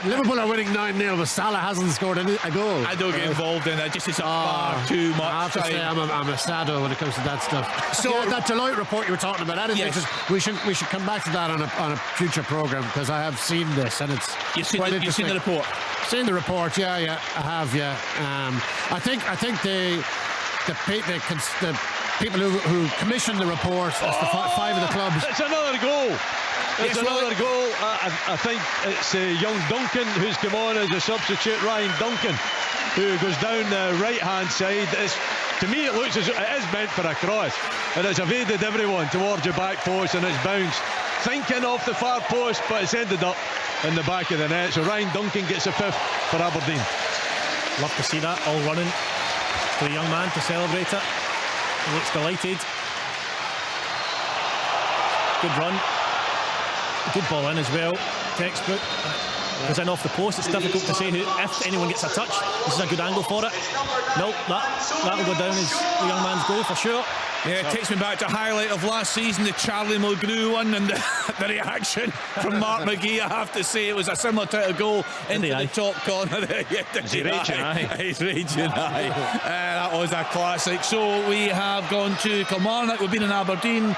Liverpool are winning 9-0, but Salah hasn't scored a goal. I don't get involved in that. Just it's far too much. I have to say I'm a sado when it comes to that stuff. So that Deloitte report you were talking about, we should come back to that on a future programme, because I have seen this and it's you've seen the report. Seen the report, yeah, I have, yeah. I think the people who commissioned the report, that's the 5 of the clubs. It's another goal. It's another goal. I think it's young Duncan who's come on as a substitute, Ryan Duncan, who goes down the right hand side. To me it looks as it is meant for a cross, and it's evaded everyone towards the back post, and it's bounced thinking off the far post, but it's ended up in the back of the net. So Ryan Duncan gets a 5th for Aberdeen. Love to see that, all running for the young man to celebrate it. He looks delighted. Good run. Good ball in as well. Textbook. Goes in off the post. It's difficult to say if anyone gets a touch. This is a good angle for it. No, that'll go down as the young man's goal for sure. Yeah, it takes me back to a highlight of last season, the Charlie Mulgrew one, and the reaction from Mark McGee. I have to say it was a similar type of goal into the top corner. He's raging, aye. He's raging, aye. That was a classic. So we have gone to Kilmarnock. We've been in Aberdeen.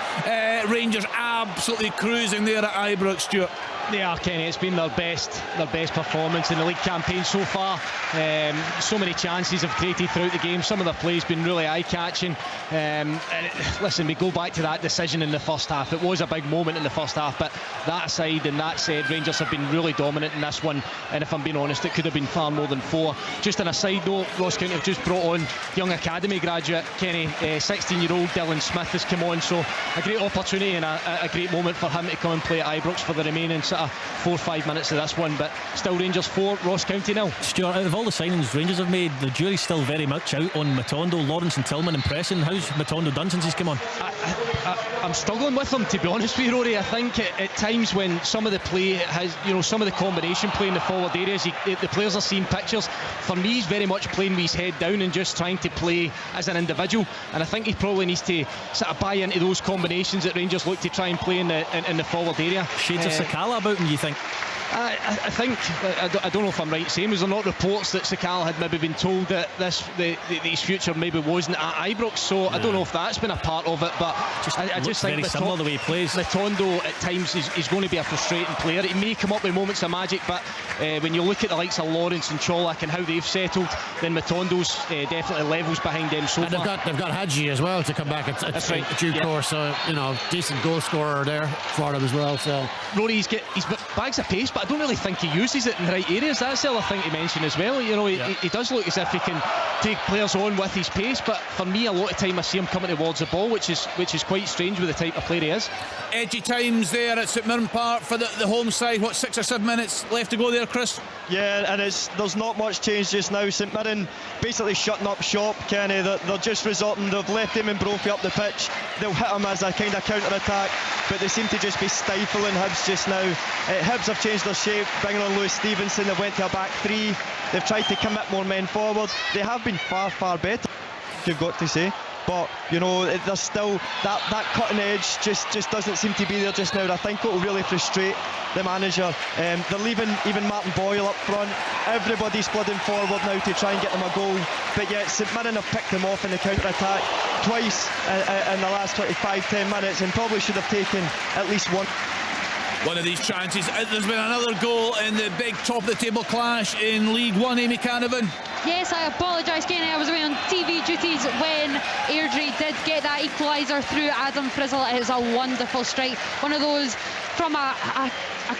Rangers absolutely cruising there at Ibrox, Stuart. They are, Kenny. It's been their best performance in the league campaign so far. So many chances have created throughout the game. Some of the plays been really eye-catching. Listen, we go back to that decision in the first half. It was a big moment in the first half, but that aside and that said, Rangers have been really dominant in this one, and if I'm being honest, it could have been far more than 4. Just on a side note, Ross County have just brought on young academy graduate Kenny, 16-year-old Dylan Smith has come on, so a great opportunity and a great moment for him to come and play at Ibrox for the remaining sort of 4 or 5 minutes of this one, but still Rangers 4, Ross County 0. Stuart, out of all the signings Rangers have made, the jury's still very much out on Matondo. Lawrence and Tillman impressing. How's Matondo done since he's come on? I'm struggling with him, to be honest with you, Rory. I think at times when some of the play has, some of the combination play in the forward areas, the players are seeing pictures. For me, he's very much playing with his head down and just trying to play as an individual, and I think he probably needs to sort of buy into those combinations that Rangers look to try and play in the forward area. Shades of Sakala about him, do you think? I think I don't know if I'm right saying, was there not reports that Sakala had maybe been told that his future maybe wasn't at Ibrox, so I don't know if that's been a part of it, but I just think very similar the way he plays. Matondo at times is going to be a frustrating player. He may come up with moments of magic, but when you look at the likes of Lawrence and Cholak and how they've settled, then Matondo's definitely levels behind them so far. They've got Hadji as well to come back at due course, so decent goal scorer there for him as well. So Rory, he's bags of pace, but I don't really think he uses it in the right areas. That's the other thing to mention as well. He does look as if he can take players on with his pace, but for me, a lot of time I see him coming towards the ball, which is quite strange with the type of player he is. Edgy times there at St Mirren Park for the home side. 6 or 7 minutes left to go there, Chris? Yeah, and there's not much change just now. St Mirren basically shutting up shop, Kenny. They're just resorting. They've left him and Brophy up the pitch. They'll hit him as a kind of counter-attack, but they seem to just be stifling Hibs just now. Hibs have changed their shape, bringing on Lewis Stevenson. They went to a back three. They've tried to commit more men forward. They have been far, far better, you've got to say. But there's still that cutting edge just doesn't seem to be there just now. I think it will really frustrate the manager. They're leaving even Martin Boyle up front. Everybody's flooding forward now to try and get them a goal, but yet St Mirren have picked them off in the counter-attack twice in the last 25-10 minutes, and probably should have taken at least one of these chances. There's been another goal in the big top of the table clash in League One. Amy Canavan. Yes, I apologise, Kenny. I was away on TV duties when Airdrie did get that equaliser through Adam Frizzle. It was a wonderful strike. One of those from a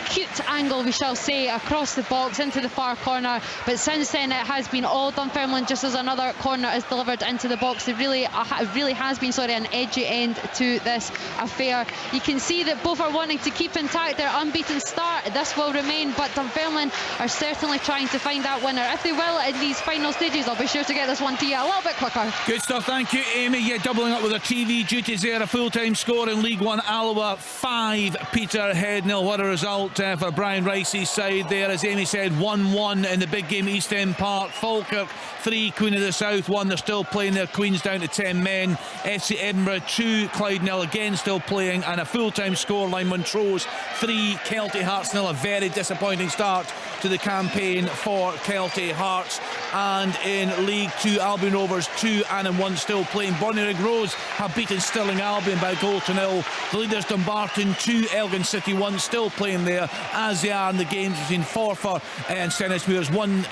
cute angle, we shall say, across the box into the far corner. But since then, it has been all Dunfermline, just as another corner is delivered into the box. It really has been an edgy end to this affair. You can see that both are wanting to keep intact their unbeaten start. This will remain, but Dunfermline are certainly trying to find that winner. If they will in these final stages, I'll be sure to get this one to you a little bit quicker. Good stuff, thank you, Amy. Yeah, doubling up with her TV duties there. A full-time score in League One. Alloa 5, Peterhead 0. What a result for Brian Rice's side there. As Amy said, 1-1 in the big game at East End Park. Falkirk 3, Queen of the South 1. They're still playing their Queens down to 10 men. FC Edinburgh 2, Clyde 0 again still playing, and a full-time scoreline. Montrose 3, Kelty Hearts 0. A very disappointing start to the campaign for Kelty Hearts. And in League 2, Albion Rovers 2, Annan 1 still playing. Bonnyrigg Rose have beaten Stirling Albion by a goal to 0. The leaders Dumbarton 2, Elgin City 1 still playing there, as they are in the games between Forfar and Stennismuir's 1,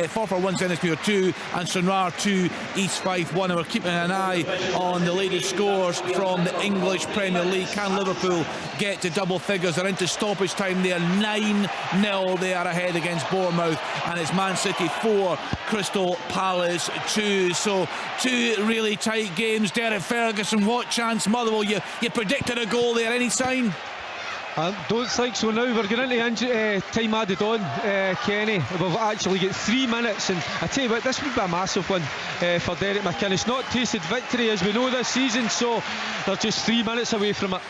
Forfar 1, Stennismuir 2, and Stranraer 2, East Fife 1. And we're keeping an eye on the latest scores from the English Premier League. Can Liverpool get to double figures? They're into stoppage time there. 9-0 they are ahead against Bournemouth, and it's Man City 4, Crystal Palace 2. So 2 really tight games. Derek Ferguson, what chance? Motherwell, you predicted a goal there. Any sign? I don't think so now. We're going into time added on, Kenny. We've actually got 3 minutes, and I tell you what, this would be a massive one for Derek McInnes. Not tasted victory as we know this season, so they're just 3 minutes away from it.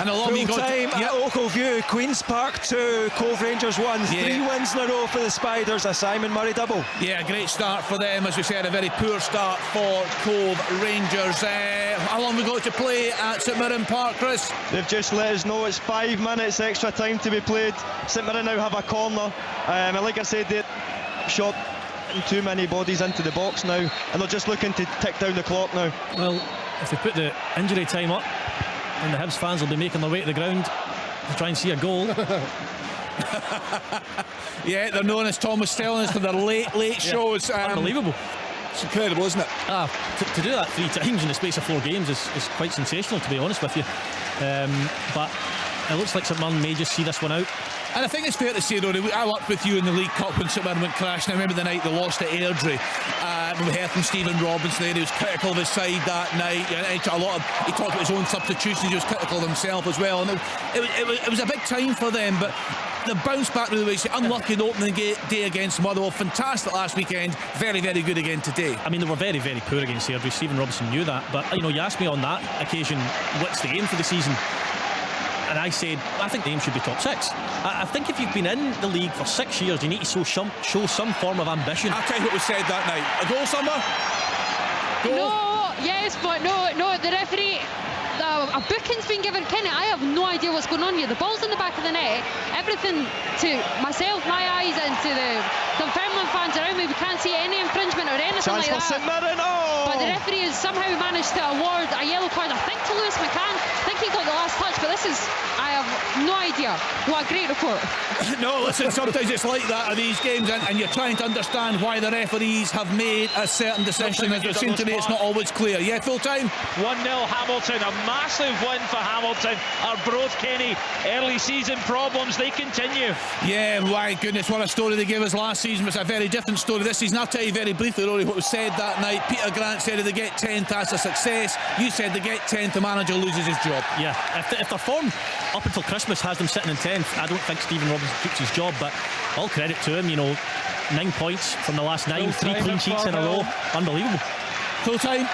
And a lot full time at Ochilview, Queen's Park 2, Cove Rangers 1. 3 wins in a row for the Spiders, a Simon Murray double. Yeah, great start for them. As we said, a very poor start for Cove Rangers. How long have we got to play at St Mirren Park, Chris? They've just let us know it's 5 minutes extra time to be played. St Mirren now have a corner, and like I said, they're shot too many bodies into the box now, and they're just looking to tick down the clock now. Well, if they put the injury time up, and the Hibs fans will be making their way to the ground to try and see a goal. Yeah, they're known as Thomas Stellings for their late shows. Unbelievable. It's incredible, isn't it? To do that 3 times in the space of 4 games is quite sensational, to be honest with you. But it looks like St Mirren may just see this one out. And I think it's fair to say, Rory, I worked with you in the League Cup when St Mirren went crashing. I remember the night they lost at Airdrie. When we heard from Stephen Robinson there, he was critical of his side that night. He talked about his own substitutions, he was critical of himself as well. And it was a big time for them, but the bounce back really was unlucky in the opening day against Motherwell. Fantastic last weekend, very, very good again today. I mean, they were very, very poor against Airdrie. Stephen Robinson knew that, but you asked me on that occasion, what's the aim for the season? And I said, I think the aim should be top 6. I think if you've been in the league for 6 years, you need to show some form of ambition. I'll tell you what was said that night. A goal, Summer? Goal? No, yes, but no, the referee, a booking's been given. Kenny, I have no idea what's going on here. The ball's in the back of the net. Everything to myself, my eyes, and to the Dunfermline fans around me, we can't see any infringement or anything Chance like for that. St Mirren. Oh! But the referee has somehow managed to award a yellow card, I think, to Lewis McCann. I think he got the last touch, but I have no idea. What a great report. No, listen, sometimes it's like that at these games, and you're trying to understand why the referees have made a certain decision. As it seems to me, it's not always clear. Yeah, full time. 1-0 Hamilton, a massive win for Hamilton. Arbroath, Kenny, early season problems, they continue. Yeah, my goodness, what a story they gave us last season. It's a very different story this season. I'll tell you very briefly, Rory, what was said that night. Peter Grant said if they get 10th, that's a success. You said they get 10th, the manager loses his job. Yeah, if their form up until Christmas has them sitting in 10th, I don't think Stephen Robinson keeps his job, but all credit to him, 9 points from the last 9, 3 clean sheets in a row. Unbelievable. Full time.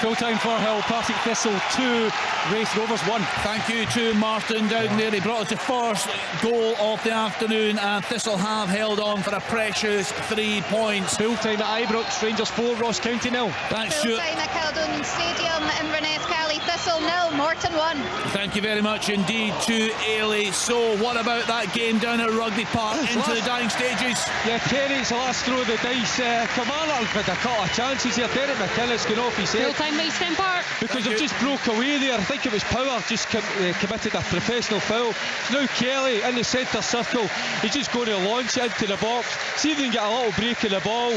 Full time for Hill. Partick Thistle 2, Raith Rovers 1. Thank you to Martin down there. He brought us the first goal of the afternoon, and Thistle have held on for a precious 3 points. Full time at Ibrox, Rangers 4, Ross County 0. Thanks, Full time at Caldon Stadium, Inverness Cali, Thistle 0, Morton 1. Thank you very much indeed to Ailey. So what about that game down at Rugby Park into the dying stages? Yeah, Kenny, it's the last throw of the dice. Kamala had a couple of chances here. Derek McInnes going off his head. Full time Maidstone Park. Because they've just broke away there. I think it was Power just committed a professional foul. Now Kelly in the centre circle. He's just going to launch it into the box. See if they can get a little break in the ball.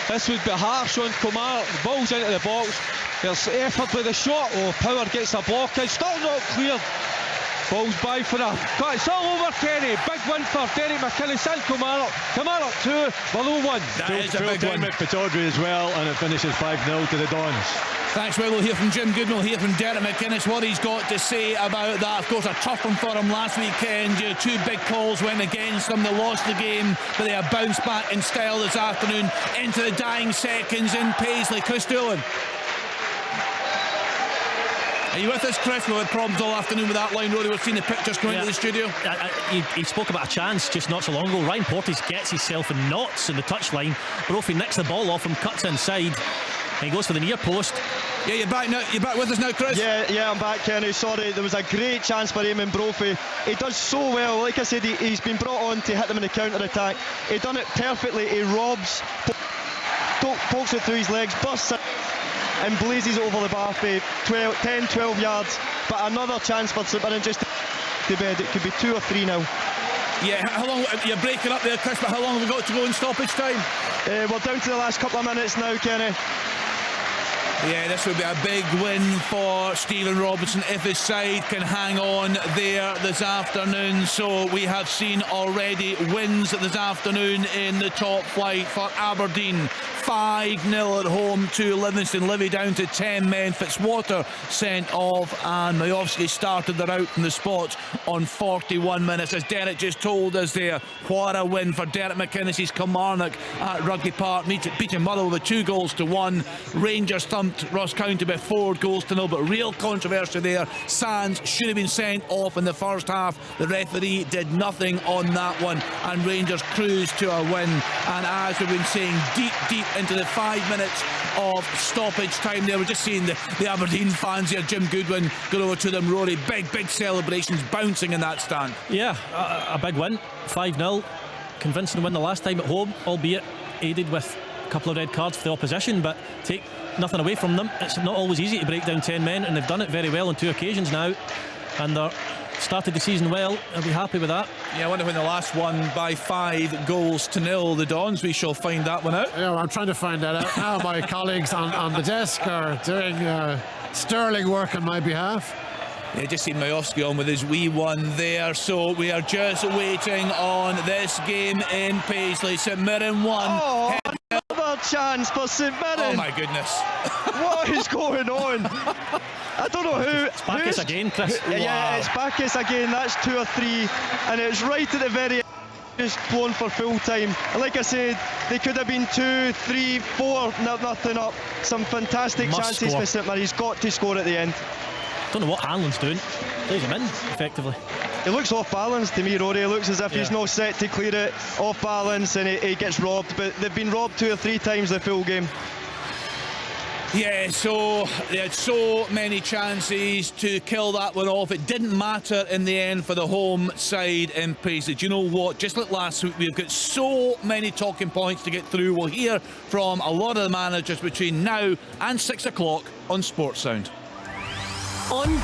This would be harsh on Kumar. The ball's into the box. There's effort with the shot. Oh, Power gets a block. It's still not cleared. Ball's by for a cut. It's all over, Kenny. Big win for Derek McInnes and Kumar. Kumar 2, below 1. That is a big time one. at Pittodrie as well, and it finishes 5-0 to the Dons. Thanks, well, we'll hear from Jim Goodman, we'll hear from Derek McInnes, what he's got to say about that. Of course, a tough one for him last weekend. Two big calls went against them. They lost the game, but they have bounced back in style this afternoon into the dying seconds in Paisley. Chris Doolan. Are you with us, Chris? We've had problems all afternoon with that line, Rory. We've seen the pictures coming into the studio. He spoke about a chance just not so long ago. Ryan Porteous gets himself in knots in the touchline. Brophy nicks the ball off him, cuts inside, and he goes for the near post. Yeah, you're back now. You're back with us now, Chris? Yeah, I'm back, Kenny. Sorry, there was a great chance for Eamon Brophy. He does so well. Like I said, he's been brought on to hit them in the counter-attack. He done it perfectly. He robs, pokes it through his legs, bursts it, and blazes over the bar for 10-12 yards. But another chance for St Mirren just to bed. It could be 2 or 3 now. Yeah, how long? You're breaking up there, Chris, but how long have we got to go in stoppage time? We're down to the last couple of minutes now, Kenny. Yeah, this would be a big win for Stephen Robinson if his side can hang on there this afternoon. So we have seen already wins this afternoon in the top flight for Aberdeen. 5-0 at home to Livingston. Livy down to 10 men. Fitzwater sent off, and Majowski started the rout from the spot on 41 minutes. As Derek just told us there, what a win for Derek McInnes' Kilmarnock at Rugby Park, beating Motherwell with 2-1. Rangers thumped Ross County by 4-0, but real controversy there. Sands should have been sent off in the first half. The referee did nothing on that one, and Rangers cruised to a win. And as we've been saying, deep into the 5 minutes of stoppage time there, we're just seeing the Aberdeen fans here. Jim Goodwin got over to them. Rory, big celebrations bouncing in that stand. Yeah, a big win, 5-0. Convincing win the last time at home, albeit aided with a couple of red cards for the opposition, but take nothing away from them. It's not always easy to break down 10 men, and they've done it very well on 2 occasions now, and they're started the season well. I'll be happy with that. Yeah, I wonder when the last one by 5-0 the Dons. We shall find that one out. Yeah, I'm trying to find that out now. My colleagues on the desk are doing sterling work on my behalf. Yeah, just seen Majowski on with his wee one there. So we are just waiting on this game in Paisley. St Mirren 1. Oh, another chance for St Mirren. Oh my goodness. What is going on? I don't know who. It's Bacchus again, Chris. Yeah, it's Bacchus again. That's 2 or 3. And it's right at the very end. Just blown for full time. Like I said, they could have been 2, 3, 4, nothing up. Some fantastic chances for St Mirren. He's got to score at the end. Don't know what Hanlon's doing. Plays him in, effectively. He looks off balance to me, Rory. It looks as if he's not set to clear it, off balance, and he gets robbed. But they've been robbed 2 or 3 times the full game. Yeah, so they had so many chances to kill that one off. It didn't matter in the end for the home side in Paisley. Do you know what? Just like last week, we've got so many talking points to get through. We'll hear from a lot of the managers between now and 6 o'clock on Sports Sound. On